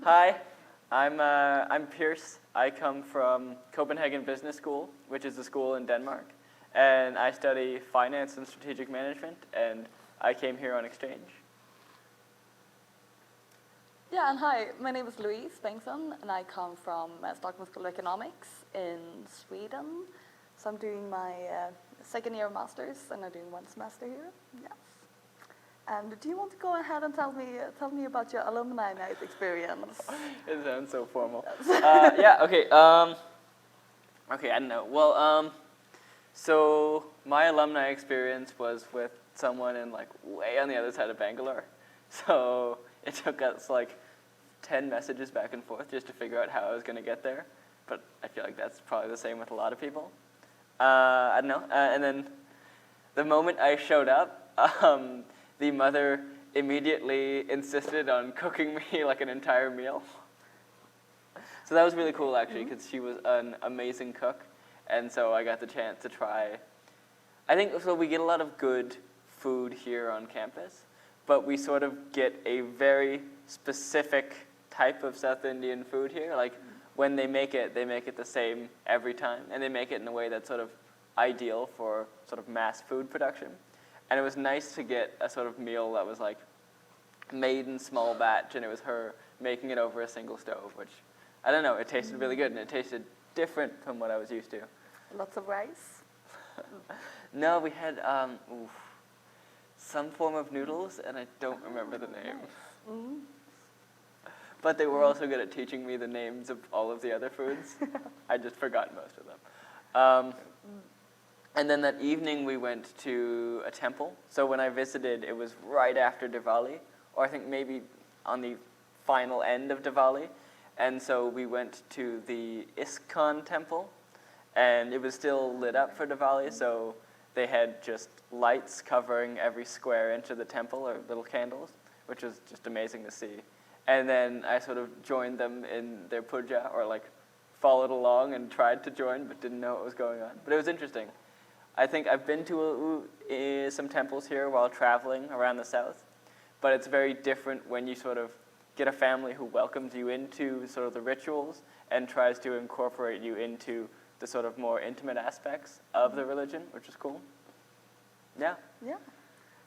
Hi, I'm Pierce. I come from Copenhagen Business School, which is a school in Denmark, and I study finance and strategic management, and I came here on exchange. Yeah, and hi, my name is Louise Bengtsson, and I come from Stockholm School of Economics in Sweden. So I'm doing my second year of master's, and I'm doing one semester here. Yes. And do you want to go ahead and tell me about your alumni night experience? It sounds so formal. Yeah. Okay. Okay. I don't know. Well. So my alumni experience was with someone in like way on the other side of Bangalore. So it took us like 10 messages back and forth just to figure out how I was going to get there. But I feel like that's probably the same with a lot of people. I don't know. And then the moment I showed up, the mother immediately insisted on cooking me like an entire meal. So that was really cool actually, because she was an amazing cook. And so I got the chance to try. I think so we get a lot of good food here on campus, but we sort of get a very specific type of South Indian food here. Like when they make it the same every time, and they make it in a way that's sort of ideal for sort of mass food production. And it was nice to get a sort of meal that was like made in small batch, and it was her making it over a single stove, which, I don't know, it tasted really good, and it tasted different from what I was used to. Lots of rice? No, we had some form of noodles, and I don't remember the name. Mm. But they were also good at teaching me the names of all of the other foods. I just forgot most of them. And then that evening we went to a temple. So when I visited, it was right after Diwali, or I think maybe on the final end of Diwali. And so we went to the ISKCON temple, and it was still lit up for Diwali, so they had just lights covering every square inch of the temple, or little candles, which was just amazing to see. And then I sort of joined them in their puja, or like followed along and tried to join, but didn't know what was going on. But it was interesting. I think I've been to some temples here while traveling around the south, but it's very different when you sort of get a family who welcomes you into sort of the rituals and tries to incorporate you into the sort of more intimate aspects of the religion, which is cool. Yeah. Yeah.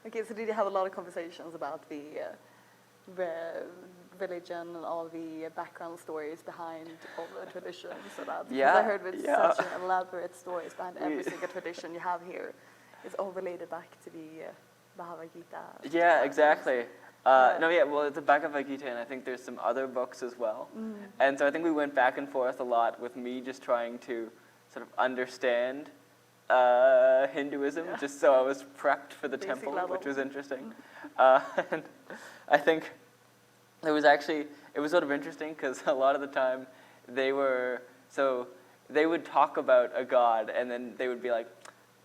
Okay, so did you have a lot of conversations about the religion and all the background stories behind all the traditions? So that, yeah. Because I heard with such elaborate stories behind every single tradition you have here. It's all related back to the Bhagavad Gita. Yeah, exactly. Well, it's the Bhagavad Gita, and I think there's some other books as well. And so I think we went back and forth a lot with me just trying to sort of understand Hinduism, just so I was prepped for the Basic temple, level. which was interesting. And I think it was sort of interesting because a lot of the time they would talk about a god, and then they would be like,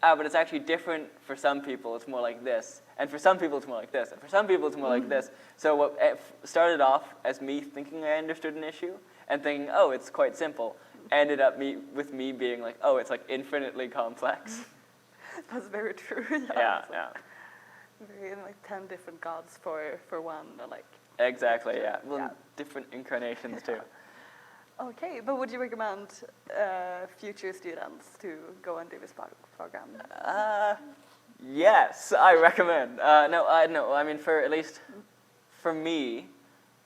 but it's actually different for some people, it's more like this. And for some people, it's more like this. And for some people, it's more like this. So what started off as me thinking I understood an issue and thinking, oh, it's quite simple, ended up with me being like, oh, it's like infinitely complex. That's very true. Yeah. Very, like 10 different gods for one, like. Exactly, yeah. Well, different incarnations too. Okay, but would you recommend future students to go and do this program? Yes, I recommend. I mean, at least for me,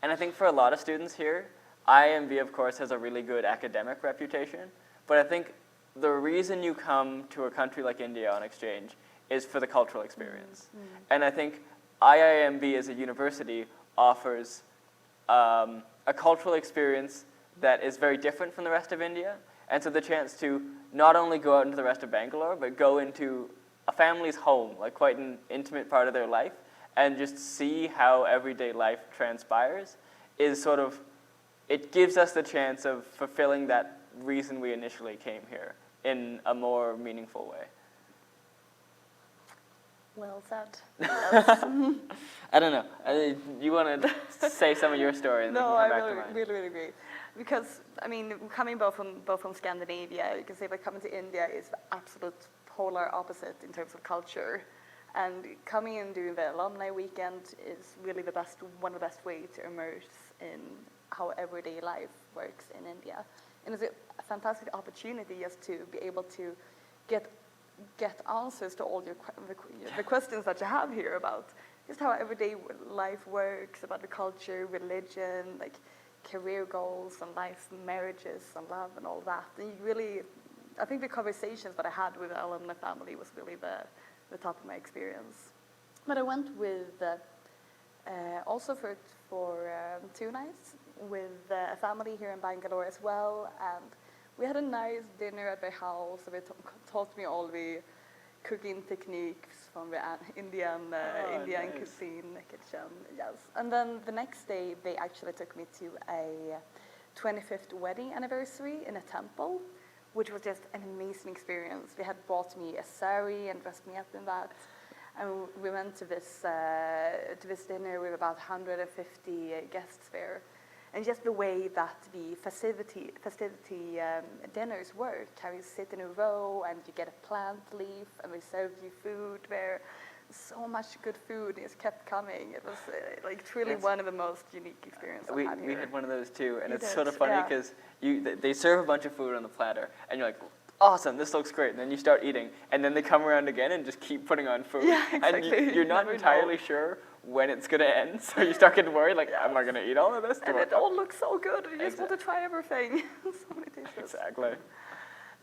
and I think for a lot of students here, IIMB, of course, has a really good academic reputation. But I think the reason you come to a country like India on exchange is for the cultural experience. And I think IIMB as a university offers a cultural experience that is very different from the rest of India. And so the chance to not only go out into the rest of Bangalore, but go into a family's home, like quite an intimate part of their life, and just see how everyday life transpires is sort of, it gives us the chance of fulfilling that reason we initially came here in a more meaningful way. Well said. Yes. I don't know. You want to say some of your story and No, then I come back to mine? really agree. Because, I mean, coming both from Scandinavia, you can say that coming to India is the absolute polar opposite in terms of culture. And coming and doing the alumni weekend is really one of the best ways to immerse in how everyday life works in India. And it's a fantastic opportunity just to be able to get answers to all the questions that you have here about just how everyday life works, about the culture, religion, like career goals and life, marriages and love and all that. And you really, I think the conversations that I had with the alumni family was really the top of my experience. But I went with also for 2 nights with a family here in Bangalore as well, and we had a nice dinner at their house. They taught me all the cooking techniques from the Indian nice. cuisine kitchen. Yes, and then the next day they actually took me to a 25th wedding anniversary in a temple, which was just an amazing experience. They had bought me a sari and dressed me up in that. And we went to this dinner with about 150 guests there. And just the way that the festivity dinners work, how you sit in a row and you get a plant leaf and they serve you food there. So much good food just kept coming. It was like truly one of the most unique experiences I've had here. We had one of those too, and You it's did, sort of funny because they serve a bunch of food on the platter, and you're like, awesome, this looks great. And then you start eating, and then they come around again and just keep putting on food. Yeah, exactly. And you're not entirely sure when it's going to end, so you start getting worried, like, am I going to eat all of this? And it all looks so good. You just want to try everything. So many dishes. Exactly.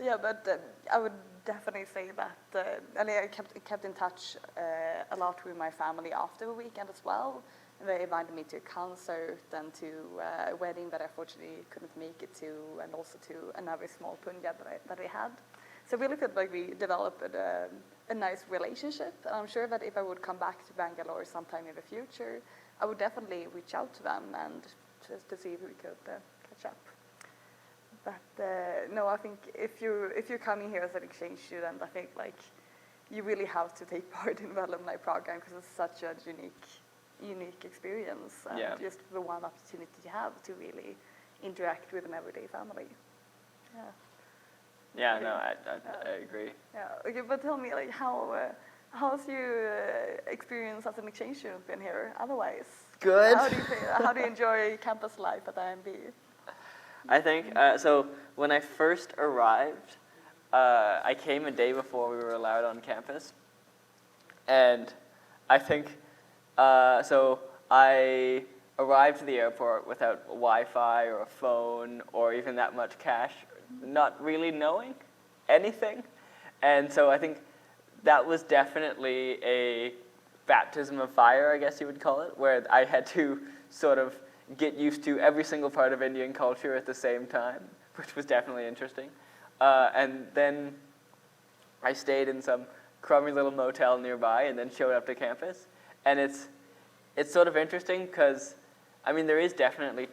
Yeah, but I would definitely say that, and I kept in touch a lot with my family after the weekend as well. And they invited me to a concert and to a wedding that I unfortunately couldn't make it to, and also to another small punya that I had. So we looked at like we developed a nice relationship. And I'm sure that if I would come back to Bangalore sometime in the future, I would definitely reach out to them and just to see if we could catch up. But no, I think if you're coming here as an exchange student, I think like you really have to take part in the alumni program because it's such a unique experience, and just the one opportunity you have to really interact with an everyday family. Yeah. Yeah, no, I agree. Yeah. Okay, but tell me, like, how's your experience as an exchange student been here? Otherwise, good. How do you enjoy campus life at IIMB? I think so. When I first arrived, I came a day before we were allowed on campus, and I think so. I arrived to the airport without Wi-Fi or a phone or even that much cash, not really knowing anything, and so I think that was definitely a baptism of fire, I guess you would call it, where I had to sort of get used to every single part of Indian culture at the same time, which was definitely interesting. And then I stayed in some crummy little motel nearby and then showed up to campus. And it's sort of interesting because, I mean, there is definitely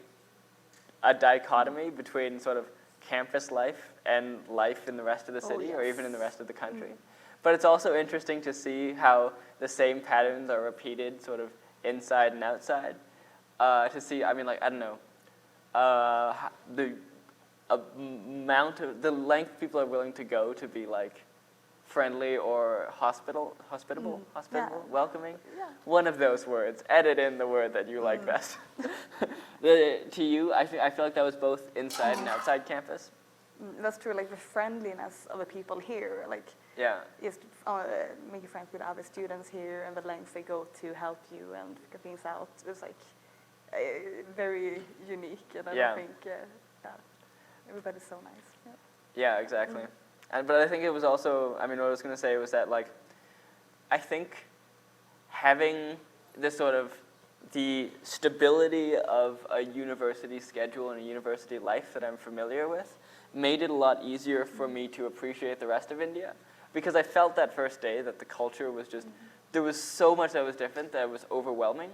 a dichotomy between sort of campus life and life in the rest of the city or even in the rest of the country. But it's also interesting to see how the same patterns are repeated sort of inside and outside. To see, I mean, like, I don't know, the length people are willing to go to be like friendly or hospitable, welcoming. Yeah. One of those words. Edit in the word that you like best. To you, I feel like that was both inside and outside campus. That's true. Like the friendliness of the people here, like just making friends with other students here, and the lengths they go to help you and figure things out. It's like very unique, and I don't think everybody's so nice. Yeah, exactly. But I think it was also, I mean, what I was going to say was that, like, I think having this sort of the stability of a university schedule and a university life that I'm familiar with made it a lot easier for me to appreciate the rest of India, because I felt that first day that the culture was just, there was so much that was different that it was overwhelming.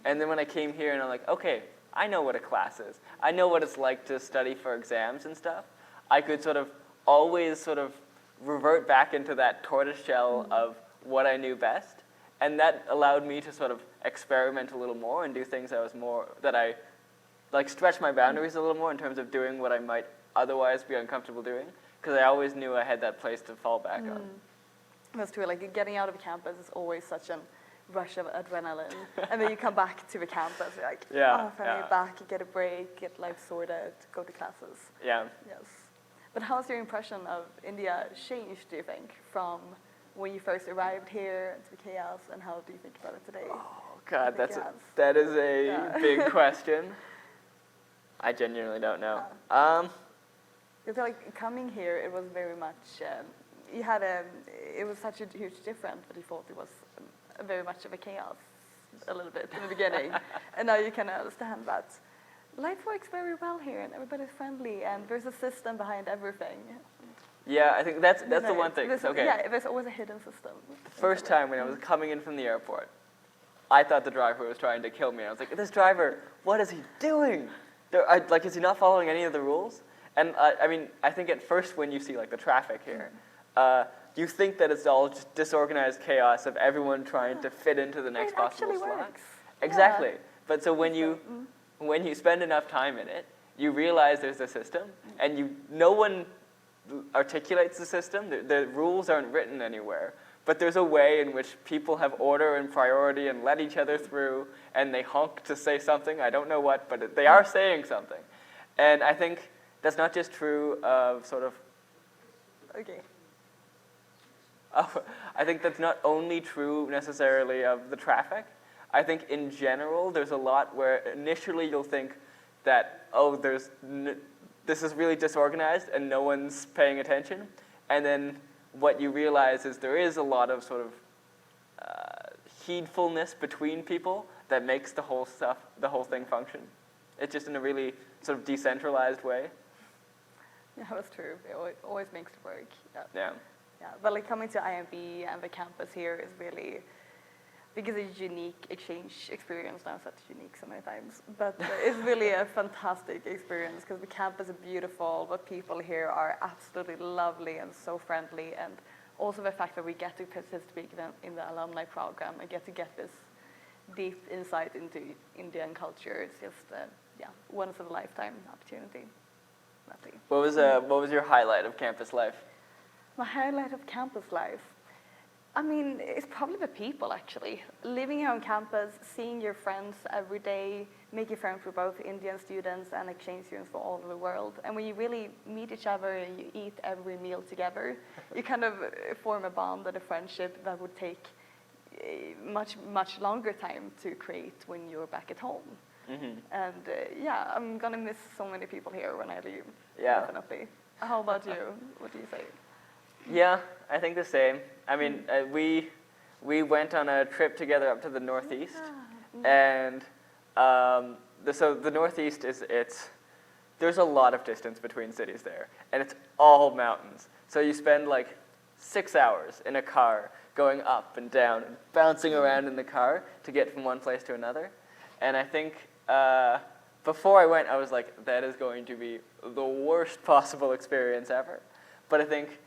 And then when I came here and I'm like, okay, I know what a class is. I know what it's like to study for exams and stuff. I could sort of always sort of revert back into that tortoise shell of what I knew best. And that allowed me to sort of experiment a little more and do things that I like stretch my boundaries a little more in terms of doing what I might otherwise be uncomfortable doing. Because I always knew I had that place to fall back on. That's true. Like getting out of campus is always such an rush of adrenaline. And then you come back to the campus, you're like, Yeah, oh, finally back, get a break, get life sorted, go to classes. Yeah. Yes. But how's your impression of India changed, do you think, from when you first arrived here to the chaos, and how do you think about it today? Oh God, That is a big question. I genuinely don't know. I feel like coming here, it was very much, it was such a huge difference, but you thought it was very much of a chaos a little bit in the beginning. And now you can understand that life works very well here, and everybody's friendly, and there's a system behind everything. Yeah, I think that's the one thing. Okay. Yeah, there's always a hidden system. First time when I was coming in from the airport, I thought the driver was trying to kill me. I was like, this driver, what is he doing? Is he not following any of the rules? And I mean, I think at first when you see like the traffic here, you think that it's all just disorganized chaos of everyone trying to fit into the next possible slot. Works. Exactly. Yeah. But so when you spend enough time in it, you realize there's a system, and no one articulates the system. The rules aren't written anywhere, but there's a way in which people have order and priority and let each other through, and they honk to say something. I don't know what, but they are saying something. And I think that's not just true of sort of... Okay. I think that's not only true necessarily of the traffic. I think in general, there's a lot where initially you'll think that, this is really disorganized and no one's paying attention. And then what you realize is there is a lot of sort of heedfulness between people that makes the whole thing function. It's just in a really sort of decentralized way. Yeah, that's true. It always makes it work. Yeah. Yeah, but like coming to IIMB and the campus here is really, because it's a unique exchange experience. Now such unique so many times, but it's really a fantastic experience because the campus is beautiful. The people here are absolutely lovely and so friendly, and also the fact that we get to participate in the alumni program and get this deep insight into Indian culture. It's just once in a lifetime opportunity. Lovely. What was your highlight of campus life? My highlight of campus life? I mean, it's probably the people, actually. Living here on campus, seeing your friends every day, making friends with both Indian students and exchange students from all over the world. And when you really meet each other and you eat every meal together, you kind of form a bond and a friendship that would take much, much longer time to create when you're back at home. Mm-hmm. And I'm going to miss so many people here when I leave, definitely. How about you? What do you say? Yeah, I think the same. I mean, we went on a trip together up to the Northeast, and so the Northeast there's a lot of distance between cities there, and it's all mountains. So you spend like 6 hours in a car going up and down and bouncing around in the car to get from one place to another. And I think before I went, I was like, that is going to be the worst possible experience ever. But I think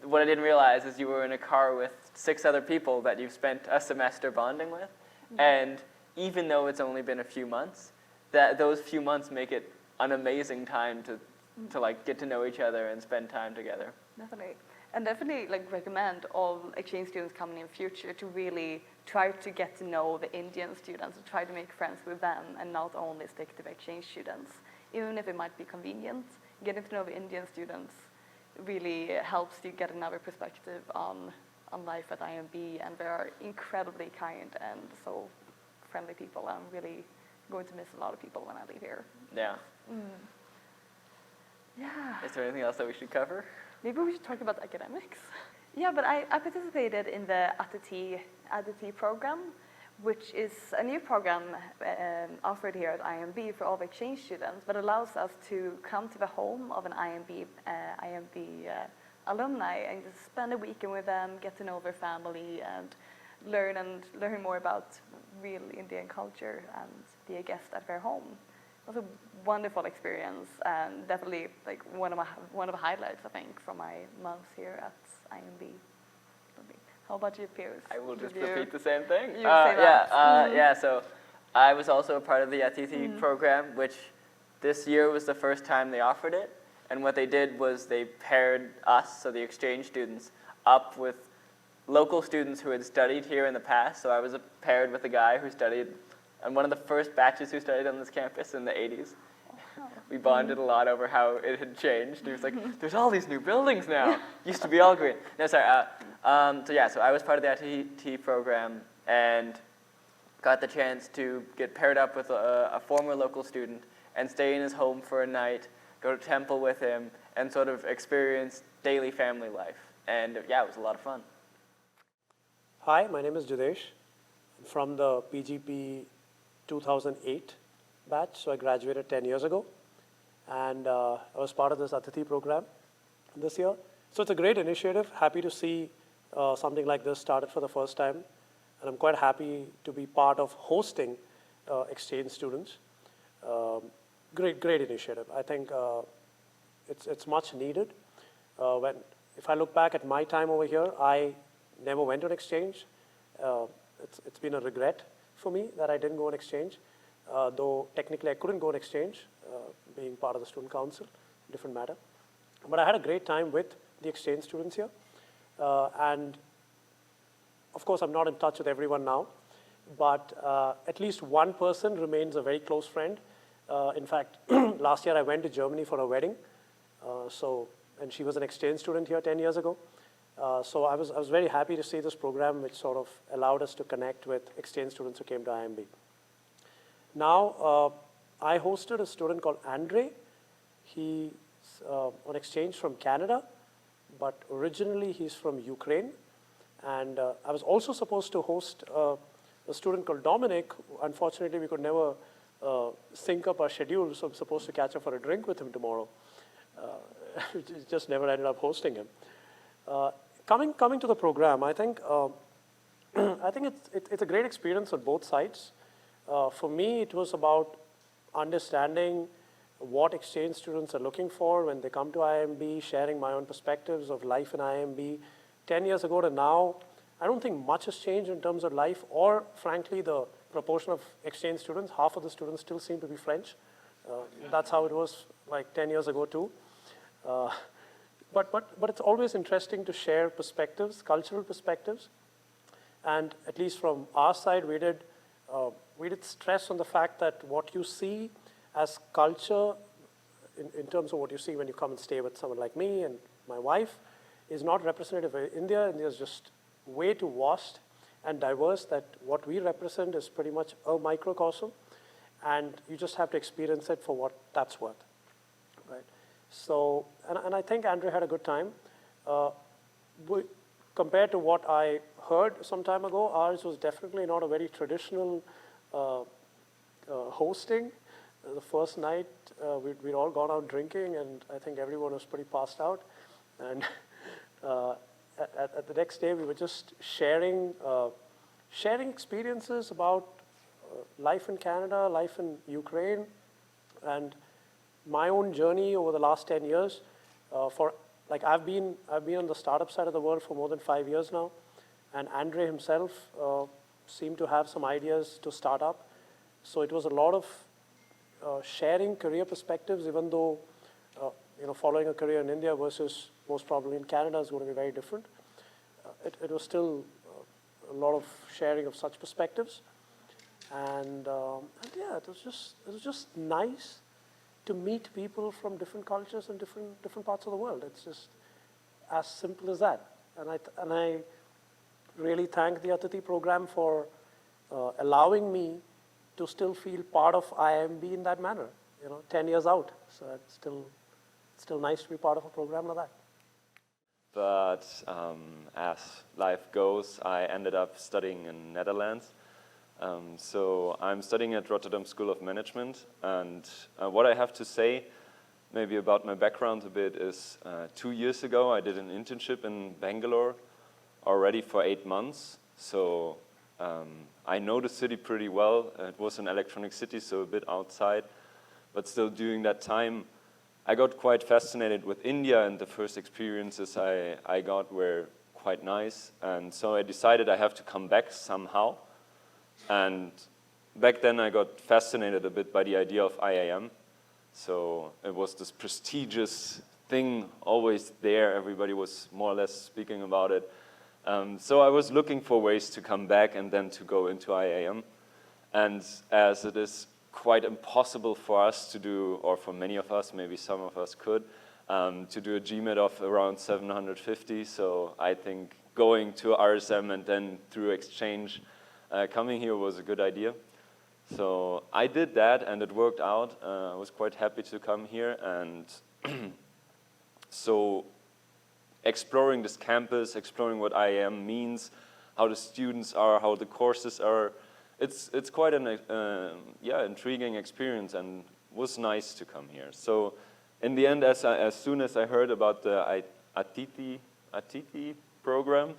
what I didn't realize is you were in a car with 6 other people that you've spent a semester bonding with. Mm-hmm. And even though it's only been a few months, those few months make it an amazing time to like get to know each other and spend time together. Definitely. And definitely like recommend all exchange students coming in future to really try to get to know the Indian students and try to make friends with them and not only stick to the exchange students. Even if it might be convenient, getting to know the Indian students really helps you get another perspective on life at IIMB, and they are incredibly kind and so friendly people. I'm really going to miss a lot of people when I leave here. Yeah. Yeah. Is there anything else that we should cover? Maybe we should talk about academics. Yeah, but I participated in the Athithi program, which is a new program offered here at IIMB for all the exchange students, but allows us to come to the home of an IIMB alumni and just spend a weekend with them, get to know their family, and learn more about real Indian culture and be a guest at their home. It was a wonderful experience, and definitely like one of the highlights, I think, from my months here at IIMB. How about you, Piers? I will just repeat the same thing. So I was also a part of the Athithi program, which this year was the first time they offered it. And what they did was they paired us, so the exchange students, up with local students who had studied here in the past. So I was paired with a guy who studied on one of the first batches who studied on this campus in the 80s. We bonded a lot over how it had changed. He was like, there's all these new buildings now. Used to be all green. No, sorry. So I was part of the Athithi program and got the chance to get paired up with a former local student and stay in his home for a night, go to temple with him, and sort of experience daily family life. And yeah, it was a lot of fun. Hi, my name is Jadesh. I'm from the PGP 2008 batch, so I graduated 10 years ago. And I was part of this Athithi program this year. So it's a great initiative. Happy to see something like this started for the first time. And I'm quite happy to be part of hosting exchange students. Great initiative. I think it's much needed. If I look back at my time over here, I never went on exchange. It's been a regret for me that I didn't go on exchange, though technically I couldn't go on exchange, being part of the student council, different matter. But I had a great time with the exchange students here. And of course, I'm not in touch with everyone now, but at least one person remains a very close friend. In fact, last year I went to Germany for a wedding, and she was an exchange student here 10 years ago. So I was very happy to see this program, which sort of allowed us to connect with exchange students who came to IIMB. Now, I hosted a student called Andre. He's on exchange from Canada, but originally he's from Ukraine. And I was also supposed to host a student called Dominic. Unfortunately, we could never sync up our schedule, so I'm supposed to catch up for a drink with him tomorrow. Just never ended up hosting him. Coming to the program, I think it's a great experience on both sides. For me, it was about understanding what exchange students are looking for when they come to IIMB, sharing my own perspectives of life in IIMB. 10 years ago to now, I don't think much has changed in terms of life or, frankly, the proportion of exchange students. Half of the students still seem to be French. That's how it was like 10 years ago too. But it's always interesting to share perspectives, cultural perspectives. And at least from our side, we did stress on the fact that what you see as culture, in terms of what you see when you come and stay with someone like me and my wife, is not representative of India. India is just way too vast and diverse that what we represent is pretty much a microcosm, and you just have to experience it for what that's worth, right? So, and I think Andre had a good time. Compared to what I heard some time ago, ours was definitely not a very traditional hosting. The first night, we'd all gone out drinking, and I think everyone was pretty passed out. And at the next day, we were just sharing experiences about life in Canada, life in Ukraine, and my own journey over the last 10 years. I've been on the startup side of the world for more than 5 years now, and Andre himself seemed to have some ideas to start up. So it was a lot of sharing career perspectives, even though following a career in India versus most probably in Canada is going to be very different. It was still a lot of sharing of such perspectives, and yeah, it was just nice to meet people from different cultures and different parts of the world. It's just as simple as that. And I really thank the Athithi program for allowing me to still feel part of IIMB in that manner. 10 years out, so it's still nice to be part of a program like that. But as life goes, I ended up studying in Netherlands. So I'm studying at Rotterdam School of Management, and what I have to say maybe about my background a bit is 2 years ago I did an internship in Bangalore already for 8 months. So I know the city pretty well. It was an electronic city, so a bit outside, but still during that time I got quite fascinated with India, and the first experiences I got were quite nice, and so I decided I have to come back somehow. And back then I got fascinated a bit by the idea of IIM. So it was this prestigious thing always there. Everybody was more or less speaking about it. So I was looking for ways to come back and then to go into IIM. And as it is quite impossible for us to do, or for many of us, maybe some of us could, to do a GMAT of around 750. So I think going to RSM and then through exchange, coming here was a good idea. So I did that and it worked out. I was quite happy to come here, and so exploring this campus, exploring what IIM means, how the students are, how the courses are, it's quite an intriguing experience, and was nice to come here. So in the end, as soon as I heard about the Athithi program,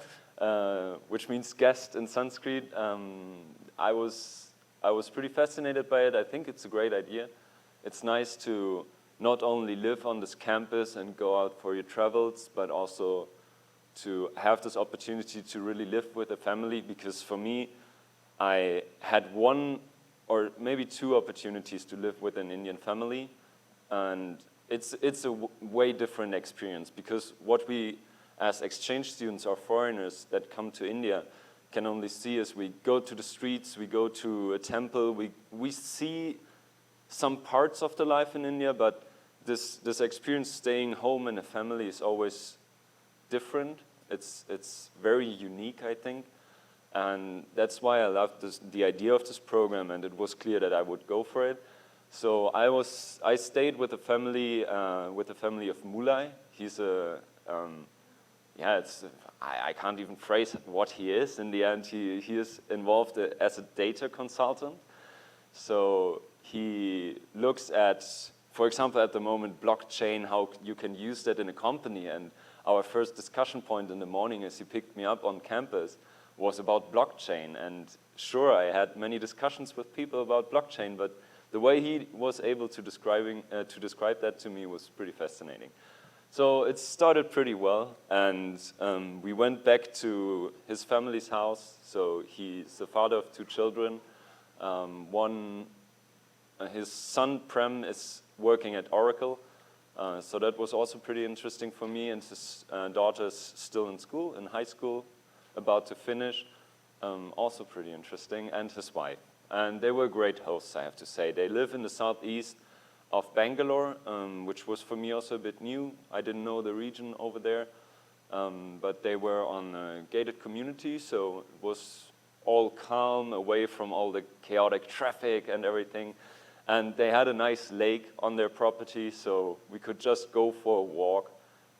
which means guest in Sanskrit, I was pretty fascinated by it. I think it's a great idea. It's nice to not only live on this campus and go out for your travels, but also to have this opportunity to really live with a family, because for me, I had one or maybe two opportunities to live with an Indian family, and it's a way different experience, because what we as exchange students or foreigners that come to India can only see is we go to the streets, we go to a temple, we see some parts of the life in India, but this experience staying home in a family is always different. It's very unique, I think. And that's why I loved the idea of this program, and it was clear that I would go for it. So I stayed with a family of Mulai. He's I can't even phrase what he is. In the end, he is involved as a data consultant. So he looks at, for example, at the moment, blockchain, how you can use that in a company. And our first discussion point in the morning as he picked me up on campus was about blockchain. And sure, I had many discussions with people about blockchain, but the way he was able to describe that to me was pretty fascinating. So it started pretty well, and we went back to his family's house. So he's the father of two children. His son Prem is working at Oracle, so that was also pretty interesting for me. And his daughter is still in school, in high school, about to finish, also pretty interesting, and his wife. And they were great hosts, I have to say. They live in the southeast of Bangalore, which was for me also a bit new. I didn't know the region over there, but they were on a gated community, so it was all calm, away from all the chaotic traffic and everything. And they had a nice lake on their property, so we could just go for a walk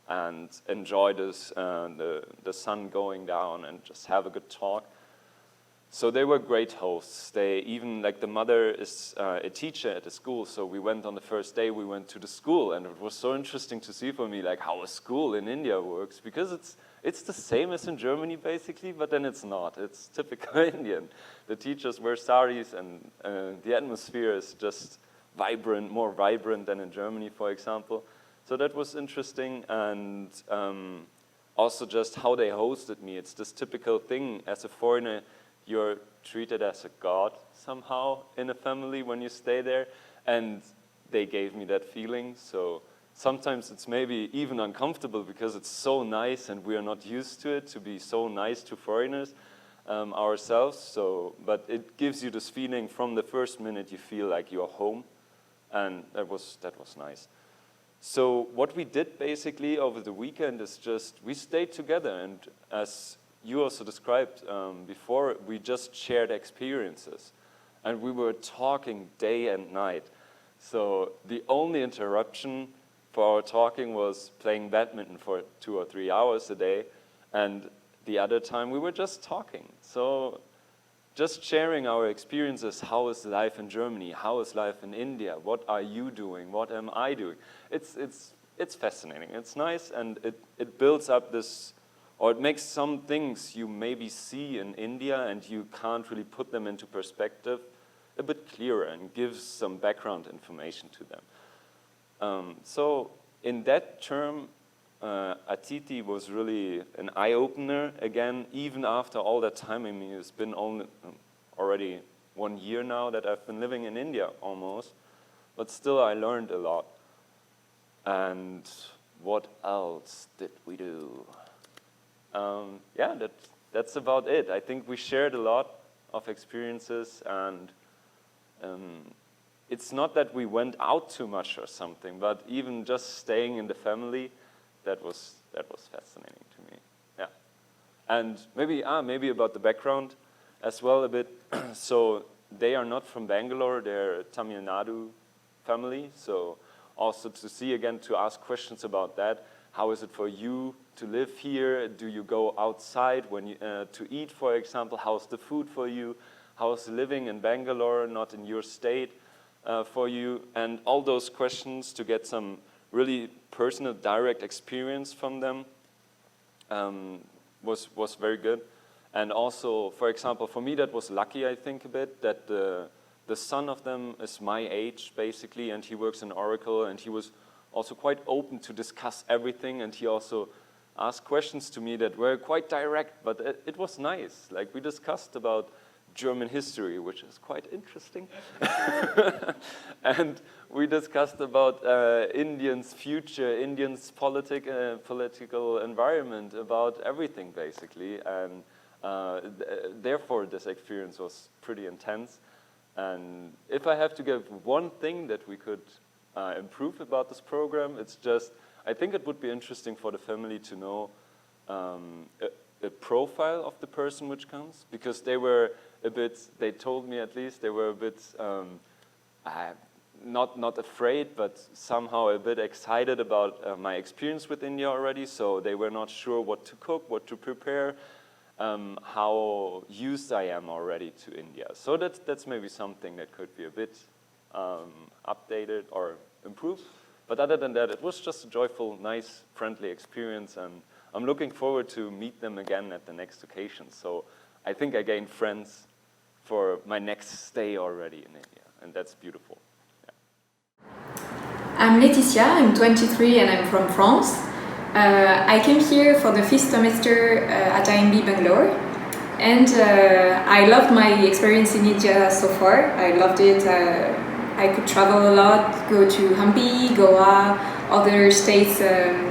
and enjoy the sun going down and just have a good talk. So they were great hosts. They even, like, the mother is a teacher at the school, so we went on the first day, we went to the school, and it was so interesting to see for me, like, how a school in India works, because it's the same as in Germany, basically, but then it's not. It's typical Indian. The teachers wear saris, and the atmosphere is just vibrant, more vibrant than in Germany, for example. So that was interesting, and also just how they hosted me. It's this typical thing, as a foreigner, you're treated as a god somehow in a family when you stay there, and they gave me that feeling. So sometimes it's maybe even uncomfortable because it's so nice and we are not used to it, to be so nice to foreigners ourselves. So, but it gives you this feeling from the first minute you feel like you're home, and that was nice. So what we did basically over the weekend is just we stayed together, and as you also described before, we just shared experiences, and we were talking day and night. So the only interruption for our talking was playing badminton for 2 or 3 hours a day, and the other time we were just talking. So just sharing our experiences. How is life in Germany? How is life in India? What are you doing? What am I doing? It's fascinating. It's nice, and it builds up this, or it makes some things you maybe see in India and you can't really put them into perspective a bit clearer, and gives some background information to them. So in that term, Athithi was really an eye-opener again, even after all that time. I mean, it's been already 1 year now that I've been living in India almost, but still I learned a lot. And what else did we do? yeah, that's about it. I think we shared a lot of experiences, and it's not that we went out too much or something, but even just staying in the family, that was fascinating to me. Yeah, and maybe about the background as well a bit. So they are not from Bangalore; they're a Tamil Nadu family. So also to see again, to ask questions about that. How is it for you to live here? Do you go outside when you, to eat, for example? How's the food for you? How's living in Bangalore, not in your state, for you? And all those questions to get some really personal, direct experience from them was very good. And also, for example, for me that was lucky, I think, a bit, that the son of them is my age, basically, and he works in Oracle, and he was also quite open to discuss everything, and he also asked questions to me that were quite direct, but it was nice. Like, we discussed about German history, which is quite interesting. And we discussed about Indians' future, Indians' political environment, about everything, basically. And therefore, this experience was pretty intense. And if I have to give one thing that we could improve about this program, it's just, I think it would be interesting for the family to know a profile of the person which comes, because they were a bit, they told me at least, they were a bit not afraid, but somehow a bit excited about my experience with India already, so they were not sure what to cook, what to prepare, how used I am already to India. So that's maybe something that could be a bit updated or improved. But other than that, it was just a joyful, nice, friendly experience, and I'm looking forward to meet them again at the next occasion. So I think I gained friends for my next stay already in India, and that's beautiful. Yeah. I'm Laetitia, I'm 23 and I'm from France. I came here for the 5th semester at IIMB Bangalore, and I loved my experience in India so far. I loved it. I could travel a lot, go to Hampi, Goa, other states,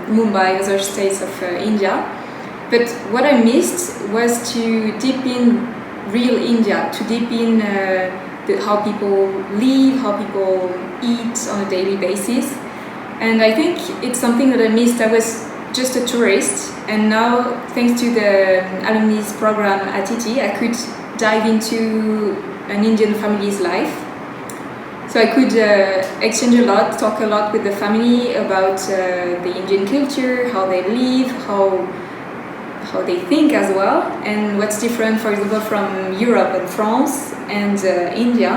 Mumbai, other states of India. But what I missed was to deep in real India, to deep in how people live, how people eat on a daily basis. And I think it's something that I missed. I was just a tourist, and now, thanks to the alumni program at Athithi, I could dive into an Indian family's life. So I could exchange a lot, talk a lot with the family about the Indian culture, how they live, how they think as well, and what's different, for example, from Europe and France and India.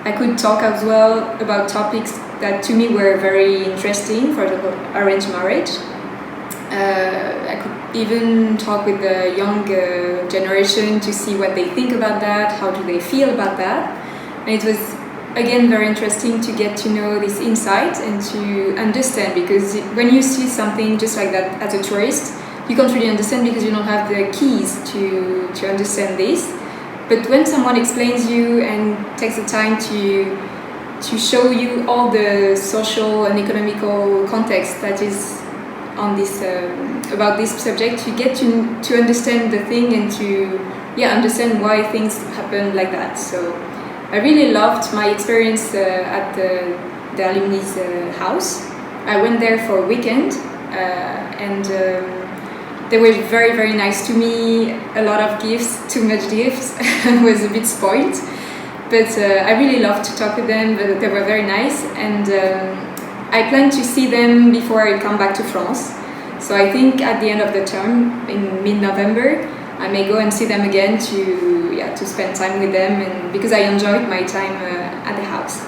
I could talk as well about topics that to me were very interesting, for example, arranged marriage. I could even talk with the young generation to see what they think about that, how do they feel about that. And it was, again, very interesting to get to know this insight and to understand, because when you see something just like that as a tourist, you can't really understand because you don't have the keys to understand this. But when someone explains you and takes the time to show you all the social and economical context that is on this about this subject, you get to understand the thing and to understand why things happen like that. So I really loved my experience at the alumni's house. I went there for a weekend, and they were very, very nice to me. A lot of gifts, too much gifts. I was a bit spoiled, but I really loved to talk with them. But they were very nice, and I plan to see them before I come back to France. So I think at the end of the term, in mid-November, I may go and see them again to spend time with them, and because I enjoyed my time at the house.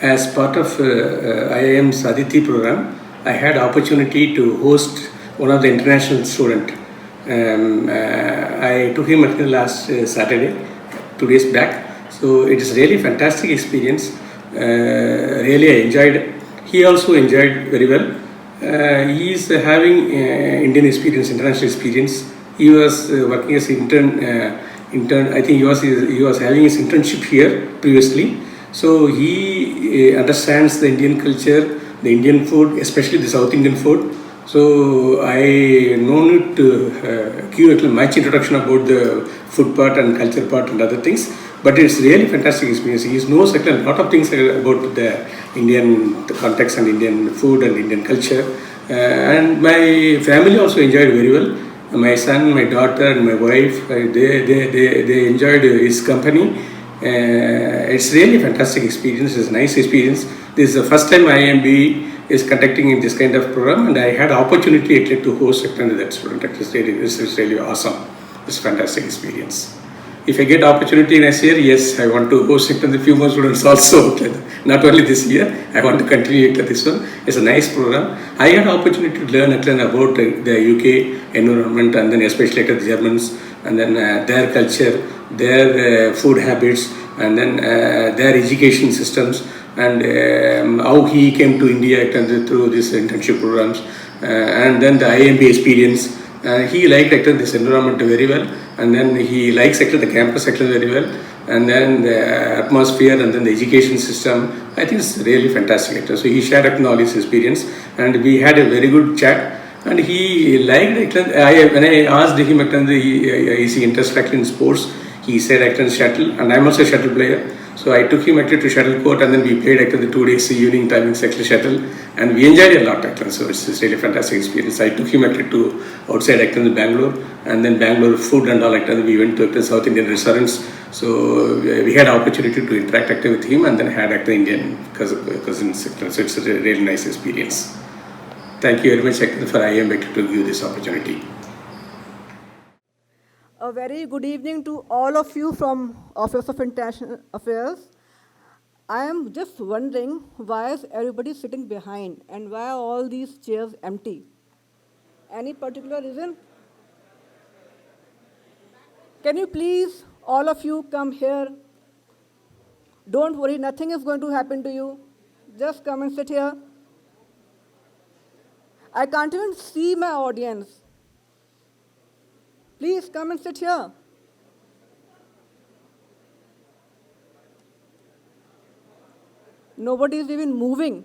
As part of IIM's Athithi program, I had opportunity to host one of the international students. I took him at the last Saturday, 2 days back. So it is really fantastic experience. Really I enjoyed. He also enjoyed very well. He is having Indian experience, international experience. He was working as intern. I think he was having his internship here previously. So he understands the Indian culture, the Indian food, especially the South Indian food. So I no need to give much introduction about the food part and culture part and other things, but it's really fantastic experience. He knows a lot of things about the Indian context and Indian food and Indian culture. And my family also enjoyed very well. My son, my daughter, and my wife, they enjoyed his company. It's really fantastic experience. It's a nice experience. This is the first time IIMB is conducting in this kind of program, and I had opportunity actually to host that student. It's really awesome. It's a fantastic experience. If I get opportunity next year, yes, I want to host a few more students also. Not only this year, I want to continue this one. It's a nice program. I had opportunity to learn about the UK environment, and then especially the Germans, and then their culture, their food habits, and then their education systems, and how he came to India through these internship programs, and then the IIMB experience. He liked this environment very well, and then he likes the campus very well, and then the atmosphere, and then the education system. I think it's really fantastic. So he shared all his experience, and we had a very good chat. And he liked when I asked him is he interested in sports, he said shuttle, and I'm also a shuttle player. So I took him to shuttle court, and then we played the 2 days evening timings shuttle, and we enjoyed a lot. So it's really fantastic experience. I took him to outside Bangalore, and then Bangalore food and all we went to South Indian restaurants. So we had opportunity to interact with him, and then had Indian cousins. So it's a really nice experience. Thank you very much for IIMB to give this opportunity. A very good evening to all of you from Office of International Affairs. I am just wondering why is everybody sitting behind and why are all these chairs empty? Any particular reason? Can you please, all of you, come here? Don't worry, nothing is going to happen to you. Just come and sit here. I can't even see my audience. Please come and sit here. Nobody is even moving.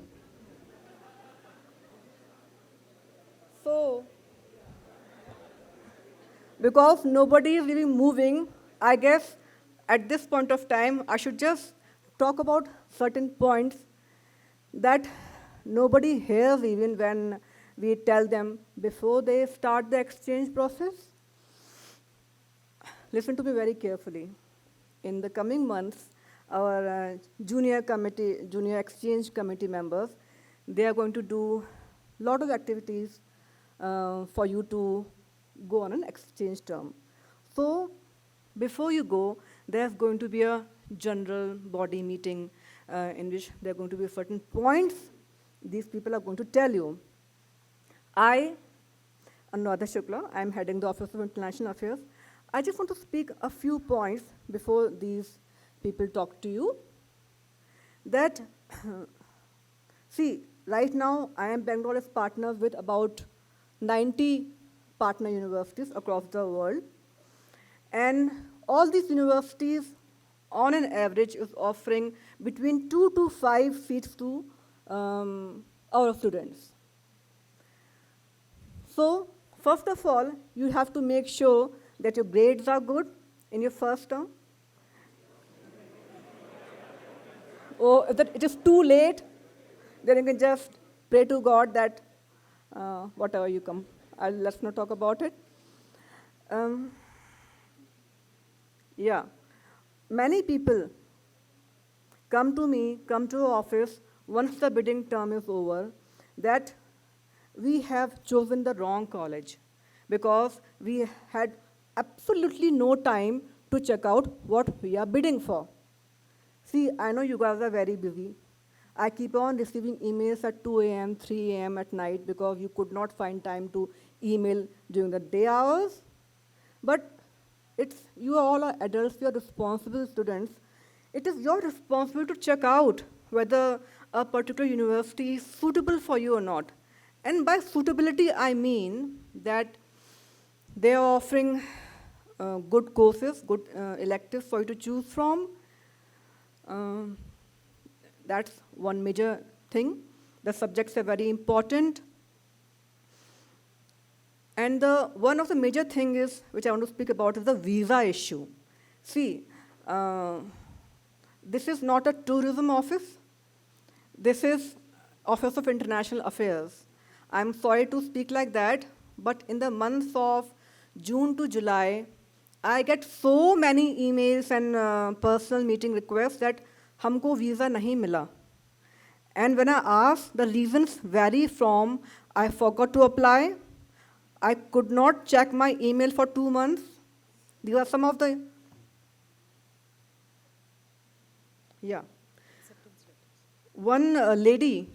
So, because nobody is even moving, I guess at this point of time, I should just talk about certain points that nobody hears even when we tell them before they start the exchange process. Listen to me very carefully. In the coming months, our junior exchange committee members, they are going to do a lot of activities for you to go on an exchange term. So before you go, there's going to be a general body meeting in which there are going to be certain points these people are going to tell you. I, Anuradha Shukla, I'm heading the Office of International Affairs. I just want to speak a few points before these people talk to you. That, see, right now IIM Bangalore is partners with about 90 partner universities across the world. And all these universities, on an average, is offering between 2 to 5 seats to our students. So, first of all, you have to make sure that your grades are good in your first term. Or if it is too late, then you can just pray to God that whatever you come, let's not talk about it. Yeah, many people come to me, come to our office once the bidding term is over, that we have chosen the wrong college because we had absolutely no time to check out what we are bidding for. See, I know you guys are very busy. I keep on receiving emails at 2 a.m., 3 a.m. at night because you could not find time to email during the day hours. But you all are adults, you are responsible students. It is your responsibility to check out whether a particular university is suitable for you or not. And by suitability, I mean that they are offering good courses, good electives for you to choose from. That's one major thing. The subjects are very important. And one of the major things which I want to speak about is the visa issue. See, this is not a tourism office. This is Office of International Affairs. I'm sorry to speak like that, but in the months of June to July, I get so many emails and personal meeting requests that हमको visa नहीं मिला. And when I ask, the reasons vary from I forgot to apply, I could not check my email for 2 months. These are some of the, yeah. One lady,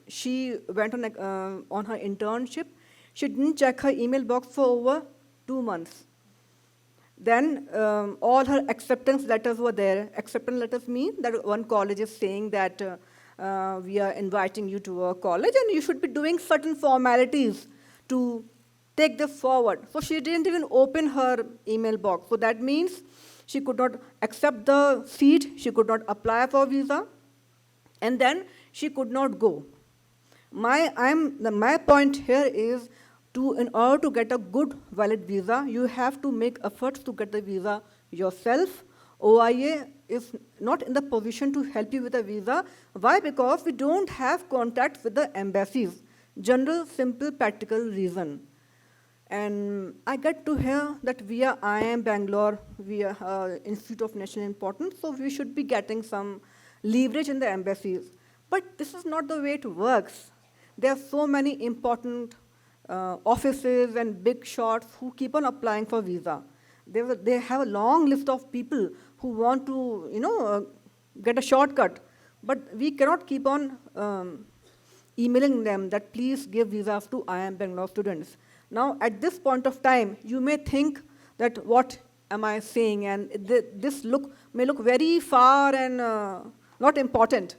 she went on her internship. She didn't check her email box for over 2 months. Then all her acceptance letters were there. Acceptance letters mean that one college is saying that we are inviting you to a college and you should be doing certain formalities to take this forward. So she didn't even open her email box. So that means she could not accept the seat, she could not apply for visa, and then she could not go. My point here is in order to get a good valid visa, you have to make efforts to get the visa yourself. OIA is not in the position to help you with a visa. Why? Because we don't have contact with the embassies. General, simple, practical reason. And I get to hear that via IIM Bangalore, via Institute of National Importance, so we should be getting some leverage in the embassies. But this is not the way it works. There are so many important offices and big shots who keep on applying for visa. They have a long list of people who want to, get a shortcut. But we cannot keep on emailing them that please give visas to IIM Bangalore students. Now, at this point of time, you may think that what am I saying? And this may look very far and not important.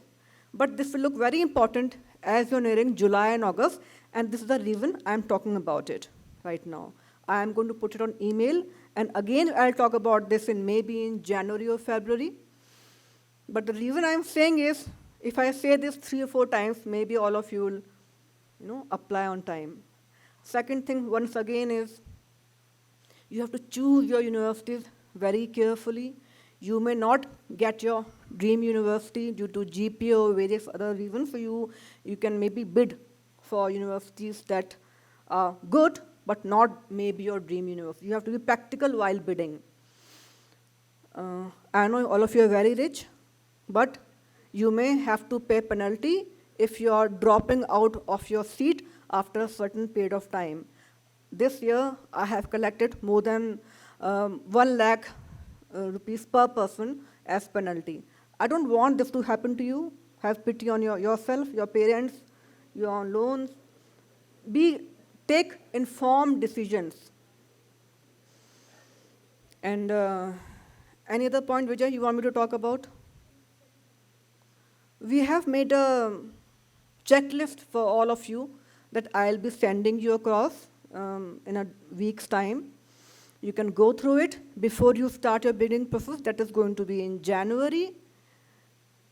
But this will look very important as you're nearing July and August. And this is the reason I'm talking about it right now. I'm going to put it on email. And again, I'll talk about this maybe in January or February. But the reason I'm saying is, if I say this 3 or 4 times, maybe all of you will, apply on time. Second thing, once again, is you have to choose your universities very carefully. You may not get your dream university due to GPA or various other reasons. So you can maybe bid for universities that are good, but not maybe your dream university. You have to be practical while bidding. I know all of you are very rich, but you may have to pay penalty if you are dropping out of your seat after a certain period of time. This year, I have collected more than 1 lakh rupees per person as penalty. I don't want this to happen to you. Have pity on yourself, your parents, your loans. Take informed decisions. And any other point, Vijay, you want me to talk about? We have made a checklist for all of you that I'll be sending you across in a week's time. You can go through it before you start your bidding process. That is going to be in January.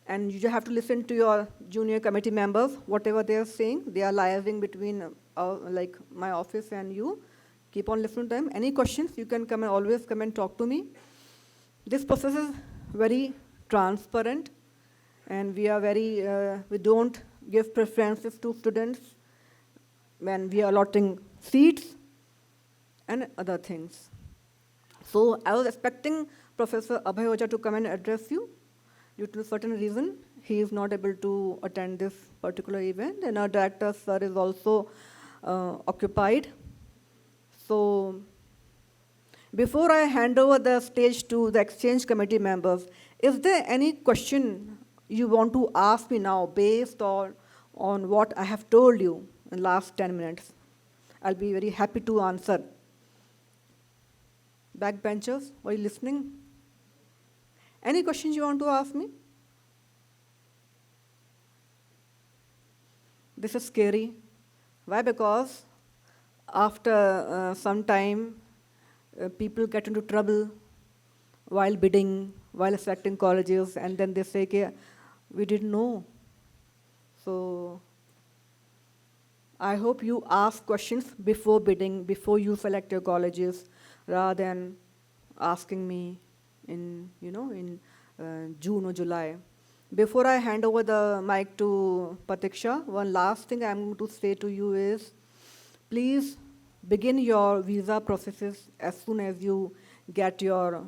And you have to listen to your junior committee members, whatever they are saying. They are liaising between like my office and you. Keep on listening to them. Any questions, you can always come and talk to me. This process is very transparent. And we are we don't give preferences to students when we are allotting seats and other things. So I was expecting Professor Abhay Oja to come and address you. Due to a certain reason, he is not able to attend this particular event, and our director, sir, is also occupied. So before I hand over the stage to the exchange committee members, is there any question you want to ask me now based on what I have told you in the last 10 minutes? I'll be very happy to answer. Backbenchers, are you listening? Any questions you want to ask me? This is scary. Why? Because after some time, people get into trouble while bidding, while selecting colleges, and then they say, okay, we didn't know. So I hope you ask questions before bidding, before you select your colleges, rather than asking me in, in June or July. Before I hand over the mic to Patiksha, one last thing I'm going to say to you is, please begin your visa processes as soon as you get your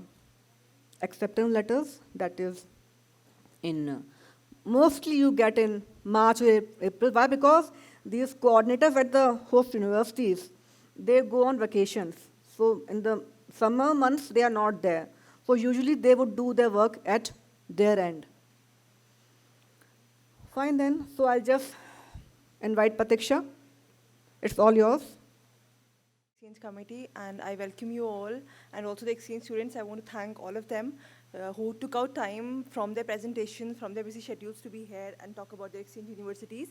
acceptance letters. That is mostly you get in March or April. Why? Because these coordinators at the host universities, they go on vacations. So in the summer months, they are not there. So usually they would do their work at their end. Fine then, so I'll just invite Patiksha. It's all yours. Exchange Committee, and I welcome you all, and also the exchange students. I want to thank all of them who took out time from their presentation, from their busy schedules to be here and talk about their exchange universities.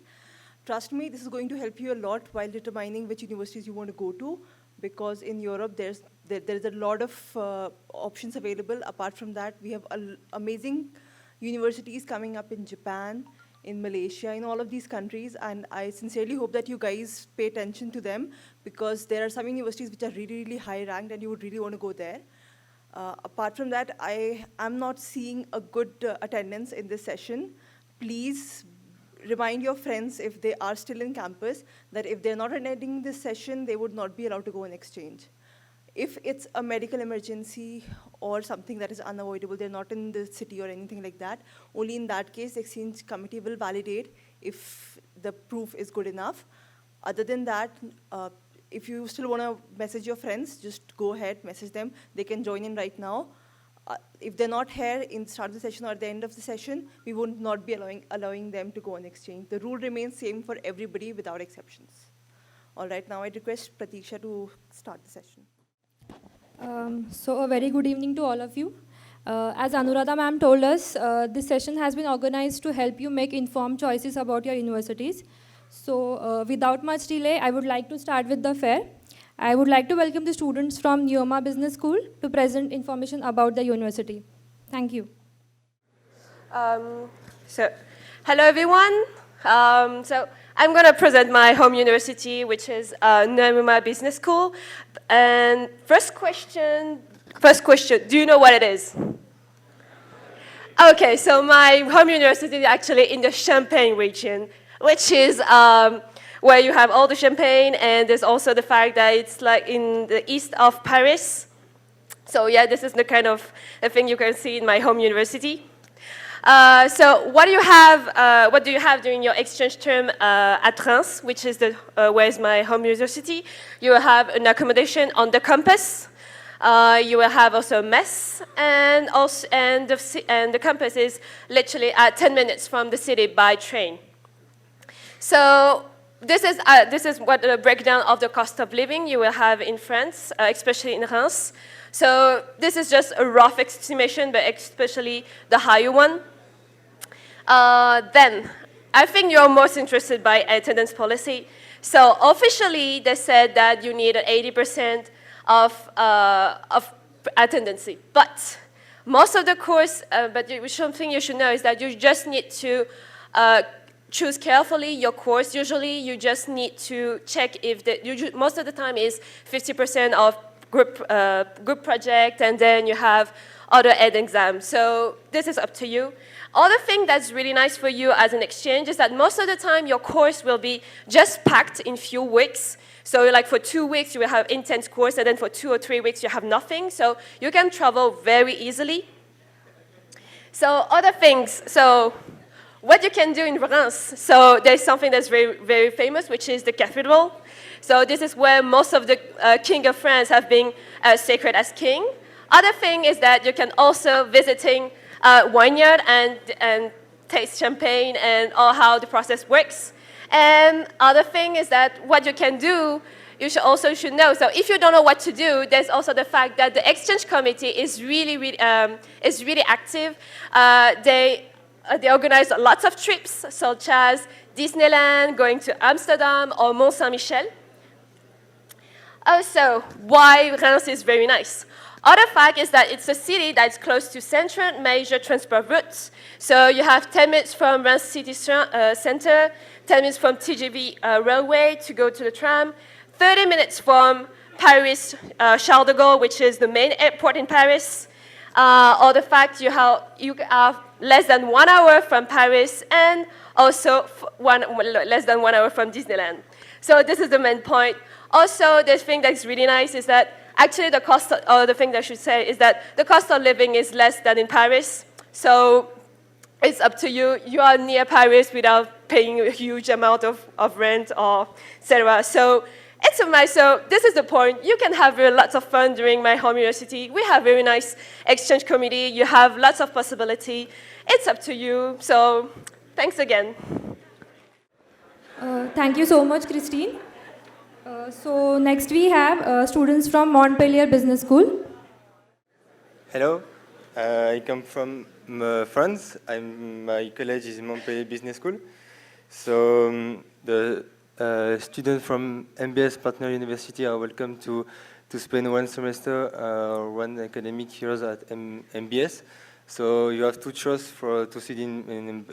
Trust me, this is going to help you a lot while determining which universities you want to go to, because in Europe there's a lot of options available. Apart from that, we have amazing universities coming up in Japan, in Malaysia, in all of these countries, and I sincerely hope that you guys pay attention to them, because there are some universities which are really, really high ranked and you would really want to go there. Apart from that, I am not seeing a good attendance in this session. Please remind your friends, if they are still in campus, that if they're not attending this session, they would not be allowed to go on exchange. If it's a medical emergency or something that is unavoidable, they're not in the city or anything like that, only in that case, the exchange committee will validate if the proof is good enough. Other than that, if you still want to message your friends, just go ahead, message them. They can join in right now. If they're not here in the start of the session or at the end of the session, we would not be allowing them to go on exchange. The rule remains same for everybody without exceptions. All right, now I request Pratiksha to start the session. So a very good evening to all of you. As Anuradha ma'am told us, this session has been organized to help you make informed choices about your universities. So without much delay, I would like to start with the fair. I would like to welcome the students from IIMB Business School to present information about the university. Thank you. Hello everyone. So I'm going to present my home university, which is IIMB Business School. And first question, do you know what it is? Okay, so my home university is actually in the Champagne region, which is where you have all the champagne, and there's also the fact that it's like in the east of Paris. So yeah, this is the kind of thing you can see in my home university. So what do you have during your exchange term at Reims, which is where is my home university? You will have an accommodation on the campus. You will have also a mess, and the campus is literally at 10 minutes from the city by train. So this is what the breakdown of the cost of living you will have in France, especially in Reims. So this is just a rough estimation, but especially the higher one. Then, I think you're most interested by attendance policy. So officially, they said that you need 80% of attendance. But most of the course, something you should know is that you just need to choose carefully your course. Usually, you just need to check if most of the time is 50% of group project, and then you have other ed exams. So this is up to you. Other thing that's really nice for you as an exchange is that most of the time your course will be just packed in few weeks. So like for 2 weeks you will have intense course, and then for 2 or 3 weeks you have nothing. So you can travel very easily. So other things. So what you can do in Reims. So there's something that's very, very famous, which is the cathedral. So this is where most of the king of France have been sacred as king. Other thing is that you can also visiting vineyard and taste champagne and all how the process works. And other thing is that what you can do, you should know. So if you don't know what to do, there's also the fact that the exchange committee is really active. They organize lots of trips, such as Disneyland, going to Amsterdam, or Mont Saint-Michel. Also, why Reims is very nice. Other fact is that it's a city that's close to central major transport routes. So you have 10 minutes from Reims city center, 10 minutes from TGV railway to go to the tram, 30 minutes from Paris Charles de Gaulle, which is the main airport in Paris. Or the fact you have less than 1 hour from Paris and also less than 1 hour from Disneyland. So this is the main point. Also, the thing that's really nice is that actually the cost, or the thing that I should say is that the cost of living is less than in Paris. So it's up to you. You are near Paris without paying a huge amount of rent or etc. So it's a nice, so this is the point. You can have lots of fun during my home university. We have very nice exchange committee. You have lots of possibility. It's up to you. So thanks again. Thank you so much, Christine. So next we have students from Montpellier Business School. Hello, I come from France. My college is Montpellier Business School. So the students from MBS Partner University are welcome to spend one semester or one academic years at MBS. So you have two choices to study in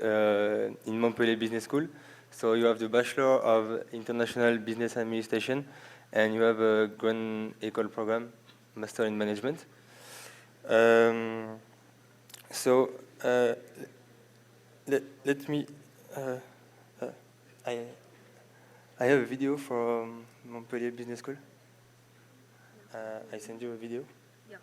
Montpellier Business School. So you have the Bachelor of International Business Administration, and you have a Grand École program, Master in Management. Let me. I have a video from Montpellier Business School. I send you a video. Yeah.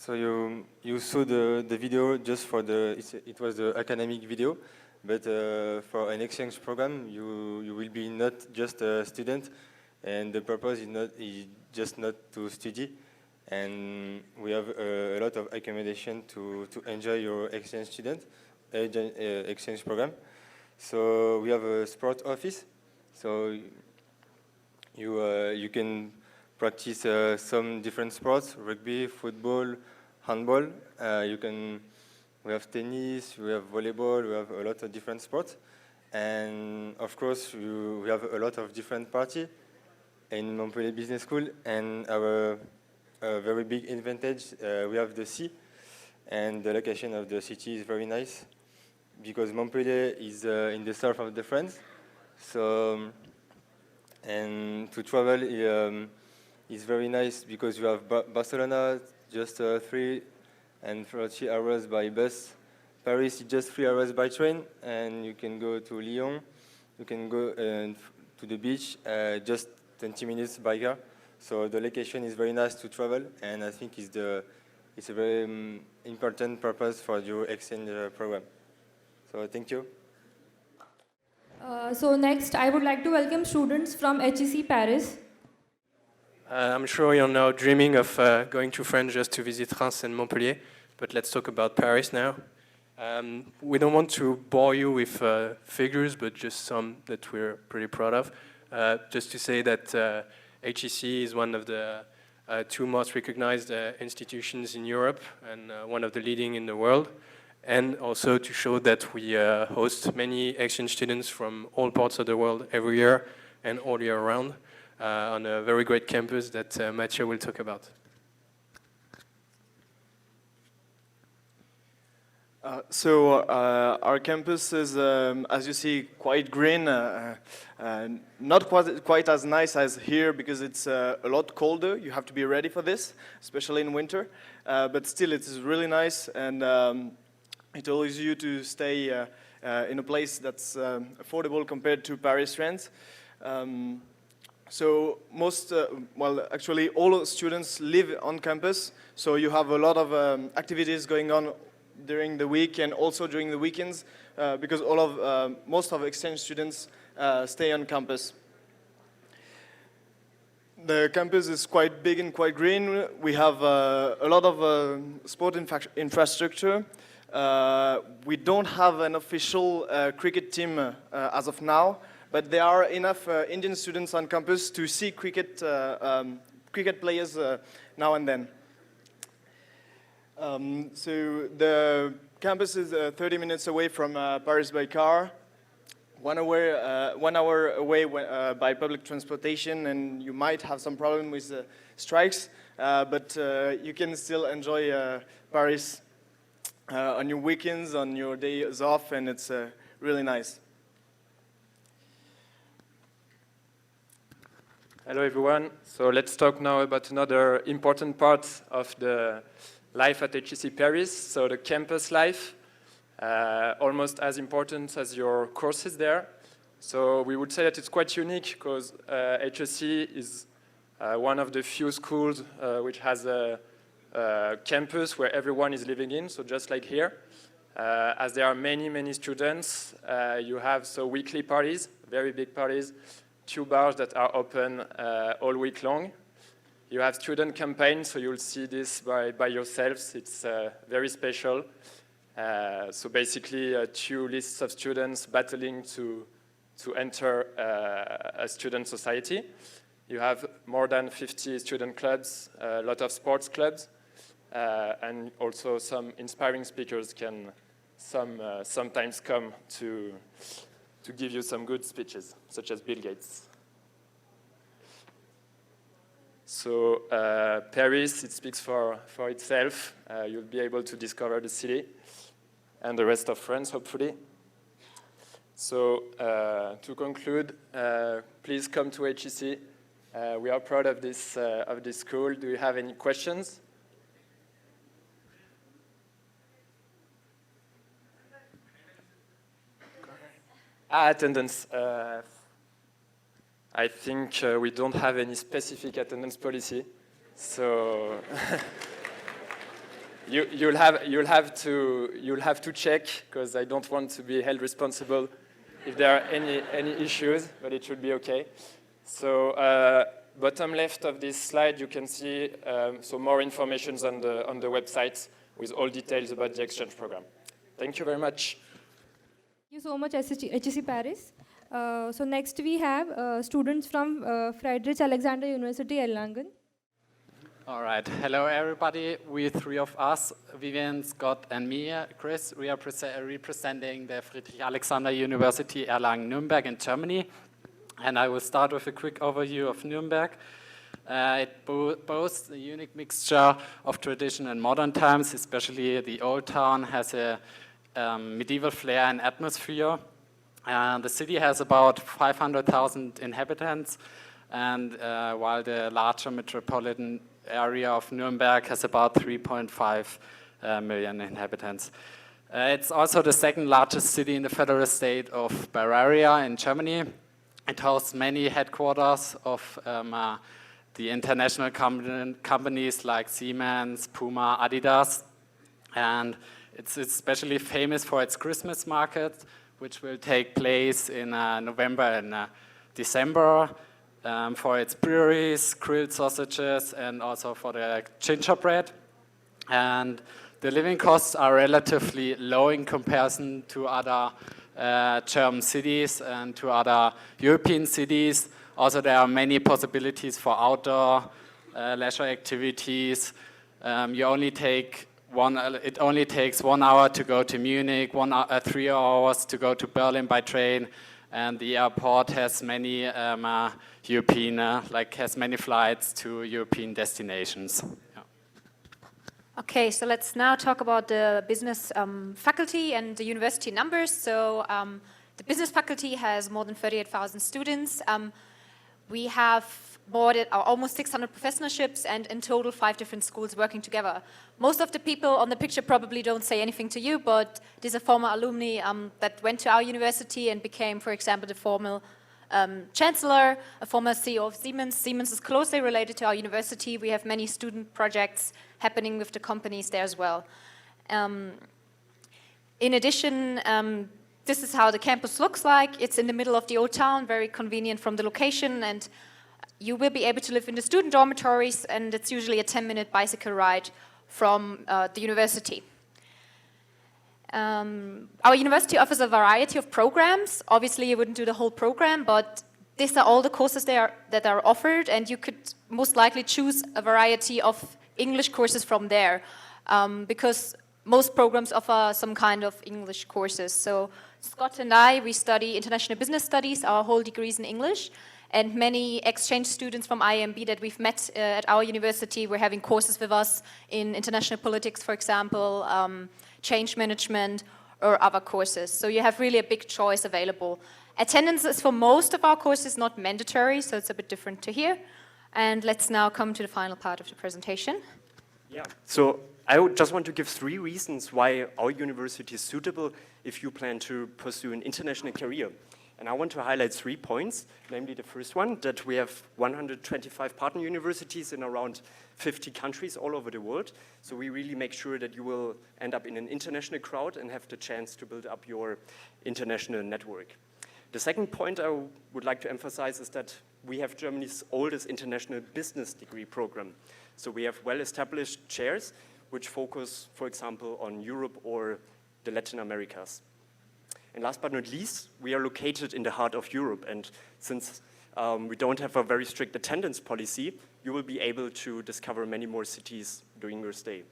So you saw the video just for it was the academic video, but for an exchange program you will be not just a student, and the purpose is just not to study, and we have a lot of accommodation to enjoy your exchange program. So we have a sport office, so you can practice some different sports: rugby, football, handball. We have tennis, we have volleyball, we have a lot of different sports, and of course we have a lot of different parties in Montpellier Business School. And our very big advantage, we have the sea, and the location of the city is very nice because Montpellier is in the south of the France. So and to travel is very nice because you have Barcelona just 3 and 30 hours by bus. Paris is just 3 hours by train, and you can go to Lyon. You can go to the beach just 20 minutes by car. So the location is very nice to travel, and I think it's a very important purpose for your exchange program. So thank you. So next, I would like to welcome students from HEC Paris. I'm sure you're now dreaming of going to France just to visit Reims and Montpellier, but let's talk about Paris now. We don't want to bore you with figures, but just some that we're pretty proud of. Just to say that HEC is one of the 2 most recognized institutions in Europe and one of the leading in the world. And also to show that we host many exchange students from all parts of the world every year and all year round on a very great campus that Mathieu will talk about. Our campus is, as you see, quite green, not quite as nice as here because it's a lot colder. You have to be ready for this, especially in winter. But still, it is really nice, and it allows you to stay in a place that's affordable compared to Paris rent. So actually all students live on campus, so you have a lot of activities going on during the week and also during the weekends because most of exchange students stay on campus. The campus is quite big and quite green. We have a lot of sport infrastructure. We don't have an official cricket team as of now, but there are enough Indian students on campus to see cricket players now and then. So the campus is 30 minutes away from Paris by car, 1 hour away by public transportation, and you might have some problem with strikes, but you can still enjoy Paris on your weekends, on your days off, and it's really nice. Hello everyone. So let's talk now about another important part of the life at HEC Paris, so the campus life, almost as important as your courses there. So we would say that it's quite unique because HEC is one of the few schools which has a campus where everyone is living in, so just like here. As there are many students, you have weekly parties, very big parties, 2 bars that are open all week long. You have student campaigns, so you'll see this by yourselves. It's very special. So basically 2 lists of students battling to enter a student society. You have more than 50 student clubs, a lot of sports clubs, and also some inspiring speakers can sometimes come to give you some good speeches, such as Bill Gates. So Paris, it speaks for itself. You'll be able to discover the city and the rest of France, hopefully. So to conclude, please come to HEC. We are proud of this school. Do you have any questions? Attendance. I think we don't have any specific attendance policy, so you'll have to check, because I don't want to be held responsible if there are any issues, but it should be okay. So bottom left of this slide, you can see some more information on the website with all details about the exchange program. Thank you very much. Thank you so much, HEC Paris. So next we have students from Friedrich Alexander University, Erlangen. All right. Hello, everybody. We three of us, Vivian, Scott, and me, Chris, we are representing the Friedrich Alexander University Erlangen-Nuremberg in Germany. And I will start with a quick overview of Nuremberg. It boasts a unique mixture of tradition and modern times, especially the old town has a medieval flair and atmosphere. The city has about 500,000 inhabitants, and while the larger metropolitan area of Nuremberg has about 3.5 million inhabitants. It's also the second largest city in the federal state of Bavaria in Germany. It hosts many headquarters of the international companies like Siemens, Puma, Adidas, and it's especially famous for its Christmas market, which will take place in November and December, for its breweries, grilled sausages, and also for the gingerbread. And the living costs are relatively low in comparison to other German cities and to other European cities. Also, there are many possibilities for outdoor leisure activities. It only takes 1 hour to go to Munich, 3 hours to go to Berlin by train, and the airport has many has many flights to European destinations. Yeah. Okay, so let's now talk about the business faculty and the university numbers. So the business faculty has more than 38,000 students. We have almost 600 professorships and in total 5 different schools working together. Most of the people on the picture probably don't say anything to you, but these are former alumni that went to our university and became, for example, the former chancellor, a former CEO of Siemens. Siemens is closely related to our university. We have many student projects happening with the companies there as well. In addition, this is how the campus looks like. It's in the middle of the old town, very convenient from the location, and you will be able to live in the student dormitories, and it's usually a 10-minute bicycle ride from the university. Our university offers a variety of programs. Obviously, you wouldn't do the whole program, but these are all the courses that are offered, and you could most likely choose a variety of English courses from there, because most programs offer some kind of English courses. So Scott and I, we study international business studies, our whole degree is in English, and many exchange students from IIMB that we've met at our university were having courses with us in international politics, for example, change management, or other courses. So you have really a big choice available. Attendance is for most of our courses not mandatory, so it's a bit different to here. And let's now come to the final part of the presentation. Yeah, so I would just want to give 3 reasons why our university is suitable if you plan to pursue an international career. And I want to highlight 3 points, namely the first one, that we have 125 partner universities in around 50 countries all over the world. So we really make sure that you will end up in an international crowd and have the chance to build up your international network. The second point I would like to emphasize is that we have Germany's oldest international business degree program. So we have well-established chairs which focus, for example, on Europe or the Latin Americas. And last but not least, we are located in the heart of Europe. And since we don't have a very strict attendance policy, you will be able to discover many more cities during your stay.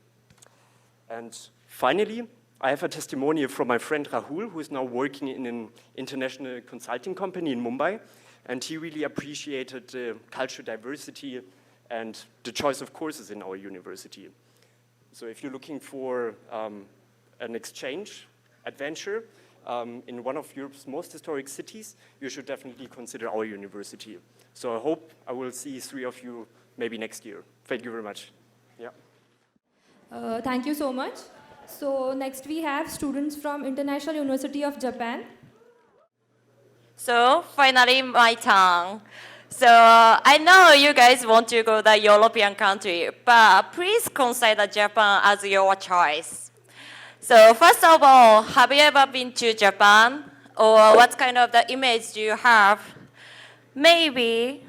And finally, I have a testimonial from my friend Rahul, who is now working in an international consulting company in Mumbai. And he really appreciated the cultural diversity and the choice of courses in our university. So if you're looking for an exchange adventure, in one of Europe's most historic cities, you should definitely consider our university. So I hope I will see 3 of you maybe next year. Thank you very much. Yeah. Thank you so much. So next we have students from International University of Japan. So finally my turn. So I know you guys want to go to the European country, but please consider Japan as your choice. So first of all, have you ever been to Japan? Or what kind of the image do you have? Maybe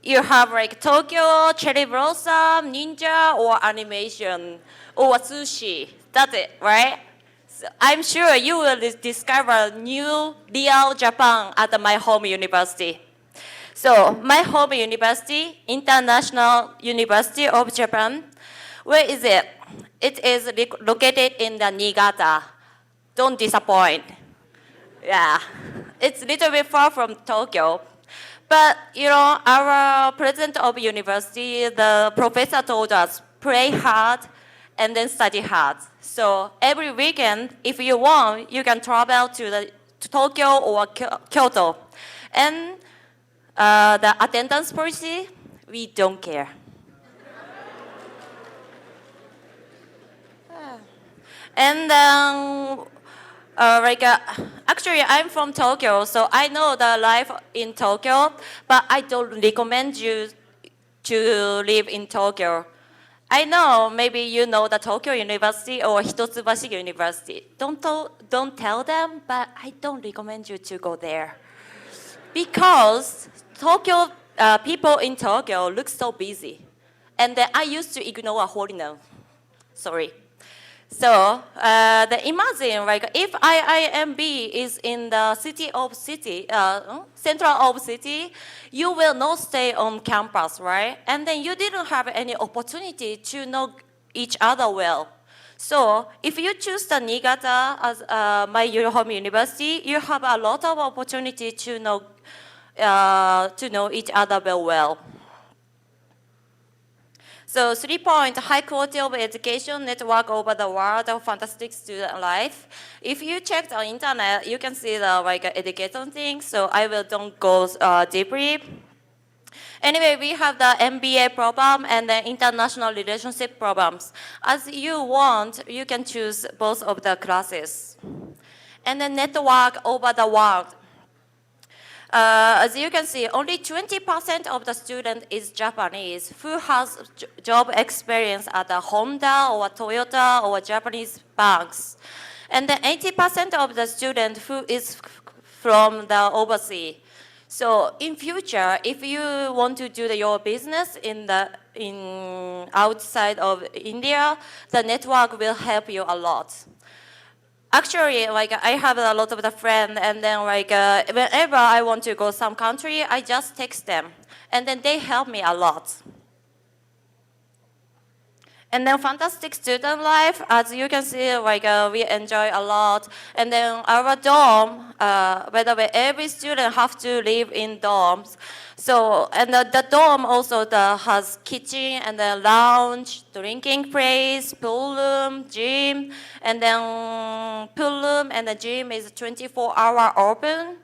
you have like Tokyo, cherry blossom, ninja, or animation, or sushi. That's it, right? So I'm sure you will discover new real Japan at my home university. So my home university, International University of Japan, where is it? It is located in the Niigata. Don't disappoint. Yeah, it's a little bit far from Tokyo. But, you know, our president of university, the professor told us, pray hard and then study hard. So every weekend, if you want, you can travel to Tokyo or Kyoto. And the attendance policy, we don't care. And actually, I'm from Tokyo, so I know the life in Tokyo, but I don't recommend you to live in Tokyo. I know maybe you know the Tokyo University or Hitotsubashi University. Don't tell them, but I don't recommend you to go there. Because Tokyo, people in Tokyo look so busy. And then I used to ignore a foreigner. Sorry. So imagine, like, if IIMB is in the central of city, you will not stay on campus, right? And then you didn't have any opportunity to know each other well. So if you choose the Niigata as my home university, you have a lot of opportunity to know each other very well. So 3 point, high quality of education, network over the world, fantastic student life. If you check the internet, you can see the education things, so I don't go deeply. Anyway, we have the MBA program and the international relationship programs. As you want, you can choose both of the classes. And the network over the world. As you can see, only 20% of the student is Japanese who has job experience at a Honda or Toyota or Japanese banks. And then 80% of the student who is from the overseas. So in future, if you want to do your business outside of India, the network will help you a lot. Actually, I have a lot of the friends, and then whenever I want to go some country, I just text them, and then they help me a lot. And then fantastic student life, as you can see, we enjoy a lot. And then our dorm, by the way, every student have to live in dorms. So, and the dorm also has kitchen and the lounge, drinking place, pool room, gym, and then pool room and the gym is 24-hour open.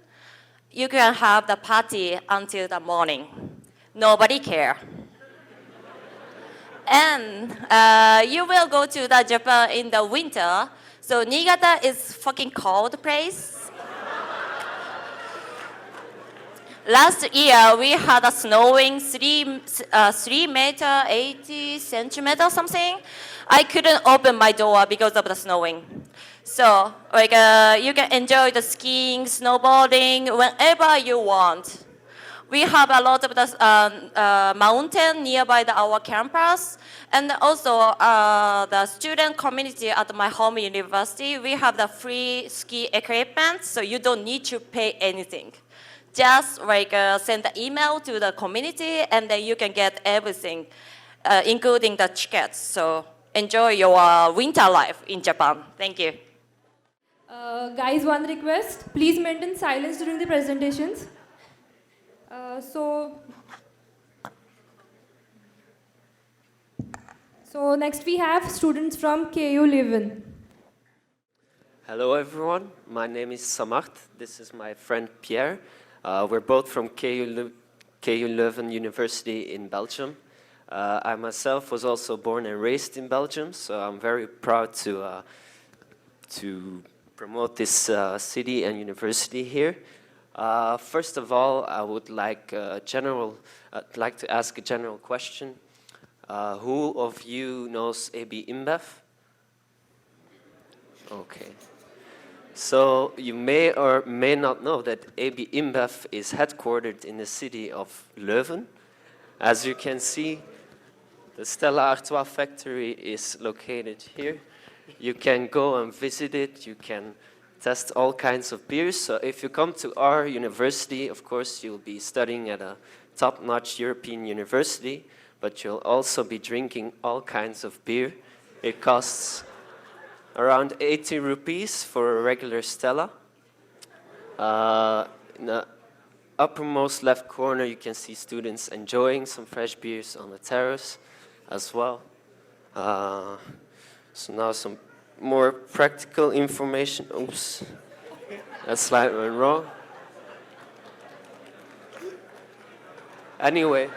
You can have the party until the morning. Nobody care. And you will go to the Japan in the winter. So Niigata is fucking cold place. Last year we had a snowing 3 meter 80 centimeter something. I couldn't open my door because of the snowing. So you can enjoy the skiing, snowboarding whenever you want. We have a lot of the mountain nearby our campus, and also the student community at my home university. We have the free ski equipment, so you don't need to pay anything. Just send the email to the community, and then you can get everything, including the tickets. So enjoy your winter life in Japan. Thank you. Guys, one request: please maintain silence during the presentations. So next we have students from KU Leuven. Hello everyone, my name is Samarth. This is my friend Pierre. We're both from KU Leuven University in Belgium. I myself was also born and raised in Belgium, so I'm very proud to promote this city and university here. First of all, I would like I'd like to ask a general question. Who of you knows AB InBev? Okay. So you may or may not know that AB InBev is headquartered in the city of Leuven. As you can see, the Stella Artois factory is located here. You can go and visit it. You can test all kinds of beers. So if you come to our university, of course, you'll be studying at a top-notch European university, but you'll also be drinking all kinds of beer. It costs around 80 rupees for a regular Stella. In the uppermost left corner, you can see students enjoying some fresh beers on the terrace as well. So now some more practical information. Oops, that slide went wrong. Anyway,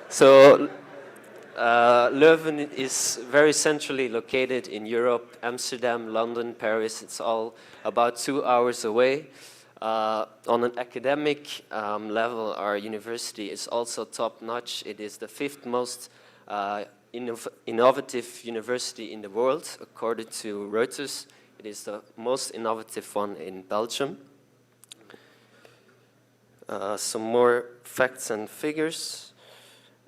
so Leuven is very centrally located in Europe. Amsterdam, London, Paris, it's all about 2 hours away. On an academic level, our university is also top-notch. It is the 5th most innovative university in the world, according to Reuters. It is the most innovative one in Belgium. Some more facts and figures.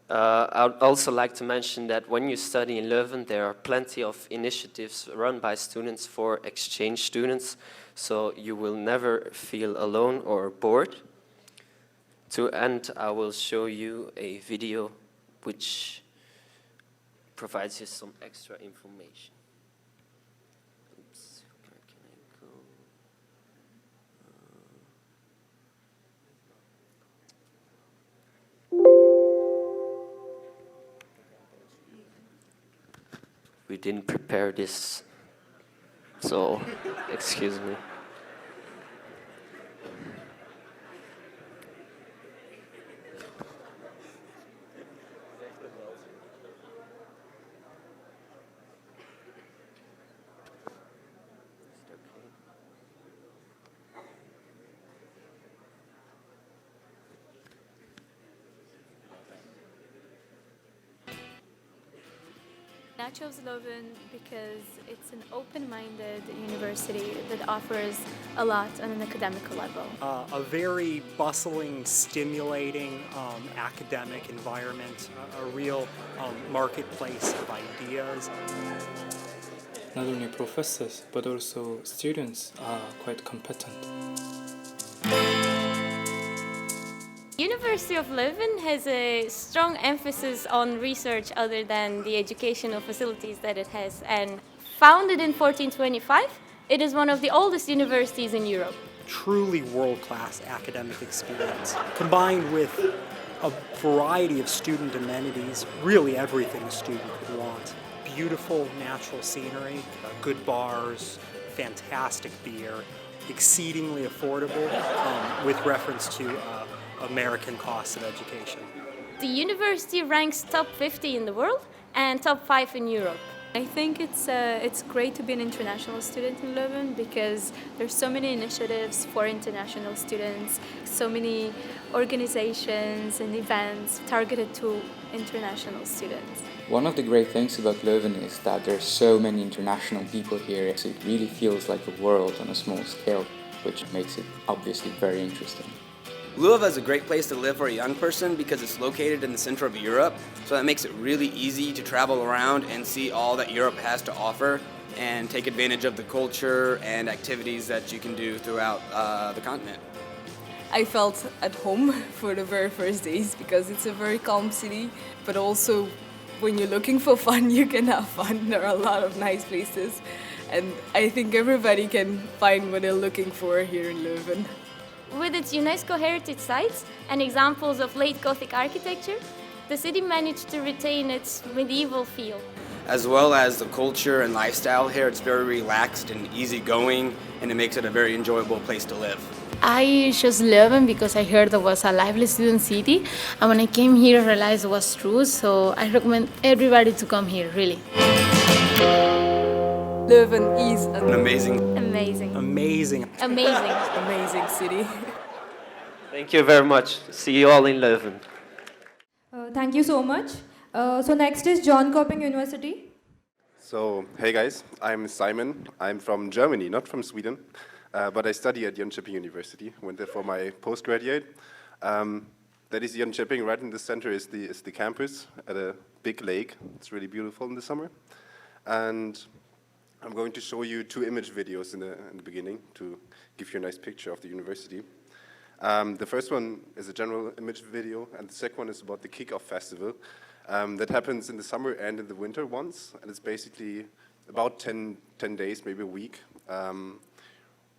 I'd also like to mention that when you study in Leuven, there are plenty of initiatives run by students for exchange students, so you will never feel alone or bored. To end, I will show you a video which provides you some extra information. Oops, where can I go? We didn't prepare this, so excuse me. I chose Leuven because it's an open-minded university that offers a lot on an academic level. A very bustling, stimulating academic environment, a real marketplace of ideas. Not only professors, but also students are quite competent. University of Leuven has a strong emphasis on research other than the educational facilities that it has. And founded in 1425, it is one of the oldest universities in Europe. Truly world-class academic experience, combined with a variety of student amenities, really everything a student could want. Beautiful natural scenery, good bars, fantastic beer, exceedingly affordable with reference to American costs of education. The university ranks top 50 in the world and top 5 in Europe. I think it's great to be an international student in Leuven because there's so many initiatives for international students, so many organizations and events targeted to international students. One of the great things about Leuven is that there's so many international people here, so it really feels like a world on a small scale, which makes it obviously very interesting. Leuven is a great place to live for a young person because it's located in the center of Europe, so that makes it really easy to travel around and see all that Europe has to offer and take advantage of the culture and activities that you can do throughout the continent. I felt at home for the very first days because it's a very calm city, but also when you're looking for fun, you can have fun. There are a lot of nice places, and I think everybody can find what they're looking for here in Leuven. With its UNESCO heritage sites and examples of late Gothic architecture, the city managed to retain its medieval feel. As well as the culture and lifestyle here, it's very relaxed and easygoing, and it makes it a very enjoyable place to live. I chose Leuven because I heard it was a lively student city, and when I came here I realized it was true, so I recommend everybody to come here, really. Leuven is an amazing Amazing. Amazing. Amazing. Amazing city. Thank you very much. See you all in Leuven. Thank you so much. So next is John Coping University. So, hey guys, I'm Simon. I'm from Germany, not from Sweden, but I study at Jönköping University. Went there for my postgraduate. That is Jönköping. Right in the center is the campus at a big lake. It's really beautiful in the summer. And I'm going to show you 2 image videos in the beginning to give you a nice picture of the university. The first one is a general image video, and the second one is about the Kickoff Festival. That happens in the summer and in the winter once, and it's basically about 10 days, maybe a week,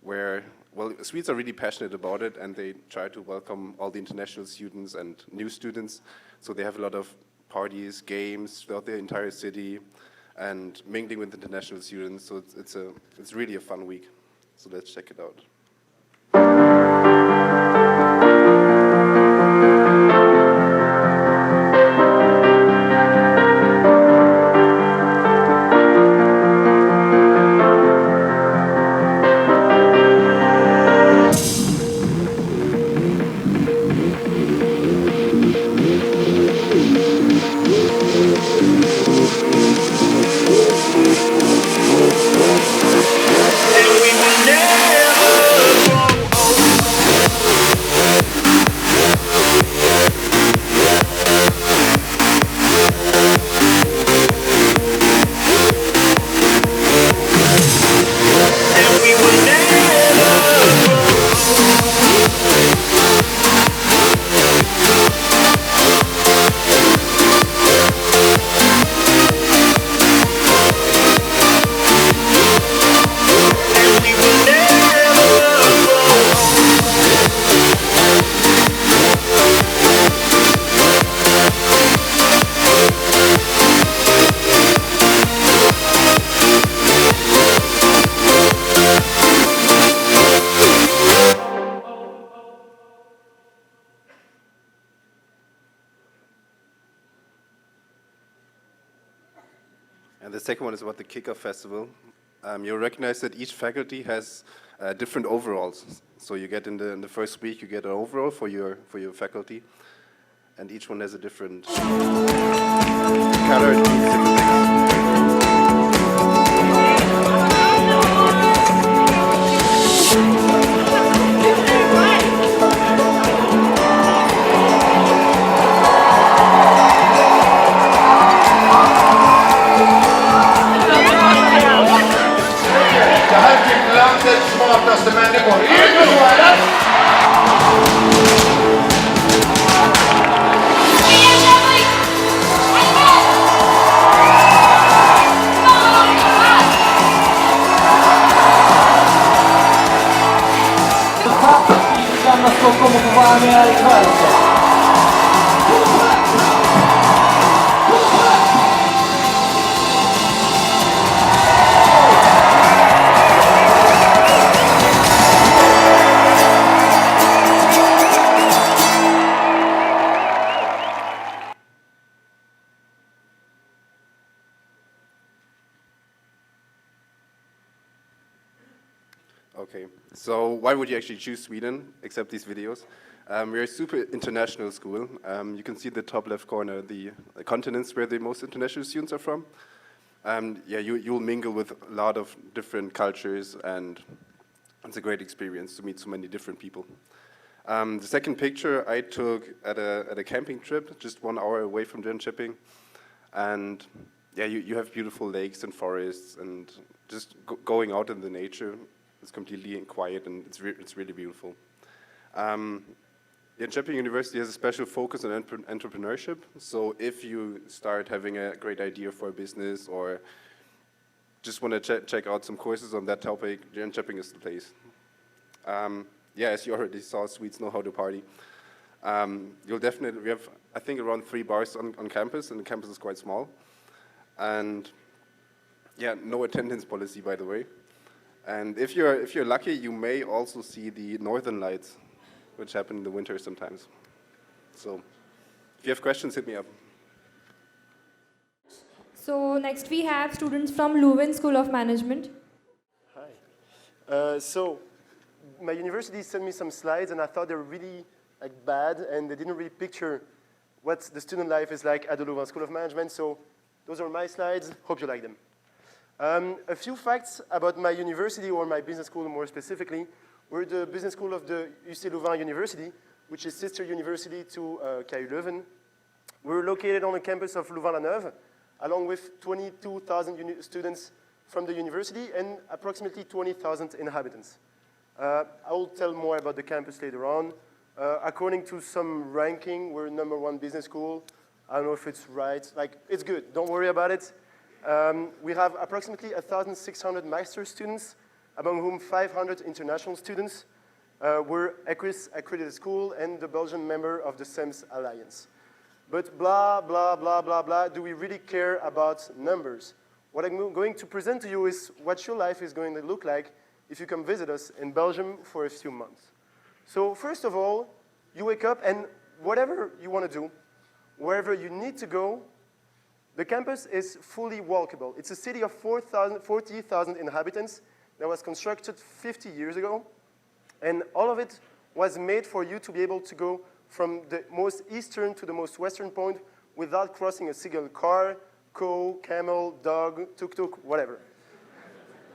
where, well, Swedes are really passionate about it, and they try to welcome all the international students and new students. So they have a lot of parties, games throughout the entire city, and mingling with international students. So it's really a fun week. So let's check it out. And the second one is about the Kickoff Festival. You'll recognize that each faculty has different overalls. So you get in the first week, you get an overall for your faculty, and each one has a different color. It means different Landets smartaste människor. Är det så eller? Stockholm och få vara med här ikväll. Okay, so why would you actually choose Sweden, except these videos? We're a super international school. You can see in the top left corner the continents where the most international students are from. Yeah, you'll mingle with a lot of different cultures, and it's a great experience to meet so many different people. The second picture I took at a camping trip, just 1 hour away from Jönköping. And yeah, you have beautiful lakes and forests, and just going out in the nature. It's completely quiet, and it's really beautiful. Jönköping University has a special focus on entrepreneurship. So if you start having a great idea for a business, or just want to check out some courses on that topic, Jönköping is the place. Yeah, as you already saw, Swedes know how to party. We have, I think, around 3 bars on campus, and the campus is quite small. And yeah, no attendance policy, by the way. And if you're lucky, you may also see the northern lights, which happen in the winter sometimes. So if you have questions, hit me up. So next we have students from Leuven School of Management. Hi. So my university sent me some slides, and I thought they were really bad, and they didn't really picture what the student life is like at the Louvain School of Management. So those are my slides. Hope you like them. A few facts about my university, or my business school more specifically. We're the business school of the UC Louvain University, which is sister university to KU Leuven. We're located on the campus of Louvain-la-Neuve, along with 22,000 students from the university and approximately 20,000 inhabitants. I will tell more about the campus later on. According to some ranking, we're #1 business school. I don't know if it's right. It's good. Don't worry about it. We have approximately 1,600 master's students, among whom 500 international students. We're ECRIS accredited school and the Belgian member of the SEMS Alliance. But blah, blah, blah, blah, blah, do we really care about numbers? What I'm going to present to you is what your life is going to look like if you come visit us in Belgium for a few months. So first of all, you wake up and whatever you want to do, wherever you need to go, the campus is fully walkable. It's a city of 40,000 inhabitants that was constructed 50 years ago. And all of it was made for you to be able to go from the most eastern to the most western point without crossing a single car, cow, camel, dog, tuk-tuk, whatever.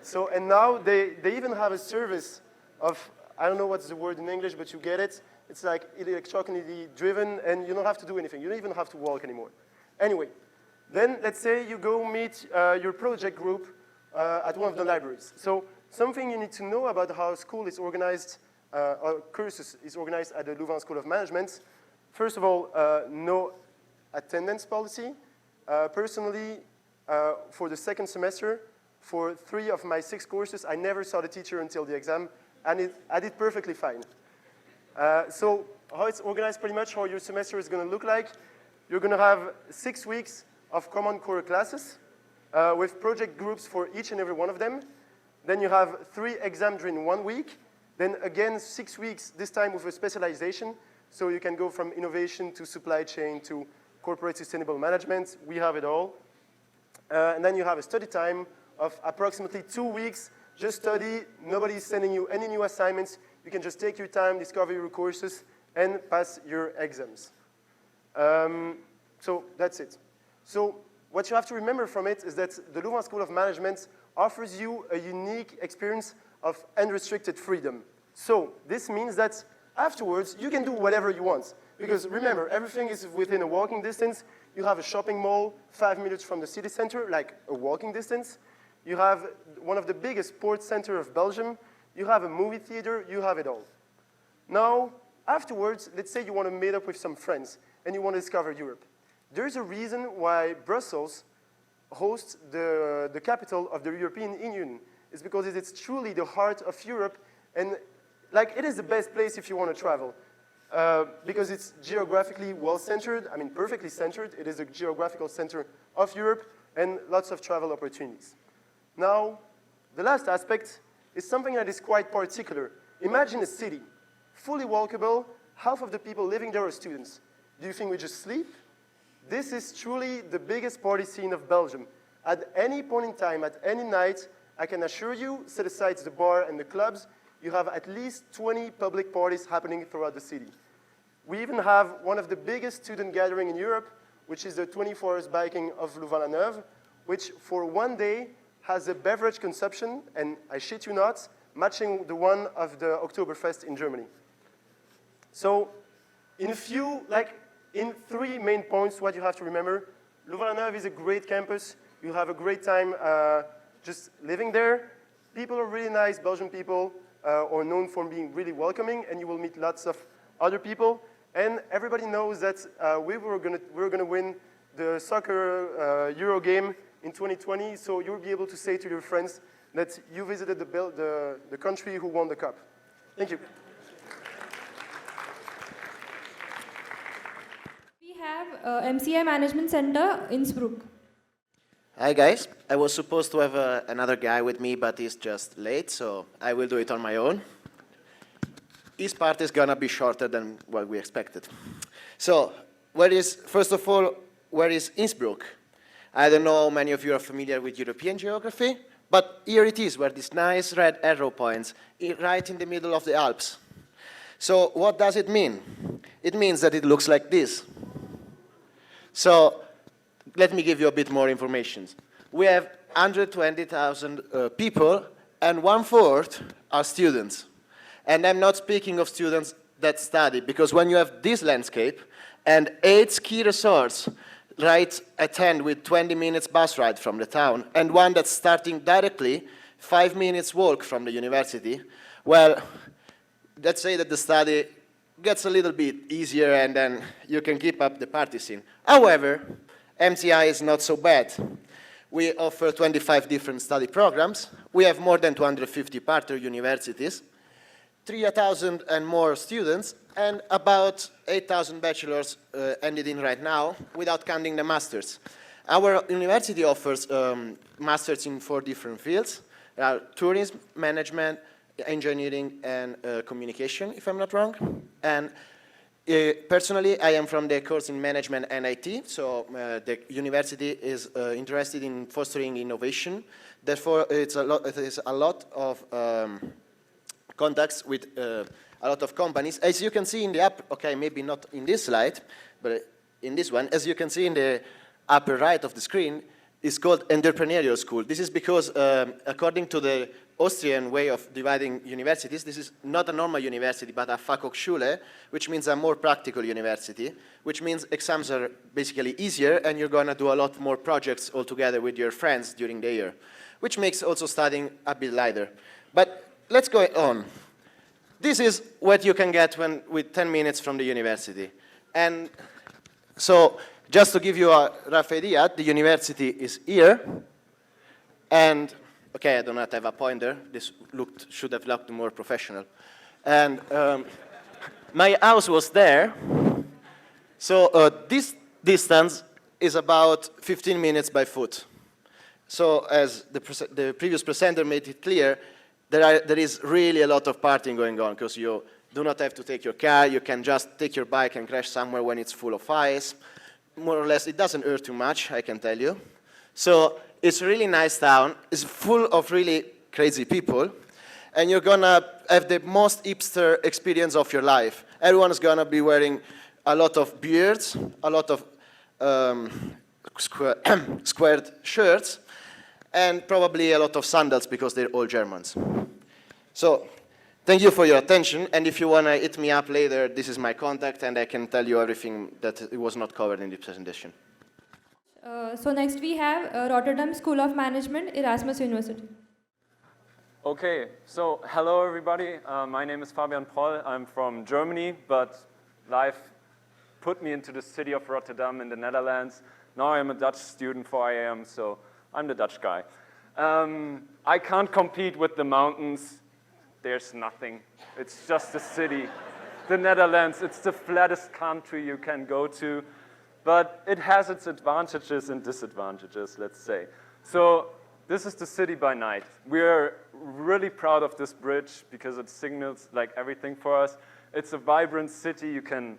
So, and now they even have a service of, I don't know what's the word in English, but you get it. It's like electronically driven, and you don't have to do anything. You don't even have to walk anymore. Anyway, then let's say you go meet your project group at one of the libraries. So something you need to know about how school is organized, or courses is organized at the Louvain School of Management. First of all, no attendance policy. Personally, for the second semester, for 3 of my 6 courses, I never saw the teacher until the exam, and I did perfectly fine. So how it's organized, pretty much how your semester is going to look like. You're going to have 6 weeks of common core classes with project groups for each and every one of them. Then you have 3 exams during 1 week. Then again, 6 weeks, this time with a specialization. So you can go from innovation to supply chain to corporate sustainable management. We have it all. And then you have a study time of approximately 2 weeks. Just study. Nobody's sending you any new assignments. You can just take your time, discover your courses, and pass your exams. So that's it. So what you have to remember from it is that the Louvain School of Management offers you a unique experience of unrestricted freedom. So this means that afterwards, you can do whatever you want. Because remember, everything is within a walking distance. You have a shopping mall 5 minutes from the city center, like a walking distance. You have one of the biggest sports centers of Belgium. You have a movie theater. You have it all. Now, afterwards, let's say you want to meet up with some friends and you want to discover Europe. There's a reason why Brussels hosts the capital of the European Union. It's because it's truly the heart of Europe, and it is the best place if you want to travel. Because it's geographically well-centered, I mean perfectly centered. It is a geographical center of Europe and lots of travel opportunities. Now, the last aspect is something that is quite particular. Imagine a city, fully walkable, half of the people living there are students. Do you think we just sleep? This is truly the biggest party scene of Belgium. At any point in time, at any night, I can assure you, set aside the bar and the clubs, you have at least 20 public parties happening throughout the city. We even have one of the biggest student gatherings in Europe, which is the 24 Hours Biking of Louvain-la-Neuve, which for 1 day has a beverage consumption, and I shit you not, matching the one of the Oktoberfest in Germany. So in 3 main points, what you have to remember, Louvain-la-Neuve is a great campus. You'll have a great time just living there. People are really nice, Belgian people are known for being really welcoming, and you will meet lots of other people. And everybody knows that we're gonna win the soccer Euro game in 2020, so you'll be able to say to your friends that you visited the country who won the cup. Thank you. We have MCI Management Center, Innsbruck. Hi guys, I was supposed to have another guy with me, but he's just late, so I will do it on my own. His part is gonna be shorter than what we expected. So, first of all, where is Innsbruck? I don't know how many of you are familiar with European geography, But here it is, where this nice red arrow points, right in the middle of the Alps. So what does it mean? It means that it looks like this. So let me give you a bit more information. We have 120,000 people, and 1/4 are students. And I'm not speaking of students that study, because when you have this landscape and 8 ski resorts right at hand with 20 minutes bus ride from the town, and one that's starting directly 5 minutes walk from the university, well, let's say that the study gets a little bit easier and then you can keep up the party scene. However, MTI is not so bad. We offer 25 different study programs. We have more than 250 partner universities, 3,000 and more students, and about 8,000 bachelors ended in right now, without counting the masters. Our university offers masters in 4 different fields: tourism, management, engineering, and communication, if I'm not wrong. And personally, I am from the course in management and IT, so the university is interested in fostering innovation. Therefore, it is a lot of contacts with a lot of companies. As you can see in the okay, maybe not in this slide, but in this one, as you can see in the upper right of the screen, it's called entrepreneurial school. This is because, according to the Austrian way of dividing universities, this is not a normal university, but a Fachhochschule, which means a more practical university, which means exams are basically easier, and you're going to do a lot more projects all together with your friends during the year, which makes also studying a bit lighter. But let's go on. This is what you can get with 10 minutes from the university. And so, just to give you a rough idea, the university is here, and okay, I do not have a pointer. This should have looked more professional. And my house was there. So this distance is about 15 minutes by foot. So as the previous presenter made it clear, there is really a lot of partying going on, because you do not have to take your car. You can just take your bike and crash somewhere when it's full of ice. More or less, it doesn't hurt too much, I can tell you. So it's a really nice town. It's full of really crazy people. And you're going to have the most hipster experience of your life. Everyone's going to be wearing a lot of beards, a lot of squared shirts, and probably a lot of sandals, because they're all Germans. So thank you for your attention. And if you want to hit me up later, this is my contact, and I can tell you everything that it was not covered in the presentation. So next we have Rotterdam School of Management, Erasmus University. Okay, so hello everybody. My name is Fabian Proll. I'm from Germany, but life put me into the city of Rotterdam in the Netherlands. Now I'm a Dutch student for IIM, so I'm the Dutch guy. I can't compete with the mountains. There's nothing. It's just a city. The Netherlands, it's the flattest country you can go to. But it has its advantages and disadvantages, let's say. So this is the city by night. We're really proud of this bridge because it signals like everything for us. It's a vibrant city. You can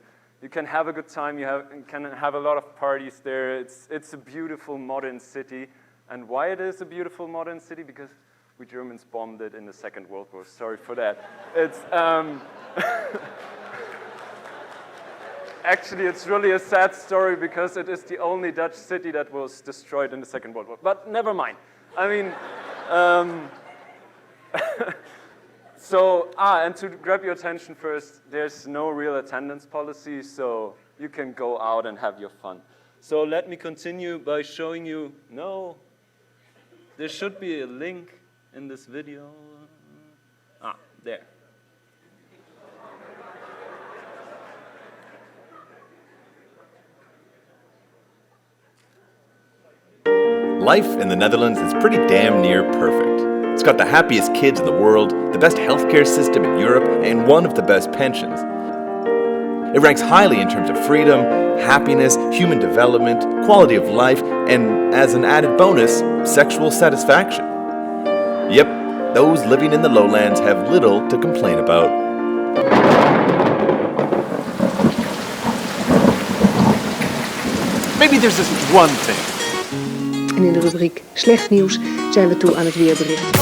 have a good time. You can have a lot of parties there. It's a beautiful modern city. And why it is a beautiful modern city? Because we Germans bombed it in the Second World War. Sorry for that. It's actually, it's really a sad story because it is the only Dutch city that was destroyed in the Second World War. But never mind. I mean, and to grab your attention first, there's no real attendance policy, so you can go out and have your fun. So let me continue by showing you, there should be a link in this video. There. Life in the Netherlands is pretty damn near perfect. It's got the happiest kids in the world, the best healthcare system in Europe, and one of the best pensions. It ranks highly in terms of freedom, happiness, human development, quality of life, and as an added bonus, sexual satisfaction. Yep, those living in the lowlands have little to complain about. Maybe there's this one thing. En in de rubriek Slecht nieuws zijn we toe aan het weerbericht.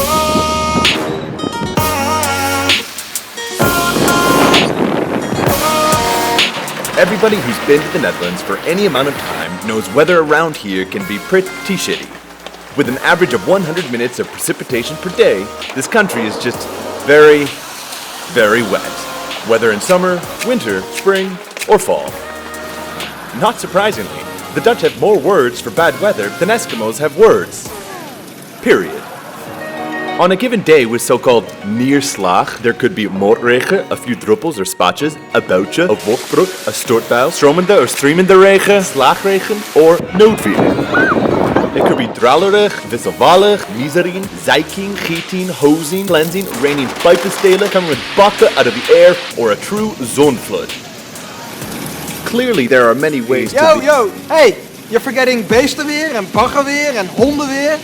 Everybody who's been to the Netherlands for any amount of time knows weather around here can be pretty shitty. With an average of 100 minutes of precipitation per day, this country is just very, very wet. Whether in summer, winter, spring, or fall. Not surprisingly, the Dutch have more words for bad weather than Eskimos have words. Period. On a given day with so-called neerslag, there could be motregen, a few druppels or spatjes, a boutje, a wolkbroek, a stortbuil, stromende or streamende regen, slaagregen, or noodweer. It could be dralerig, wisselvallig, miserien, zeiking, gietien, hosing, cleansing, raining pijpenstelen, coming with bakken out of the air, or a true zonvloed. Clearly there are many ways to be... Yo, hey, you're forgetting beestenweer en baggerweer en hondenweer.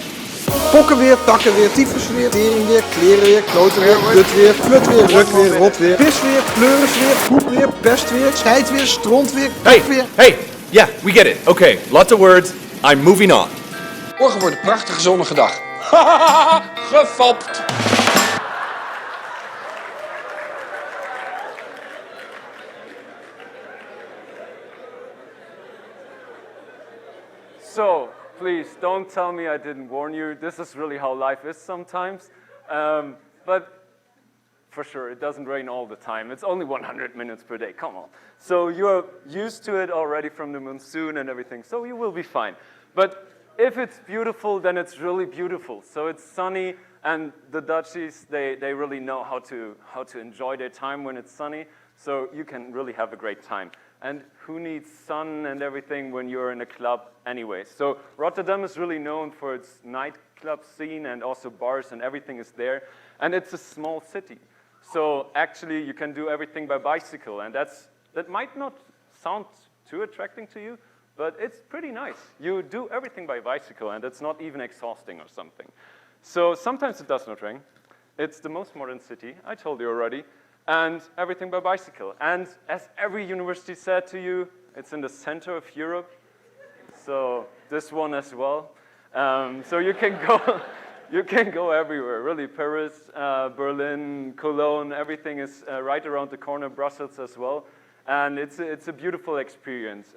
Pokkenweer, takkenweer, tyfusweer, teringweer, klerenweer, klotenweer, kutweer, flutweer, rukweer, rotweer, pisweer, pleurisweer, poepweer, pestweer, scheidweer, strontweer, kakweer. Hey, yeah, we get it. Okay, lots of words. I'm moving on. Morgen wordt een prachtige zonnige dag. Gefopt. So, please, don't tell me I didn't warn you. This is really how life is sometimes. But for sure, it doesn't rain all the time. It's only 100 minutes per day, come on. So you're used to it already from the monsoon and everything, so you will be fine. But if it's beautiful, then it's really beautiful. So it's sunny, and the Dutchies, they really know how to enjoy their time when it's sunny, so you can really have a great time. And who needs sun and everything when you're in a club anyway? So Rotterdam is really known for its nightclub scene and also bars, and everything is there. And it's a small city. So actually you can do everything by bicycle, and that might not sound too attracting to you, but it's pretty nice. You do everything by bicycle, and it's not even exhausting or something. So sometimes it does not rain. It's the most modern city, I told you already. And everything by bicycle. And as every university said to you, it's in the center of Europe. So this one as well. So you can go everywhere, really. Paris, Berlin, Cologne, everything is right around the corner. Brussels as well. And it's a beautiful experience.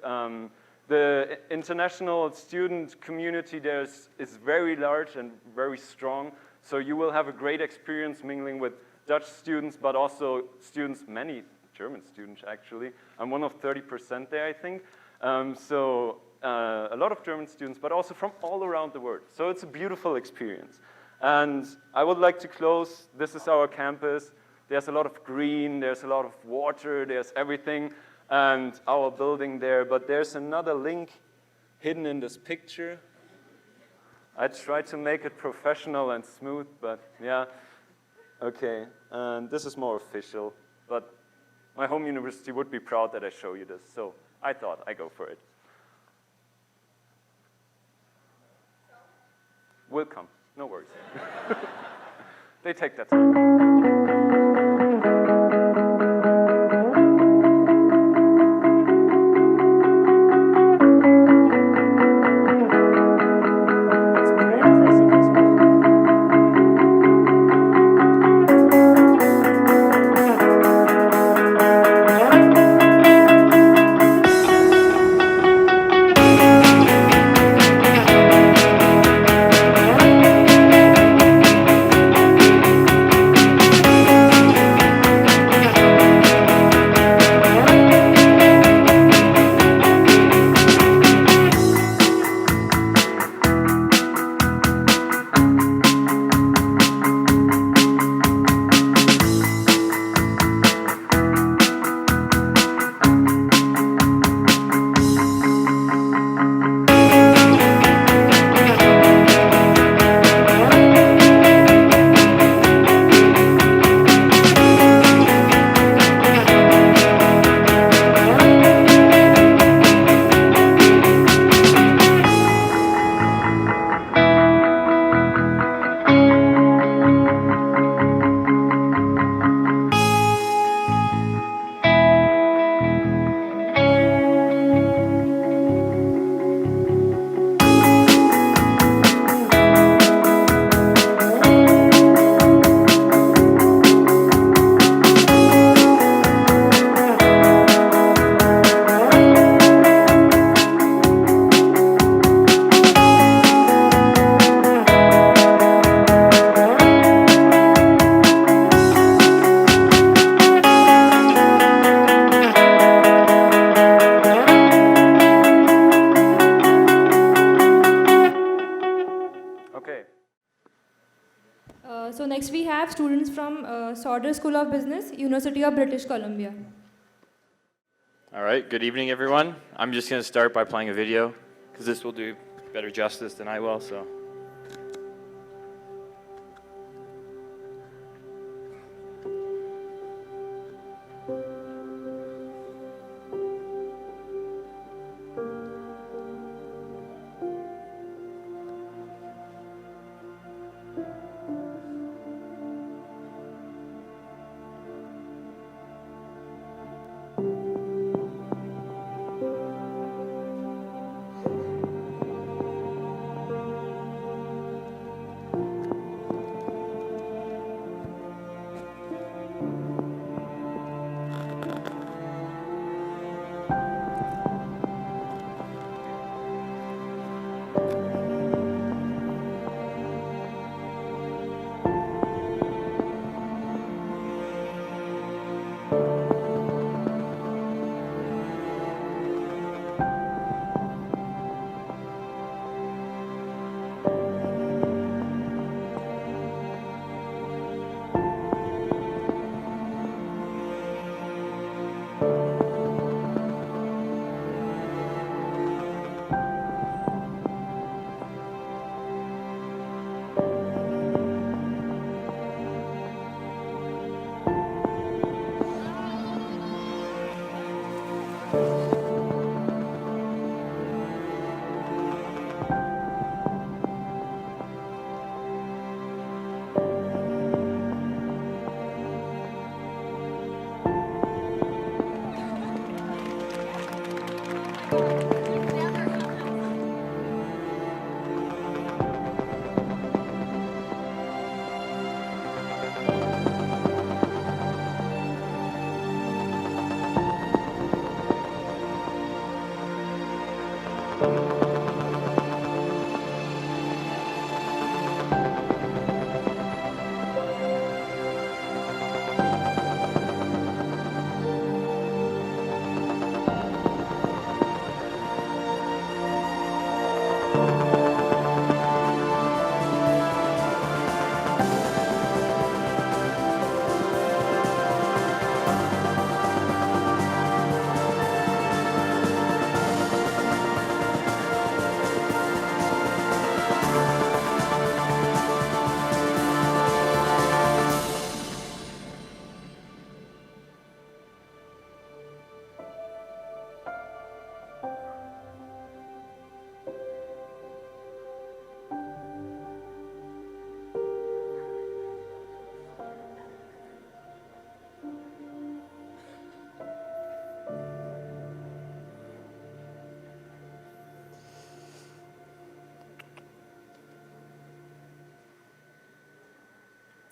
The international student community there is very large and very strong. So you will have a great experience mingling with Dutch students, but also students, many German students actually. I'm one of 30% there, I think. A lot of German students, but also from all around the world. So it's a beautiful experience. And I would like to close. This is our campus. There's a lot of green, there's a lot of water, there's everything, and our building there. But there's another link hidden in this picture. I tried to make it professional and smooth, but yeah. Okay, and this is more official, but my home university would be proud that I show you this, so I thought I'd go for it. Will come, no worries. They take that time. So next we have students from Sauder School of Business, University of British Columbia. All right, good evening, everyone. I'm just going to start by playing a video, because this will do better justice than I will, so.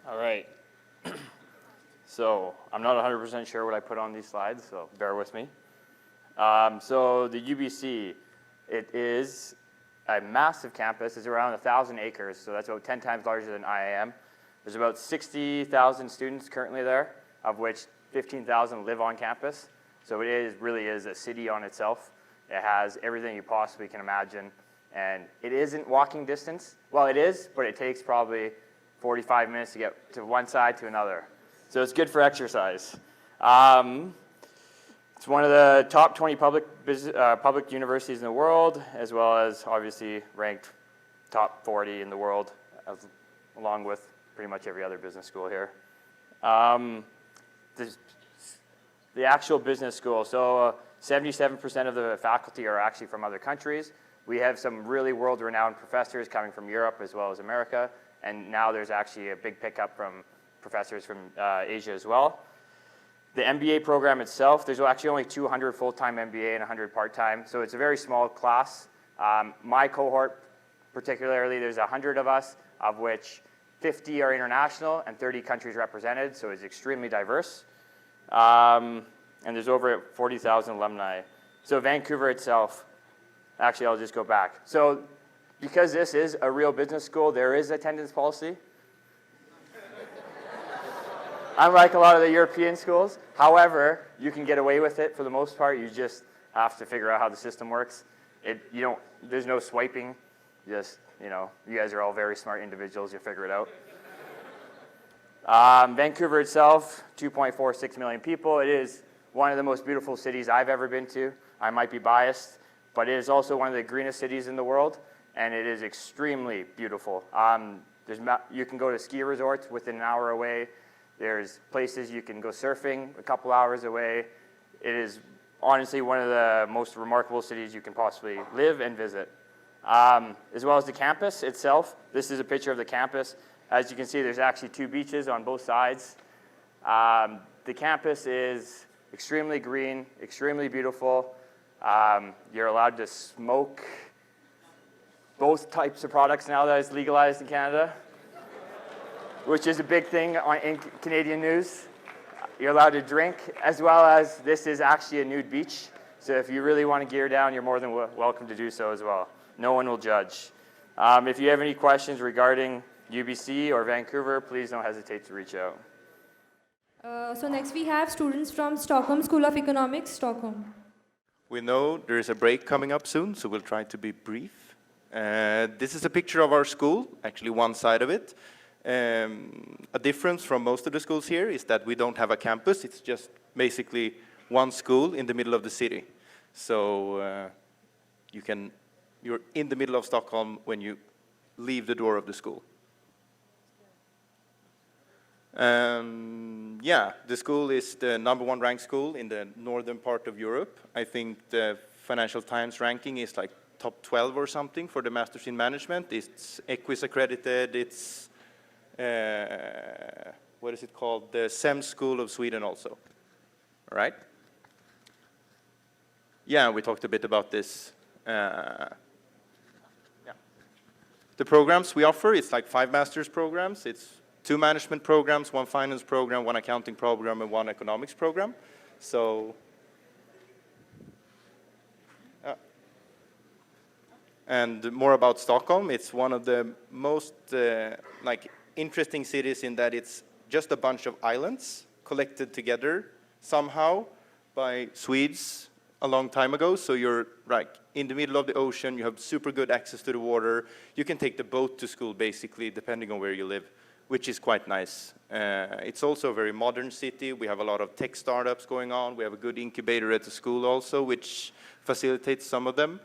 All right. So I'm not 100% sure what I put on these slides, so bear with me. So the UBC, it is a massive campus. It's around 1,000 acres, so that's about 10 times larger than IIM. There's about 60,000 students currently there, of which 15,000 live on campus. So it really is a city on itself. It has everything you possibly can imagine, and it isn't walking distance. Well, it is, but it takes probably 45 minutes to get to one side to another. So it's good for exercise. It's one of the top 20 public universities in the world, as well as obviously ranked top 40 in the world, along with pretty much every other business school here. The actual business school, so 77% of the faculty are actually from other countries. We have some really world-renowned professors coming from Europe as well as America, and now there's actually a big pickup from professors from Asia as well. The MBA program itself, there's actually only 200 full-time MBA and 100 part-time, so it's a very small class. My cohort particularly, there's 100 of us, of which 50 are international and 30 countries represented, so it's extremely diverse. And there's over 40,000 alumni. So Vancouver itself, actually I'll just go back. So because this is a real business school, there is attendance policy. Unlike a lot of the European schools. However, you can get away with it for the most part. You just have to figure out how the system works. There's no swiping. You guys are all very smart individuals. You'll figure it out. Vancouver itself, 2.46 million people. It is one of the most beautiful cities I've ever been to. I might be biased, but it is also one of the greenest cities in the world, and it is extremely beautiful. You can go to ski resorts within an hour away. There's places you can go surfing a couple hours away. It is honestly one of the most remarkable cities you can possibly live and visit. As well as the campus itself. This is a picture of the campus. As you can see, there's actually 2 beaches on both sides. The campus is extremely green, extremely beautiful. You're allowed to smoke both types of products now that it's legalized in Canada, which is a big thing in Canadian news. You're allowed to drink, as well as this is actually a nude beach. So if you really want to gear down, you're more than welcome to do so as well. No one will judge. If you have any questions regarding UBC or Vancouver, please don't hesitate to reach out. So next we have students from Stockholm School of Economics, Stockholm. We know there is a break coming up soon, so we'll try to be brief. This is a picture of our school, actually one side of it. A difference from most of the schools here is that we don't have a campus. It's just basically one school in the middle of the city. So you're in the middle of Stockholm when you leave the door of the school. Yeah, the school is the #1 ranked school in the northern part of Europe. I think the Financial Times ranking is like top 12 or something for the Masters in Management. It's Equis accredited. It's what is it called? The SEM School of Sweden also. All right? Yeah, we talked a bit about this. The programs we offer, it's like 5 master's programs. It's 2 management programs, 1 finance program, 1 accounting program, and 1 economics program. So, and more about Stockholm. It's one of the most interesting cities in that it's just a bunch of islands collected together somehow by Swedes a long time ago. So you're in the middle of the ocean. You have super good access to the water. You can take the boat to school, basically, depending on where you live, which is quite nice. It's also a very modern city. We have a lot of tech startups going on. We have a good incubator at the school also, which facilitates some of them.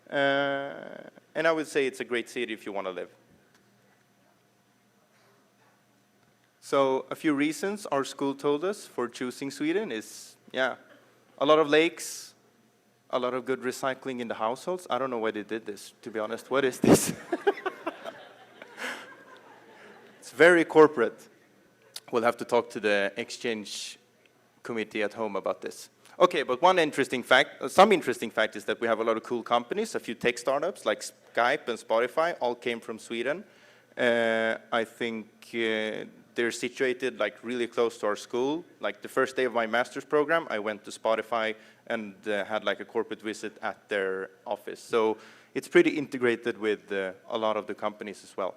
And I would say it's a great city if you want to live. So a few reasons our school told us for choosing Sweden is, a lot of lakes, a lot of good recycling in the households. I don't know why they did this, to be honest. What is this? It's very corporate. We'll have to talk to the exchange committee at home about this. Okay, but some interesting fact is that we have a lot of cool companies. A few tech startups like Skype and Spotify all came from Sweden. I think they're situated really close to our school. Like the first day of my master's program, I went to Spotify and had a corporate visit at their office. So it's pretty integrated with a lot of the companies as well.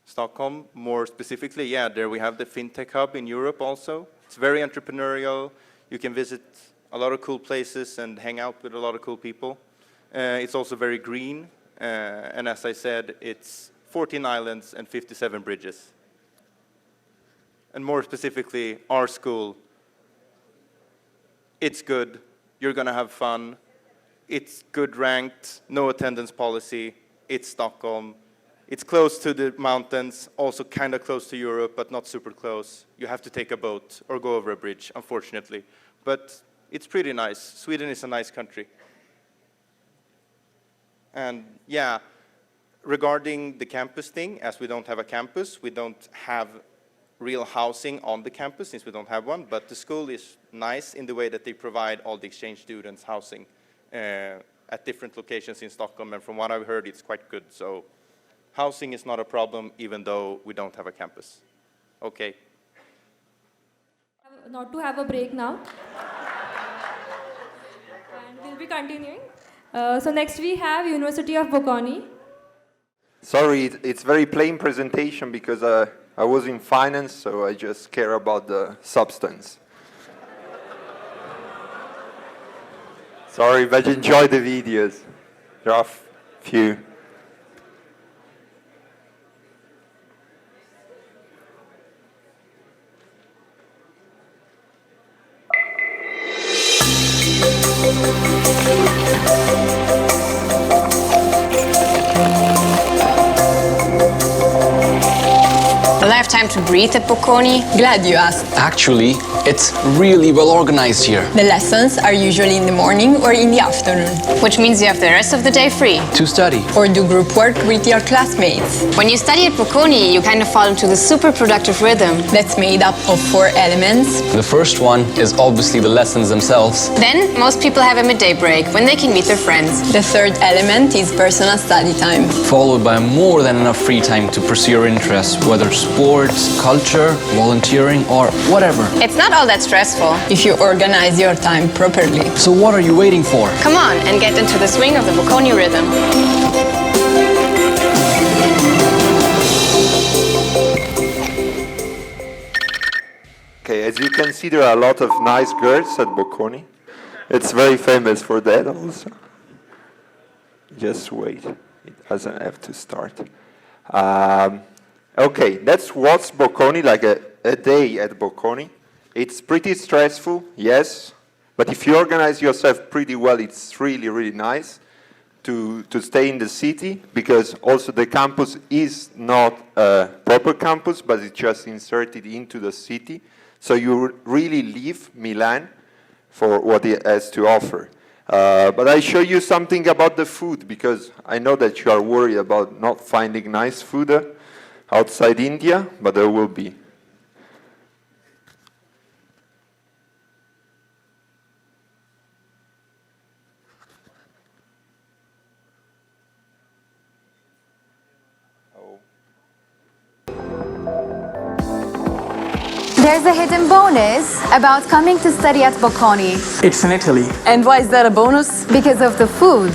Stockholm, more specifically, there we have the FinTech hub in Europe also. It's very entrepreneurial. You can visit a lot of cool places and hang out with a lot of cool people. It's also very green. And as I said, it's 14 islands and 57 bridges. And more specifically, our school, it's good. You're going to have fun. It's good ranked, no attendance policy. It's Stockholm. It's close to the mountains, also kind of close to Europe, but not super close. You have to take a boat or go over a bridge, unfortunately. But it's pretty nice. Sweden is a nice country. And regarding the campus thing, as we don't have a campus, we don't have real housing on the campus since we don't have one, but the school is nice in the way that they provide all the exchange students housing at different locations in Stockholm, and from what I've heard, it's quite good. So housing is not a problem, even though we don't have a campus. Okay. Not to have a break now. And we'll be continuing. So next we have University of Bocconi. Sorry, it's very plain presentation because I was in finance, so I just care about the substance. Sorry, but enjoy the videos. There are few. time to breathe at Bocconi? Glad you asked. Actually, it's really well organized here. The lessons are usually in the morning or in the afternoon. Which means you have the rest of the day free. To study. Or do group work with your classmates. When you study at Bocconi, you kind of fall into the super productive rhythm. That's made up of 4 elements. The first one is obviously the lessons themselves. Then, most people have a midday break when they can meet their friends. The third element is personal study time. Followed by more than enough free time to pursue your interests, whether sports, culture, volunteering, or whatever. It's not all that stressful. If you organize your time properly. So what are you waiting for? Come on and get into the swing of the Bocconi rhythm. Okay, as you can see, there are a lot of nice girls at Bocconi. It's very famous for that also. Just wait, it doesn't have to start. Okay, that's what's Bocconi, like a day at Bocconi. It's pretty stressful, yes, but if you organize yourself pretty well, it's really, really nice to stay in the city, because also the campus is not a proper campus, but it's just inserted into the city. So you really leave Milan for what it has to offer. But I show you something about the food, because I know that you are worried about not finding nice food outside India, but there will be. There's a hidden bonus about coming to study at Bocconi. It's in Italy. And why is that a bonus? Because of the food.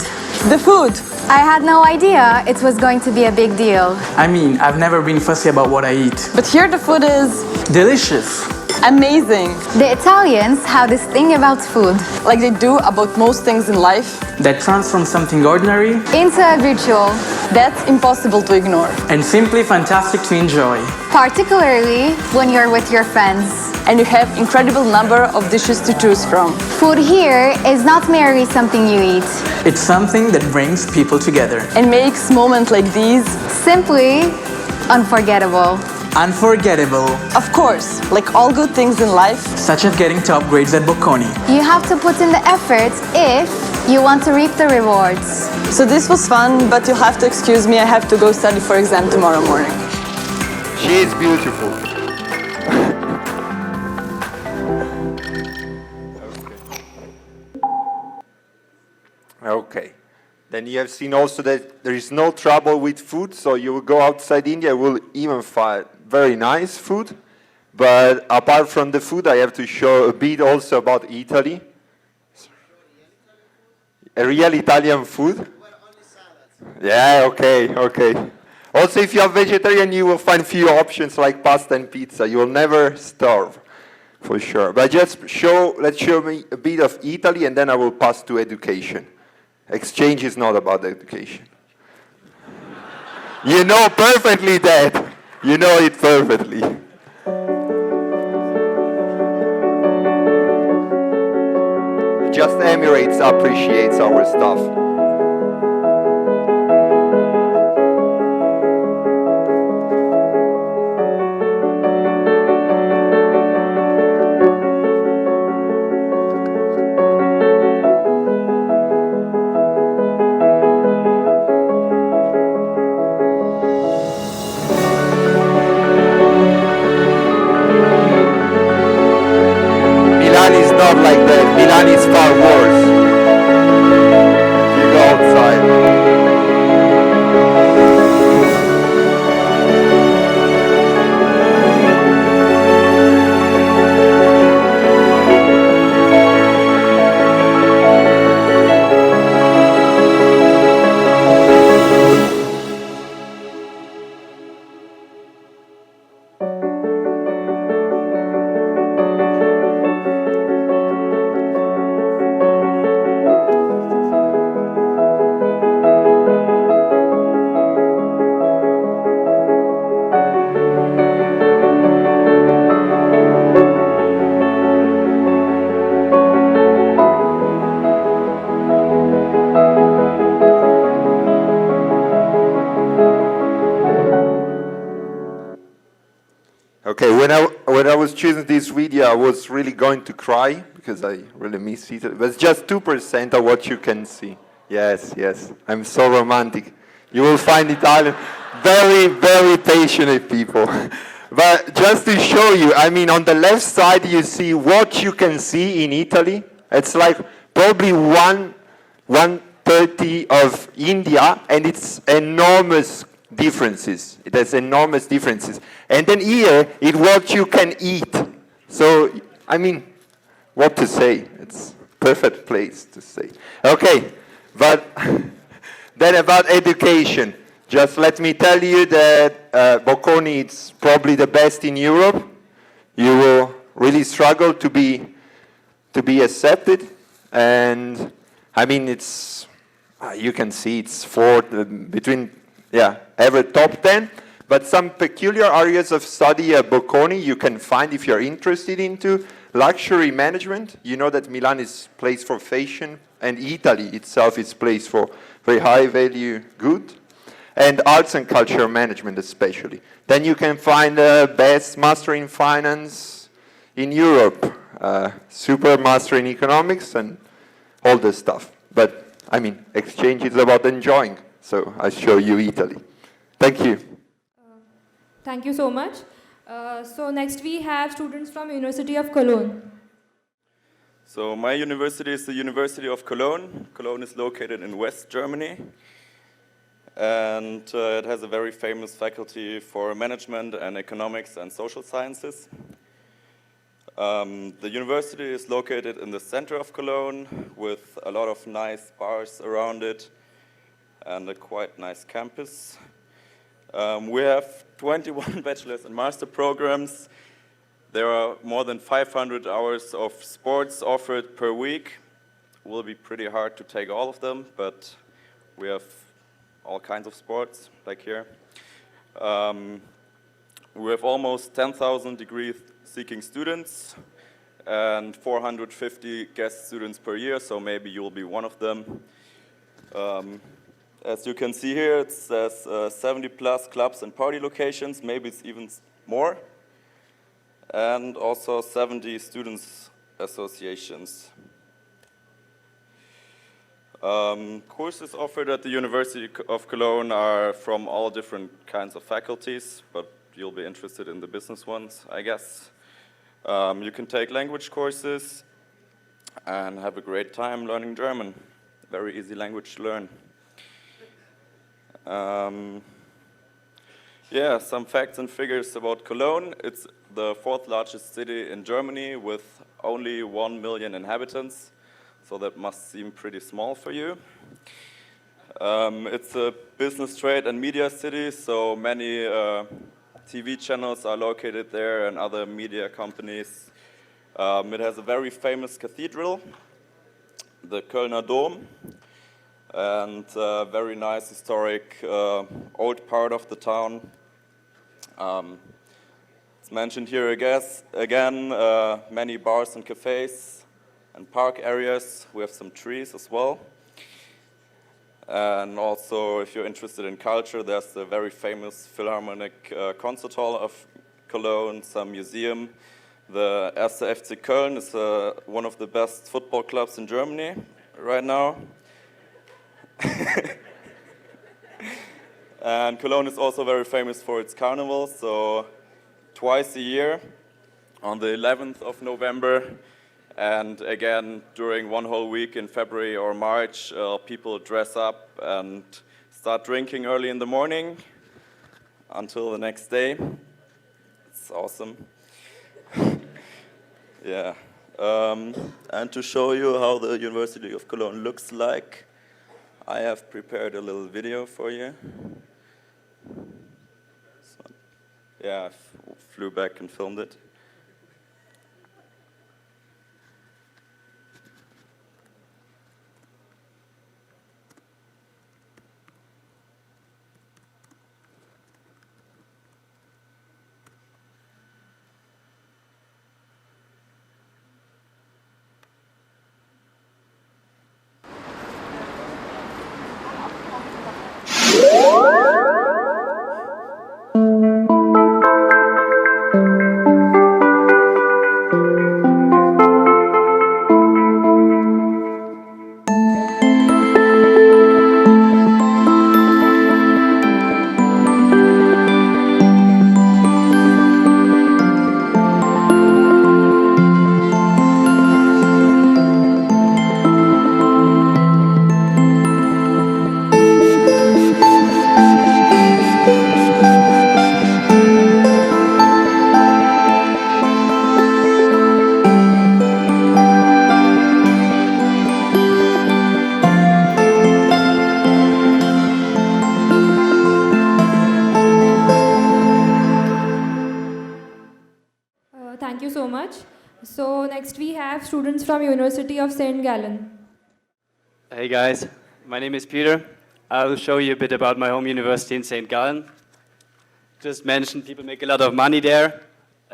The food! I had no idea it was going to be a big deal. I mean, I've never been fussy about what I eat. But here the food is Delicious. amazing. The Italians have this thing about food. Like they do about most things in life. That transforms something ordinary Into a ritual that's impossible to ignore. and simply fantastic to enjoy. Particularly when you're with your friends. And you have incredible number of dishes to choose from. Food here is not merely something you eat. It's something that brings people together. And makes moments like these simply unforgettable. Unforgettable. Of course, like all good things in life, Such as getting top grades at Bocconi. you have to put in the effort if you want to reap the rewards. So this was fun, but you'll have to excuse me, I have to go study for exam tomorrow morning. She is beautiful. Okay. Then you have seen also that there is no trouble with food, so you will go outside India, you will even find very nice food. But apart from the food, I have to show a bit also about Italy. A real Italian food? Yeah, okay, okay. Also, if you are vegetarian, you will find few options like pasta and pizza. You will never starve, for sure. But just let's show me a bit of Italy, and then I will pass to education. Exchange is not about education. You know perfectly that. You know it perfectly. Just Emirates appreciates our stuff. Milan is not like that. Milan is far worse. Okay, when I was choosing this video, I was really going to cry because I really miss Italy. But it's just 2% of what you can see. Yes, yes, I'm so romantic. You will find Italian very, very passionate people. But just to show you, I mean, on the left side, you see what you can see in Italy. It's like probably 1/30 of India, and it's enormous differences. It has enormous differences. And then here, it's what you can eat. So, I mean, what to say? It's perfect place to say. Okay, but then about education. Just let me tell you that Bocconi is probably the best in Europe. You will really struggle to be accepted. And, I mean, it's, you can see it's between every top 10, but some peculiar areas of study at Bocconi you can find if you're interested into luxury management. You know that Milan is place for fashion, and Italy itself is place for very high value good, and arts and culture management especially. Then you can find the best master in finance in Europe, super master in economics, and all this stuff. But, I mean, exchange is about enjoying. So I show you Italy. Thank you. Thank you so much. So next we have students from University of Cologne. So my university is the University of Cologne. Cologne is located in West Germany. And it has a very famous faculty for management and economics and social sciences. The university is located in the center of Cologne with a lot of nice bars around it and a quite nice campus. We have 21 bachelor's and master programs. There are more than 500 hours of sports offered per week. It will be pretty hard to take all of them, but we have all kinds of sports, like here. We have almost 10,000 degree-seeking students and 450 guest students per year, so maybe you'll be one of them. As you can see here, it says 70 plus clubs and party locations, maybe it's even more, and also 70 students associations. Courses offered at the University of Cologne are from all different kinds of faculties, but you'll be interested in the business ones, I guess. You can take language courses and have a great time learning German. Very easy language to learn. Yeah, some facts and figures about Cologne. It's the 4th largest city in Germany with only 1 million inhabitants, so that must seem pretty small for you. It's a business, trade, and media city, so many TV channels are located there and other media companies. It has a very famous cathedral, the Kölner Dom, and a very nice historic old part of the town. It's mentioned here again, many bars and cafes and park areas. We have some trees as well. And also, if you're interested in culture, there's the very famous Philharmonic Concert Hall of Cologne, some museum. The 1. FC Köln is one of the best football clubs in Germany right now. And Cologne is also very famous for its carnival, so twice a year, on the 11th of November, and again during one whole week in February or March, people dress up and start drinking early in the morning until the next day. It's awesome. Yeah. And to show you how the University of Cologne looks like, I have prepared a little video for you. So, yeah, I flew back and filmed it. So next we have students from University of St. Gallen. Hey guys, my name is Peter. I will show you a bit about my home university in St. Gallen. Just mentioned people make a lot of money there.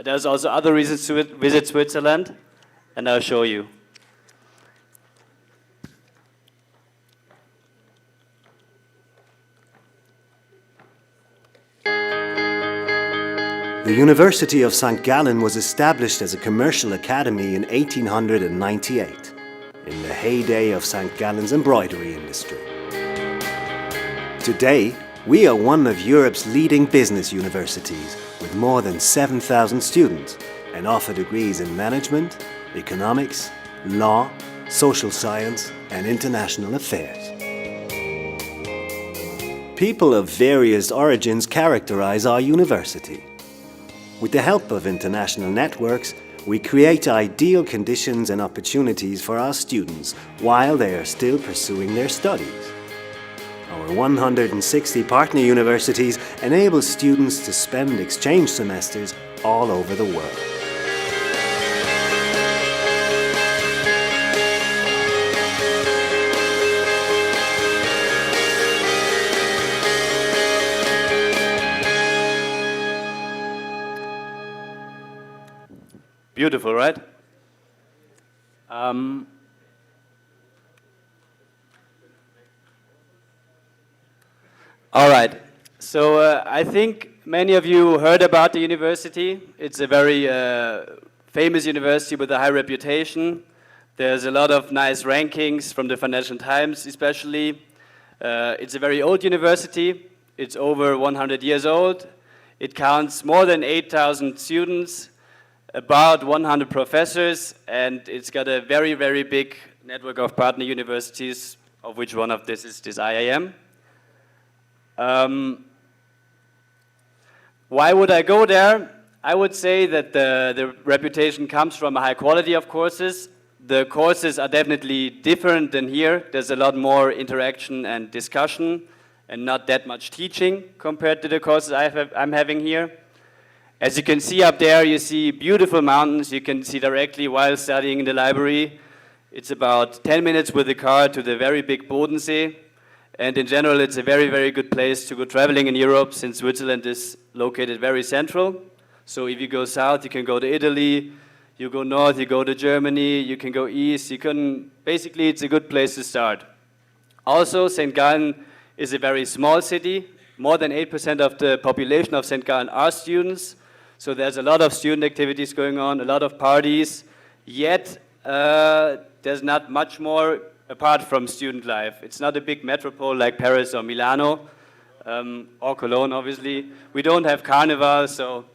There's also other reasons to visit Switzerland, and I'll show you. The University of St. Gallen was established as a commercial academy in 1898, in the heyday of St. Gallen's embroidery industry. Today, we are one of Europe's leading business universities with more than 7,000 students and offer degrees in management, economics, law, social science and international affairs. People of various origins characterize our university. With the help of international networks, we create ideal conditions and opportunities for our students while they are still pursuing their studies. Our 160 partner universities enable students to spend exchange semesters all over the world. Beautiful, right? All right. So I think many of you heard about the university. It's a very famous university with a high reputation. There's a lot of nice rankings from the Financial Times, especially. It's a very old university. It's over 100 years old. It counts more than 8,000 students, about 100 professors, and it's got a very, very big network of partner universities, of which one of this is this IIM. Why would I go there? I would say that the reputation comes from a high quality of courses. The courses are definitely different than here. There's a lot more interaction and discussion and not that much teaching compared to the courses I'm having here. As you can see up there, you see beautiful mountains you can see directly while studying in the library. It's about 10 minutes with the car to the very big Bodensee. And in general, it's a very, very good place to go traveling in Europe since Switzerland is located very central. So if you go south, you can go to Italy. You go north, you go to Germany. You can go east. Basically, it's a good place to start. Also, St. Gallen is a very small city. More than 8% of the population of St. Gallen are students. So there's a lot of student activities going on, a lot of parties, yet there's not much more apart from student life. It's not a big metropole like Paris or Milano, or Cologne, obviously. We don't have carnival, so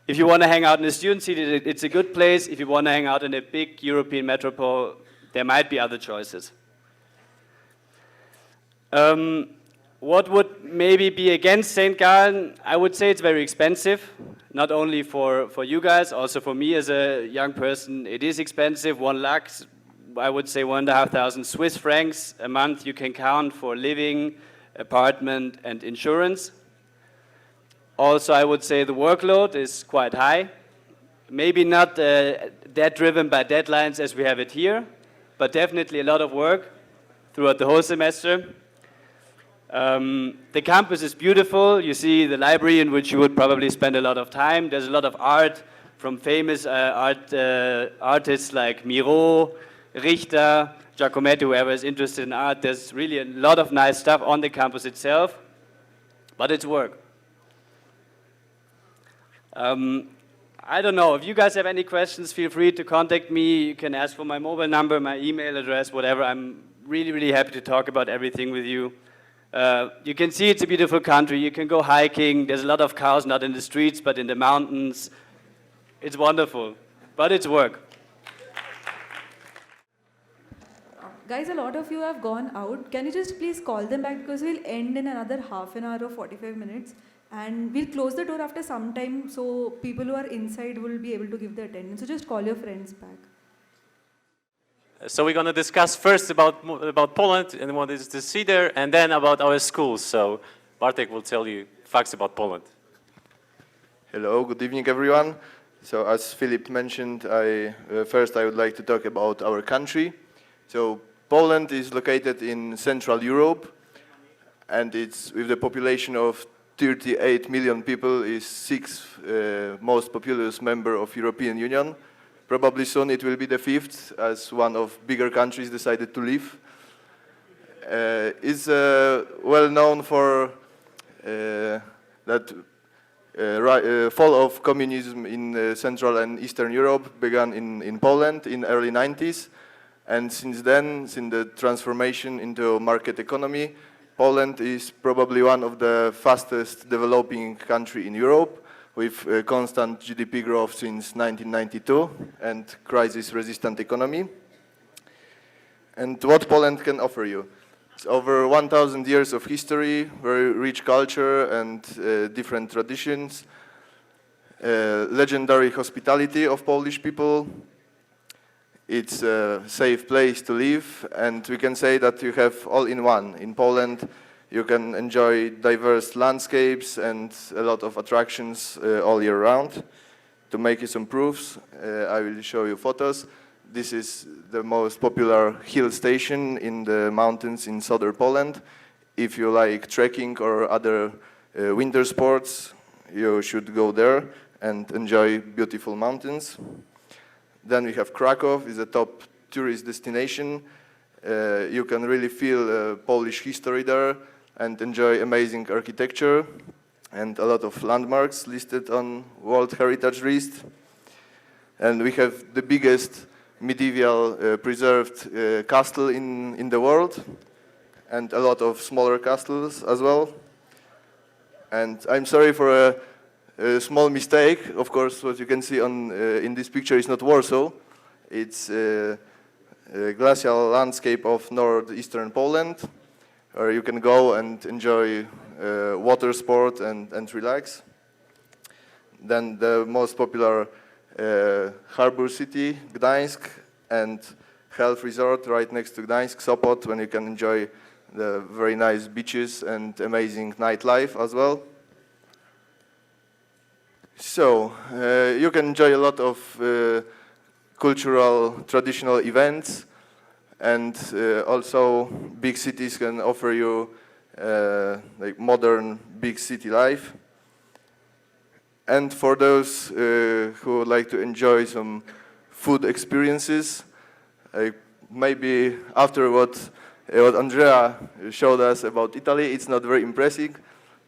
if you want to hang out in a student city, it's a good place. If you want to hang out in a big European metropole, there might be other choices. What would maybe be against St. Gallen? I would say it's very expensive, not only for you guys, also for me as a young person. It is expensive, 1 lakh, I would say 1,500 Swiss francs a month you can count for living, apartment and insurance. Also, I would say the workload is quite high. Maybe not that driven by deadlines as we have it here, but definitely a lot of work throughout the whole semester. The campus is beautiful. You see the library in which you would probably spend a lot of time. There's a lot of art from famous artists like Miro, Richter, Giacometti, whoever is interested in art. There's really a lot of nice stuff on the campus itself, but it's work. I don't know, if you guys have any questions, feel free to contact me. You can ask for my mobile number, my email address, whatever. I'm really, really happy to talk about everything with you. You can see it's a beautiful country. You can go hiking. There's a lot of cows, not in the streets, but in the mountains. It's wonderful, but it's work. Guys, a lot of you have gone out. Can you just please call them back, because we'll end in another half an hour or 45 minutes. And we'll close the door after some time, so people who are inside will be able to give the attendance. So just call your friends back. So we're going to discuss first about Poland and what is to see there, and then about our schools. So Bartek will tell you facts about Poland. Hello, good evening everyone. So as Philip mentioned, first I would like to talk about our country. So Poland is located in Central Europe, and it's with the population of 38 million people, is sixth most populous member of European Union. Probably soon it will be the fifth, as one of bigger countries decided to leave. It's well known for that fall of communism in Central and Eastern Europe began in Poland in early 90s. And since then, since the transformation into market economy, Poland is probably one of the fastest developing country in Europe, with constant GDP growth since 1992 and crisis-resistant economy. And what Poland can offer you? It's over 1,000 years of history, very rich culture and different traditions, legendary hospitality of Polish people. It's a safe place to live, and we can say that you have all in one. In Poland, you can enjoy diverse landscapes and a lot of attractions all year round. To make you some proofs, I will show you photos. This is the most popular hill station in the mountains in southern Poland. If you like trekking or other winter sports, you should go there and enjoy beautiful mountains. Then we have Krakow, is a top tourist destination. You can really feel Polish history there and enjoy amazing architecture and a lot of landmarks listed on World Heritage List. And we have the biggest medieval preserved castle in the world, and a lot of smaller castles as well. And I'm sorry for a small mistake. Of course, what you can see in this picture is not Warsaw. It's a glacial landscape of northeastern Poland, where you can go and enjoy water sport and relax. Then the most popular harbor city, Gdańsk, and health resort right next to Gdańsk, Sopot, when you can enjoy the very nice beaches and amazing nightlife as well. So, you can enjoy a lot of cultural, traditional events, and also big cities can offer you like modern big city life. And for those who would like to enjoy some food experiences, maybe after what Andrea showed us about Italy, it's not very impressive,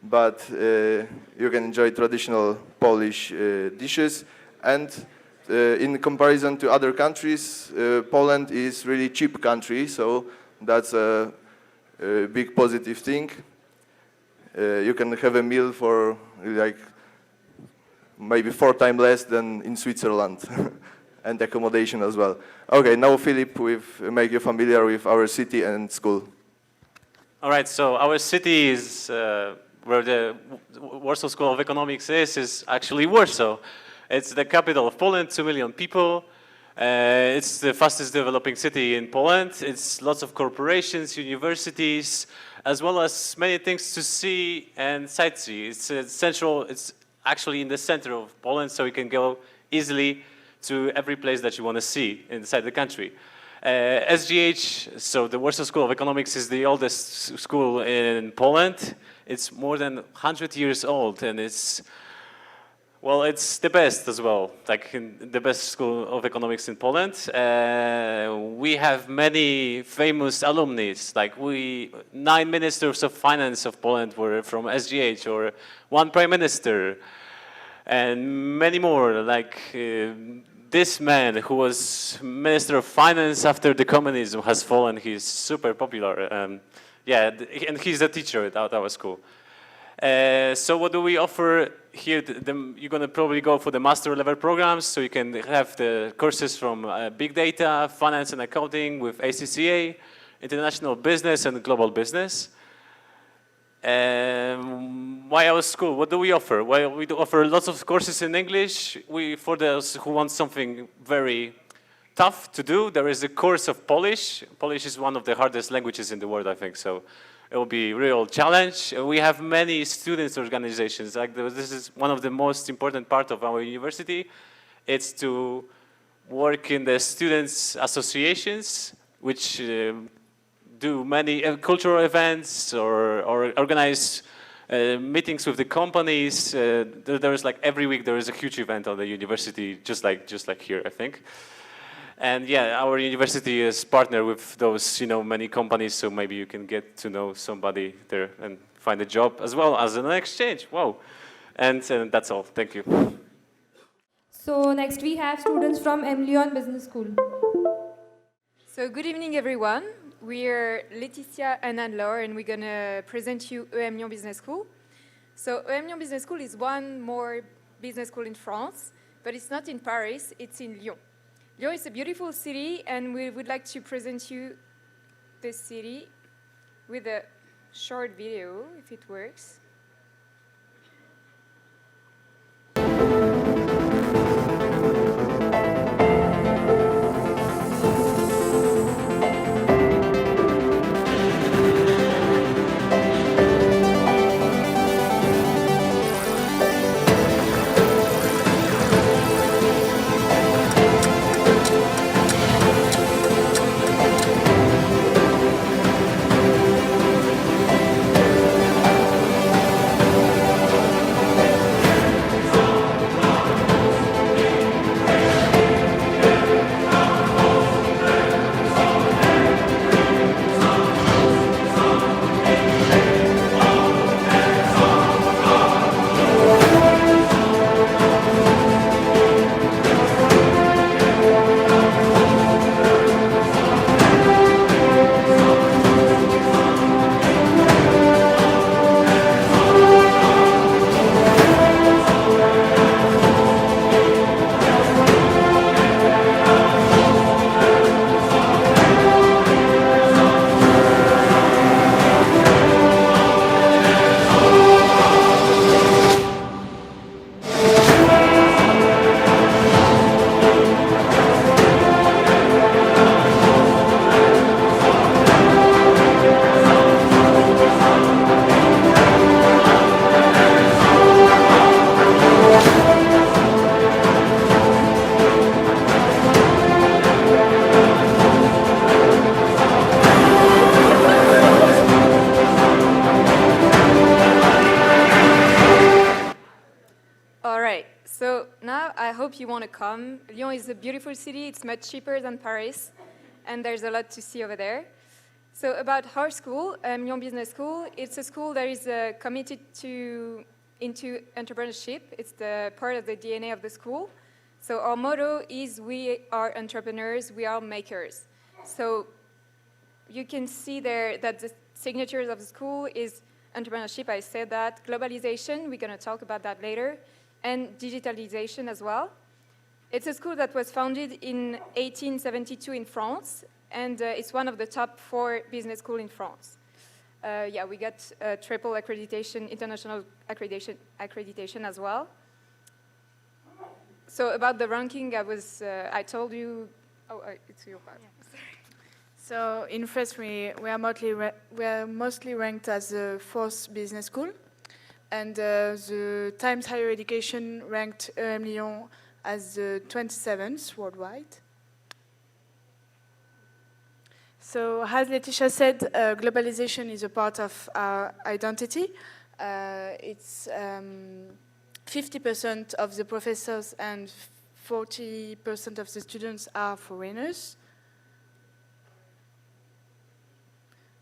but you can enjoy traditional Polish dishes. And in comparison to other countries, Poland is really cheap country, so that's a big positive thing. You can have a meal for like maybe 4 times less than in Switzerland, and accommodation as well. Okay, now Philip, we've make you familiar with our city and school. All right, so our city is where the Warsaw School of Economics is actually Warsaw. It's the capital of Poland, 2 million people. It's the fastest developing city in Poland. It's lots of corporations, universities, as well as many things to see and sightsee. It's central. It's actually in the center of Poland, so you can go easily to every place that you want to see inside the country. SGH, so the Warsaw School of Economics, is the oldest school in Poland. It's more than 100 years old, and it's the best as well, like the best school of economics in Poland. We have many famous alumni, like 9 ministers of finance of Poland were from SGH, or 1 prime minister, and many more, like this man who was Minister of Finance after the communism has fallen. He's super popular. Yeah, and he's a teacher at our school. So what do we offer here? You're going to probably go for the master level programs, so you can have the courses from big data, finance and accounting with ACCA, international business and global business. Why our school? What do we offer? Well, we do offer lots of courses in English. For those who want something very tough to do, there is a course of Polish. Polish is one of the hardest languages in the world, I think, so it will be a real challenge. We have many students' organizations. Like this is one of the most important part of our university. It's to work in the students' associations, which do many cultural events or organize meetings with the companies. There's like every week there is a huge event on the university, just like here, I think. And yeah, our university is partnered with those, many companies, so maybe you can get to know somebody there and find a job as well as an exchange. Wow. And that's all. Thank you. So next we have students from IIMB Business School. So good evening, everyone. We're Laetitia and Anne-Laure, and we're going to present you IIMB Business School. So IIMB Business School is one more business school in France, but it's not in Paris, it's in Lyon. Lyon is a beautiful city, and we would like to present you this city with a short video, if it works. So now I hope you want to come. Lyon is a beautiful city. It's much cheaper than Paris, and there's a lot to see over there. So about our school, Lyon Business School, it's a school that is committed into entrepreneurship. It's the part of the DNA of the school. So our motto is we are entrepreneurs, we are makers. So you can see there that the signatures of the school is entrepreneurship, I said that, globalization, we're going to talk about that later, and digitalization as well. It's a school that was founded in 1872 in France, and it's one of the top 4 business schools in France. Yeah, we got triple accreditation, international accreditation as well. So about the ranking, I told you, it's your part. Yeah. So in France, we are mostly ranked as the 4th business school, and the Times Higher Education ranked Lyon as the 27th worldwide. So as Laetitia said, globalization is a part of our identity. It's 50% of the professors and 40% of the students are foreigners.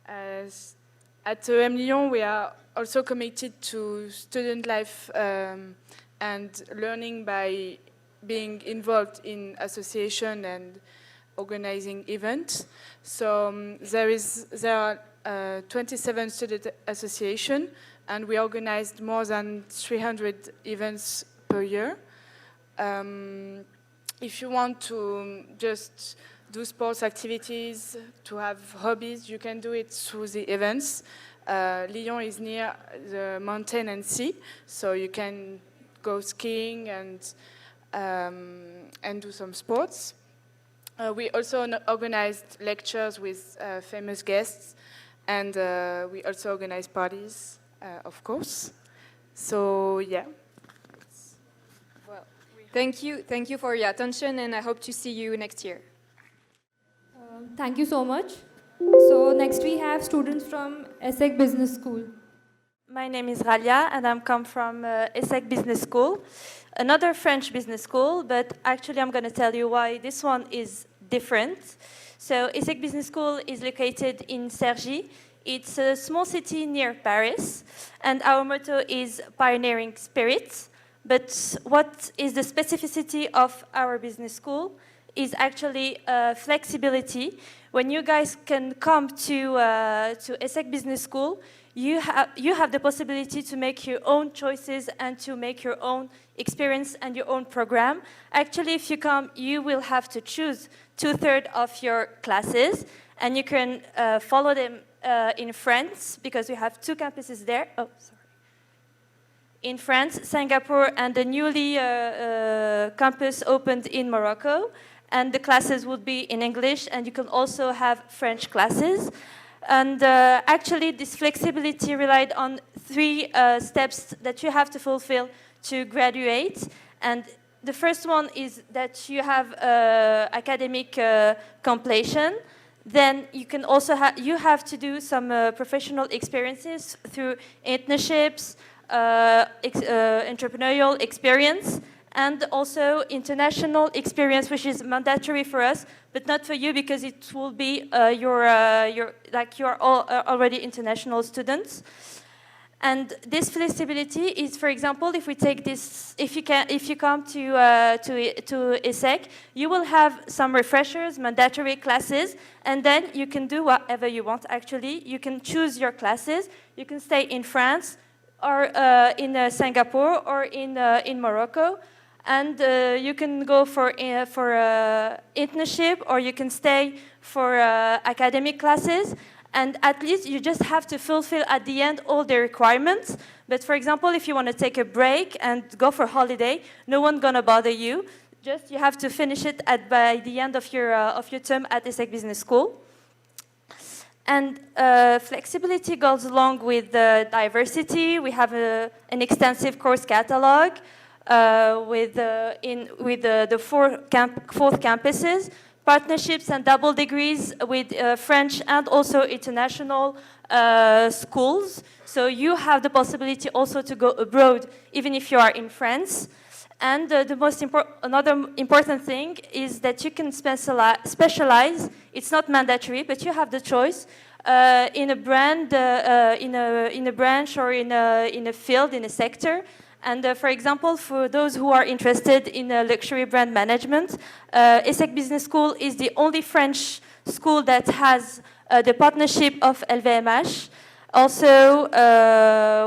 At IIMB Lyon, we are also committed to student life and learning by being involved in association and organizing events. So there are 27 student associations, and we organized more than 300 events per year. If you want to just do sports activities, to have hobbies, you can do it through the events. Lyon is near the mountain and sea, so you can go skiing and do some sports. We also organized lectures with famous guests, and we also organize parties, of course. So, yeah. Well, Thank you for your attention, and I hope to see you next year. Thank you so much. So next we have students from ESSEC Business School. My name is Ralia, and I'm come from ESSEC Business School, another French business school, but actually I'm going to tell you why this one is different. So ESSEC Business School is located in Cergy. It's a small city near Paris, and our motto is Pioneering Spirit. But what is the specificity of our business school is actually flexibility. When you guys can come to ESSEC Business School, you have the possibility to make your own choices and to make your own experience and your own program. Actually, if you come, you will have to choose 2/3 of your classes, and you can follow them in France, because we have 2 campuses there. Oh, sorry. In France, Singapore, and the newly campus opened in Morocco. And the classes would be in English, and you can also have French classes. And actually, this flexibility relied on 3 steps that you have to fulfill to graduate. And the first one is that you have academic completion. Then you can also have to do some professional experiences through internships, entrepreneurial experience, and also international experience, which is mandatory for us, but not for you, because it will be you're all already international students. And this flexibility is, for example, if we take this, if you come to ESSEC, you will have some refreshers, mandatory classes, and then you can do whatever you want. Actually, you can choose your classes. You can stay in France, or in Singapore, or in Morocco, and you can go for internship, or you can stay for academic classes. And at least you just have to fulfill at the end all the requirements. But for example, if you want to take a break and go for holiday, no one's gonna bother you. Just you have to finish it by the end of your term at ESSEC Business School. And flexibility goes along with diversity. We have an extensive course catalog with the 4 campuses. Partnerships and double degrees with French and also international schools. So you have the possibility also to go abroad, even if you are in France. And another important thing is that you can specialize. It's not mandatory, but you have the choice in a brand, in a branch, or in a field, in a sector. And for example, for those who are interested in luxury brand management, ESSEC Business School is the only French school that has the partnership of LVMH. Also,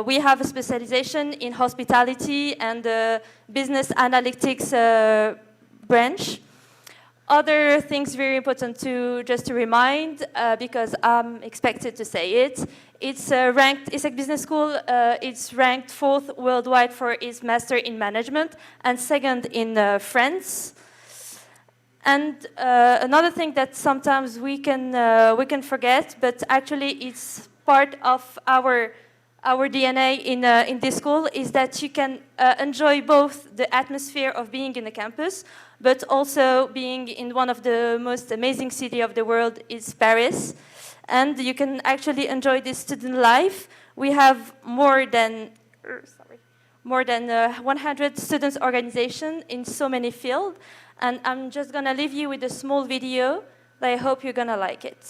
we have a specialization in hospitality and business analytics branch. Other things very important just to remind, because I'm expected to say it. It's ranked, ESSEC Business School, it's ranked 4th worldwide for its Master in Management and 2nd in France. And another thing that sometimes we can forget, but actually it's part of our DNA in this school, is that you can enjoy both the atmosphere of being in the campus, but also being in one of the most amazing cities of the world is Paris. And you can actually enjoy this student life. We have more than 100 students organizations in so many fields. And I'm just gonna leave you with a small video that I hope you're gonna like it.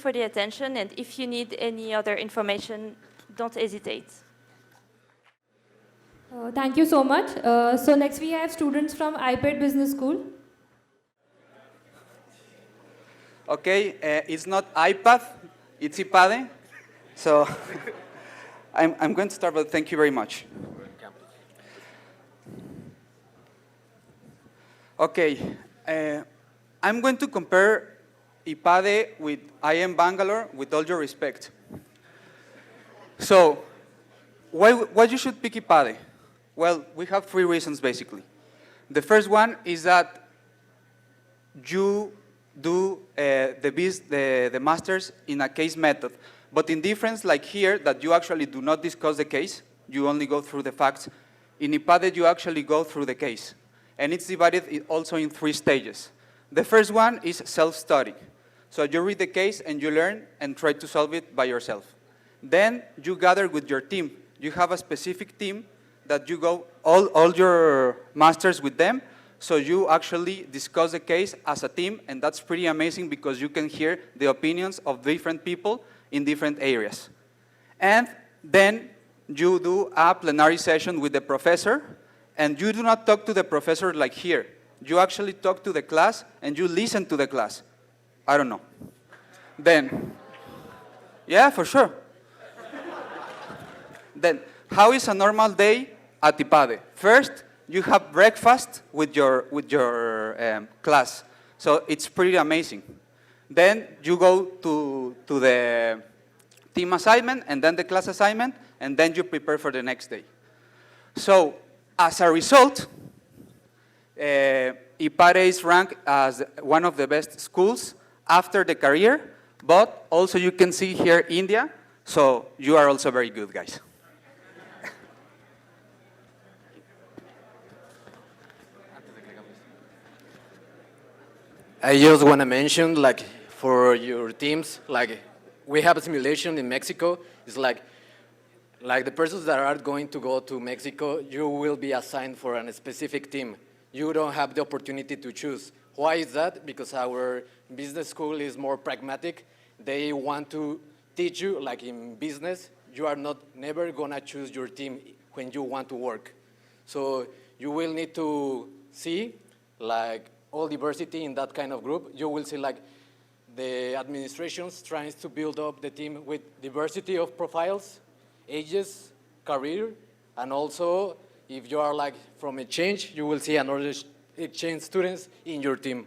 for the attention, and if you need any other information, don't hesitate. Thank you so much. So next we have students from IPED Business School. Okay, it's not iPad, it's IPADE. So I'm going to start, but thank you very much. Okay, I'm going to compare IPADE with IIM Bangalore, with all due respect. So, why you should pick IPADE? Well, we have 3 reasons basically. The first one is that you do the masters in a case method, but in difference, like here, that you actually do not discuss the case, you only go through the facts. In IPADE, you actually go through the case. And it's divided also in 3 stages. The first one is self-study. So you read the case and you learn and try to solve it by yourself. Then you gather with your team. You have a specific team that you go all your masters with them. So you actually discuss the case as a team, and that's pretty amazing because you can hear the opinions of different people in different areas. And then you do a plenary session with the professor, and you do not talk to the professor like here. You actually talk to the class, and you listen to the class. I don't know. Then, yeah, for sure. Then, how is a normal day at IPADE? First, you have breakfast with your class. So it's pretty amazing. Then you go to the team assignment, and then the class assignment, and then you prepare for the next day. So as a result, IPADE is ranked as one of the best schools after the career, but also you can see here India, so you are also very good, guys. I just want to mention, like, for your teams, like, we have a simulation in Mexico. It's like the persons that are going to go to Mexico, you will be assigned for a specific team. You don't have the opportunity to choose. Why is that? Because our business school is more pragmatic. They want to teach you, like in business, you are never gonna choose your team when you want to work. So you will need to see, like, all diversity in that kind of group. You will see, like, the administrations trying to build up the team with diversity of profiles, ages, career, and also if you are like from exchange, you will see another exchange students in your team.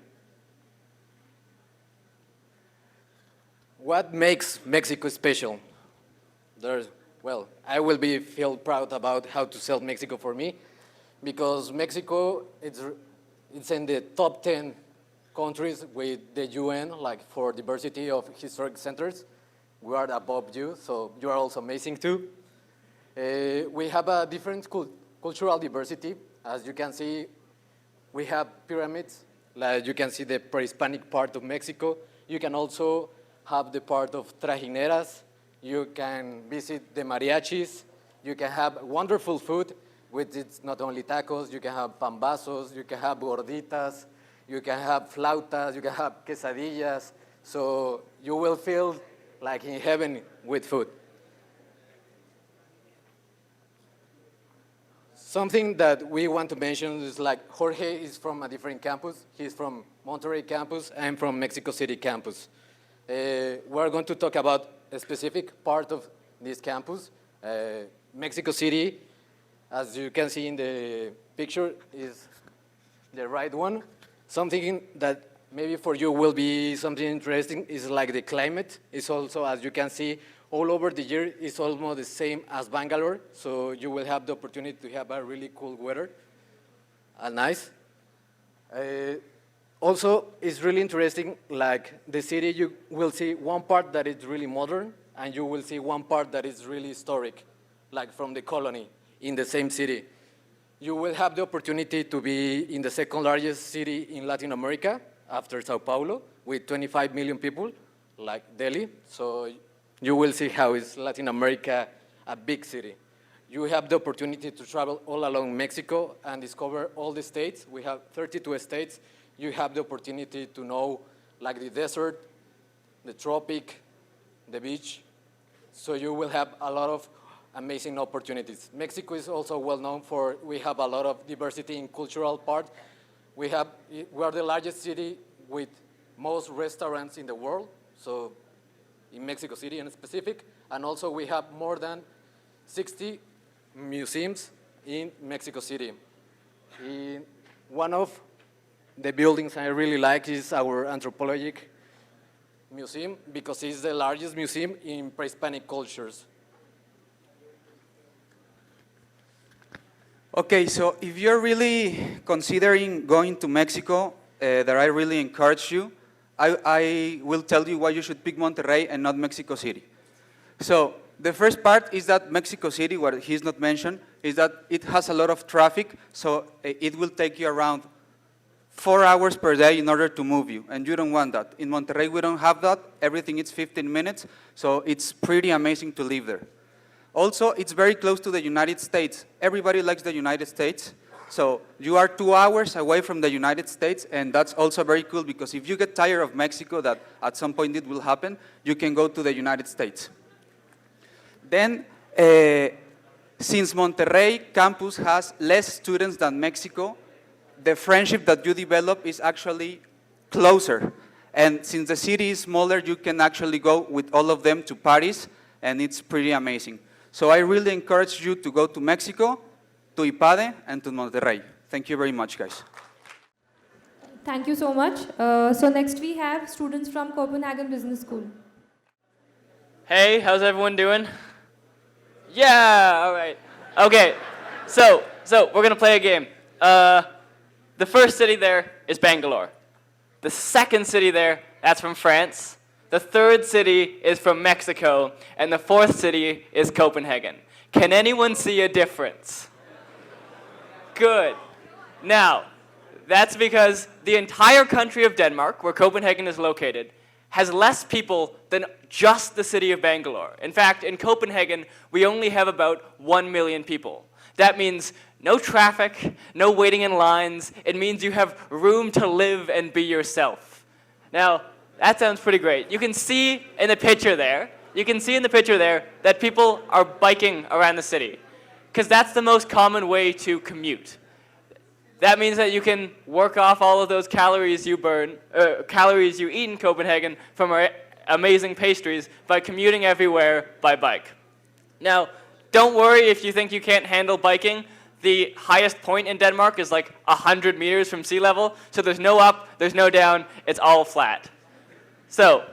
What makes Mexico special? Well, I will feel proud about how to sell Mexico for me, because Mexico, it's in the top 10 countries with the UN, like for diversity of historic centers. We are above you, so you are also amazing too. We have a different cultural diversity. As you can see, we have pyramids. Like you can see the pre-Hispanic part of Mexico. You can also have the part of trajineras. You can visit the mariachis. You can have wonderful food, which is not only tacos. You can have pambazos. You can have gorditas. You can have flautas. You can have quesadillas. So you will feel like in heaven with food. Something that we want to mention is like Jorge is from a different campus. He's from Monterrey campus. I'm from Mexico City campus. We're going to talk about a specific part of this campus. Mexico City, as you can see in the picture, is the right one. Something that maybe for you will be something interesting is like the climate. It's also, as you can see, all over the year is almost the same as Bangalore. So you will have the opportunity to have a really cool weather and nice. Also, it's really interesting, like the city, you will see one part that is really modern, and you will see one part that is really historic, like from the colony in the same city. You will have the opportunity to be in the second largest city in Latin America after Sao Paulo with 25 million people, like Delhi. So you will see how is Latin America a big city. You have the opportunity to travel all along Mexico and discover all the states. We have 32 states. You have the opportunity to know like the desert, the tropic, the beach, so you will have a lot of amazing opportunities. Mexico is also well known for, we have a lot of diversity in cultural part. We are the largest city with most restaurants in the world, so in Mexico City in specific, and also we have more than 60 museums in Mexico City. One of the buildings I really like is our anthropologic museum because it's the largest museum in pre-Hispanic cultures. Okay, so if you're really considering going to Mexico, that I really encourage you, I will tell you why you should pick Monterrey and not Mexico City. So the first part is that Mexico City, what he's not mentioned, is that it has a lot of traffic, so it will take you around 4 hours per day in order to move you, and you don't want that. In Monterrey, we don't have that. Everything is 15 minutes, so it's pretty amazing to live there. Also, it's very close to the United States. Everybody likes the United States, so you are 2 hours away from the United States, and that's also very cool because if you get tired of Mexico, that at some point it will happen, you can go to the United States. Then, since Monterrey campus has less students than Mexico, the friendship that you develop is actually closer. And since the city is smaller, you can actually go with all of them to Paris, and it's pretty amazing. So I really encourage you to go to Mexico, to IPADE, and to Monterrey. Thank you very much, guys. Thank you so much. So next we have students from Copenhagen Business School. Hey, how's everyone doing? Yeah, all right. Okay, so we're gonna play a game. The first city there is Bangalore. The second city there, that's from France. The third city is from Mexico, and the fourth city is Copenhagen. Can anyone see a difference? Good. Now, that's because the entire country of Denmark, where Copenhagen is located, has less people than just the city of Bangalore. In fact, in Copenhagen, we only have about 1 million people. That means no traffic, no waiting in lines. It means you have room to live and be yourself. Now, that sounds pretty great. You can see in the picture there, that people are biking around the city, because that's the most common way to commute. That means that you can work off all of those calories you burn, calories you eat in Copenhagen from our amazing pastries by commuting everywhere by bike. Now, don't worry if you think you can't handle biking. The highest point in Denmark is like 100 meters from sea level, so there's no up, there's no down, it's all flat. So,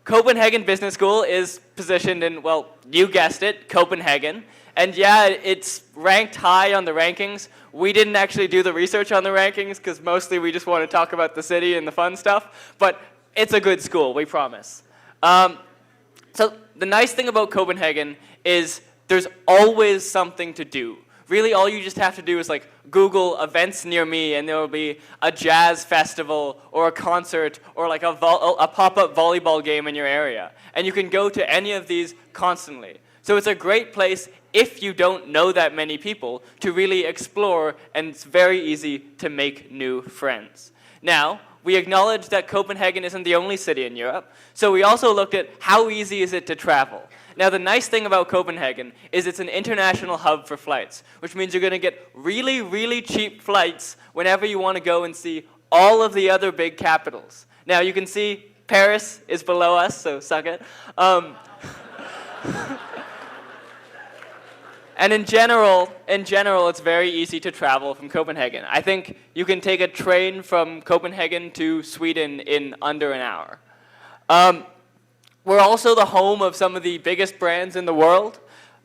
Copenhagen Business School is positioned in, well, you guessed it, Copenhagen. And yeah, it's ranked high on the rankings. We didn't actually do the research on the rankings because mostly we just want to talk about the city and the fun stuff. But it's a good school, we promise. So the nice thing about Copenhagen is there's always something to do. Really, all you just have to do is like Google events near me, and there will be a jazz festival or a concert or like a pop-up volleyball game in your area. And you can go to any of these constantly. So it's a great place if you don't know that many people to really explore, and it's very easy to make new friends. Now, we acknowledge that Copenhagen isn't the only city in Europe, so we also looked at how easy is it to travel. Now, the nice thing about Copenhagen is it's an international hub for flights, which means you're going to get really, really cheap flights whenever you want to go and see all of the other big capitals. Now, you can see Paris is below us, so suck it. And in general, it's very easy to travel from Copenhagen. I think you can take a train from Copenhagen to Sweden in under an hour. We're also the home of some of the biggest brands in the world.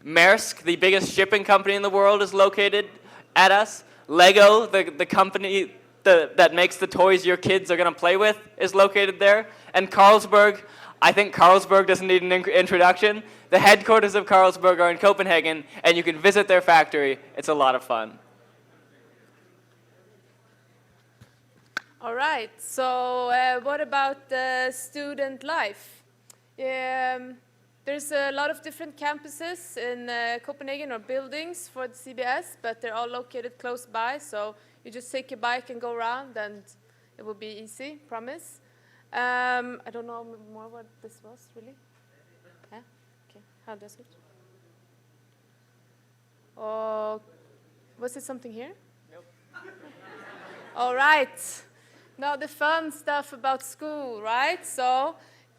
Maersk, the biggest shipping company in the world, is located at us. Lego, the company that makes the toys your kids are going to play with, is located there. And Carlsberg, I think Carlsberg doesn't need an introduction. The headquarters of Carlsberg are in Copenhagen, and you can visit their factory. It's a lot of fun. All right, so what about the student life? There's a lot of different campuses in Copenhagen, or buildings for the CBS, but they're all located close by, so you just take your bike and go around, and it will be easy, promise. I don't know more what this was, really. Yeah? Okay, how does it? Oh, was it something here? Nope. All right. Now the fun stuff about school, right? So,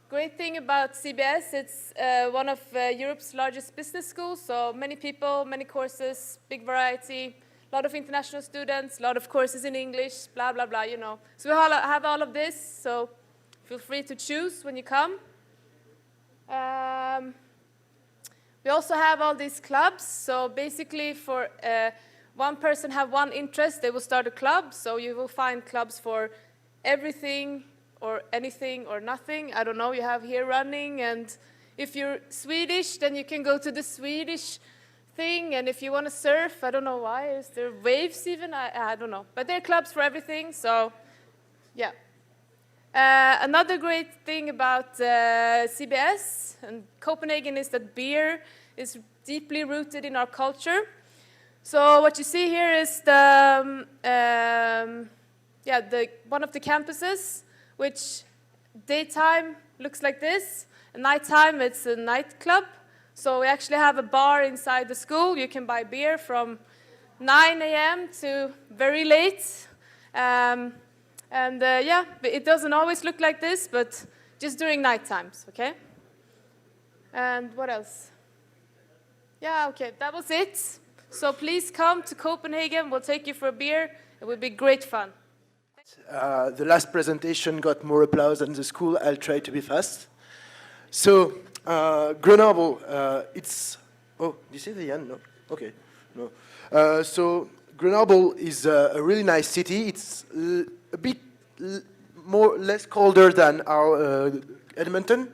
great thing about CBS, it's one of Europe's largest business schools, so many people, many courses, big variety, a lot of international students, a lot of courses in English, blah, blah, blah, you know. So we have all of this, so feel free to choose when you come. We also have all these clubs, so basically for one person have one interest, they will start a club, so you will find clubs for everything or anything or nothing. I don't know, you have here running, and if you're Swedish, then you can go to the Swedish thing, and if you want to surf, I don't know why, is there waves even? I don't know. But there are clubs for everything, so yeah. Another great thing about CBS and Copenhagen is that beer is deeply rooted in our culture. So what you see here is the one of the campuses, which daytime looks like this, and nighttime it's a nightclub. So we actually have a bar inside the school. You can buy beer from 9 a.m. to very late. It doesn't always look like this, but just during night times, okay? And what else? Yeah, okay, that was it. So please come to Copenhagen. We'll take you for a beer. It will be great fun. The last presentation got more applause than the school. I'll try to be fast. So, Grenoble, it's... Oh, did you say the end? No? Okay, no. So, Grenoble is a really nice city. It's a bit less colder than our Edmonton,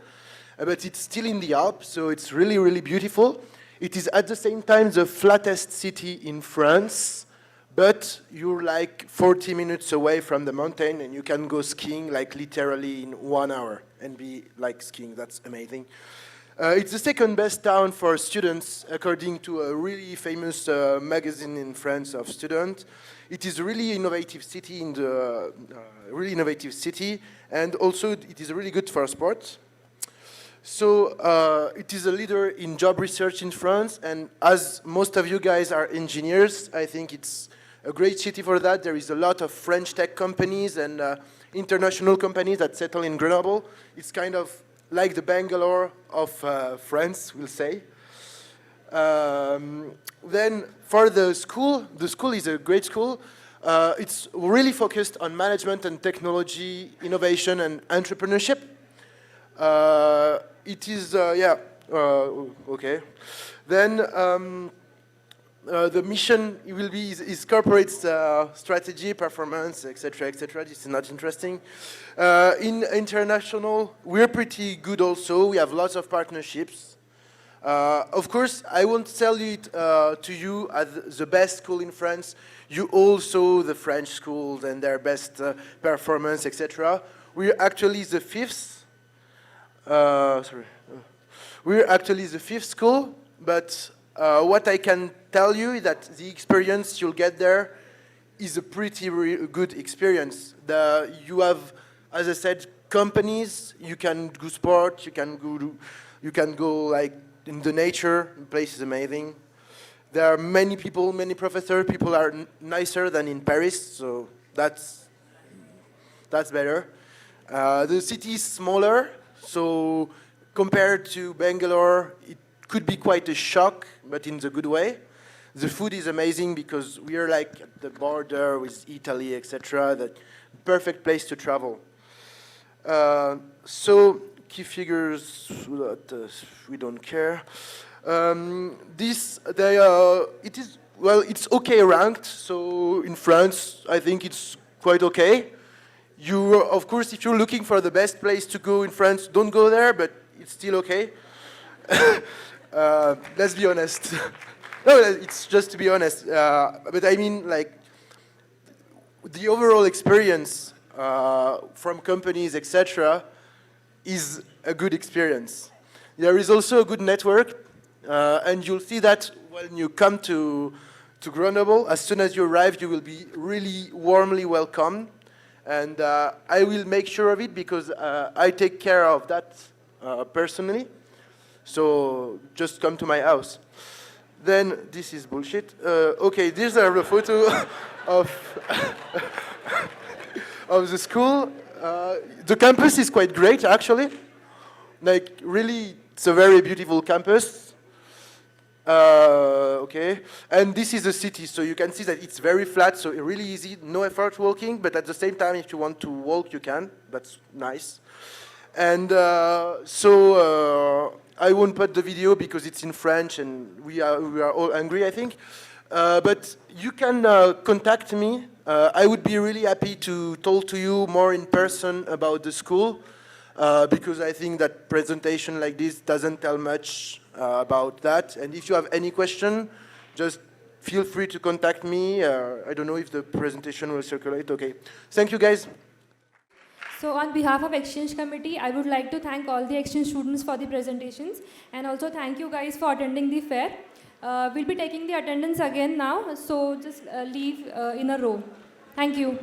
but it's still in the Alps, so it's really, really beautiful. It is at the same time the flattest city in France, but you're like 40 minutes away from the mountain, and you can go skiing like literally in 1 hour and be like skiing. That's amazing. It's the second best town for students, according to a really famous magazine in France of students. It is a really innovative city, and also it is really good for sports. So it is a leader in job research in France, and as most of you guys are engineers, I think it's a great city for that. There is a lot of French tech companies and international companies that settle in Grenoble. It's kind of like the Bangalore of France, we'll say. Then for the school is a great school. It's really focused on management and technology, innovation and entrepreneurship. It is, okay. Then the mission will be is corporate strategy, performance, etc., etc. This is not interesting. In international, we're pretty good also. We have lots of partnerships. Of course, I won't tell it to you as the best school in France. You all saw the French schools and their best performance, etc. We're actually the fifth. We're actually the fifth school, but what I can tell you is that the experience you'll get there is a pretty good experience. You have, as I said, companies. You can go sport. You can go like in the nature. The place is amazing. There are many people, many professors. People are nicer than in Paris, so that's better. The city is smaller, so compared to Bangalore, it could be quite a shock, but in the good way. The food is amazing because we are like at the border with Italy, etc. The perfect place to travel. So key figures that we don't care. It's okay ranked. So in France, I think it's quite okay. Of course, if you're looking for the best place to go in France, don't go there, but it's still okay. Let's be honest. No, it's just to be honest. But I mean, like, the overall experience from companies, etc., is a good experience. There is also a good network, and you'll see that when you come to Grenoble. As soon as you arrive, you will be really warmly welcomed. And I will make sure of it because I take care of that personally. So just come to my house. Then this is bullshit. Okay, these are the photo of of the school. The campus is quite great, actually. Like, really, it's a very beautiful campus. Okay, and this is the city, so you can see that it's very flat, so really easy, no effort walking, but at the same time, if you want to walk, you can. That's nice. And I won't put the video because it's in French, and we are all angry, I think. But you can contact me. I would be really happy to talk to you more in person about the school, because I think that presentation like this doesn't tell much about that. And if you have any question, just feel free to contact me. I don't know if the presentation will circulate. Okay. Thank you, guys. So on behalf of Exchange Committee, I would like to thank all the exchange students for the presentations, and also thank you guys for attending the fair. We'll be taking the attendance again now, so just leave in a row. Thank you.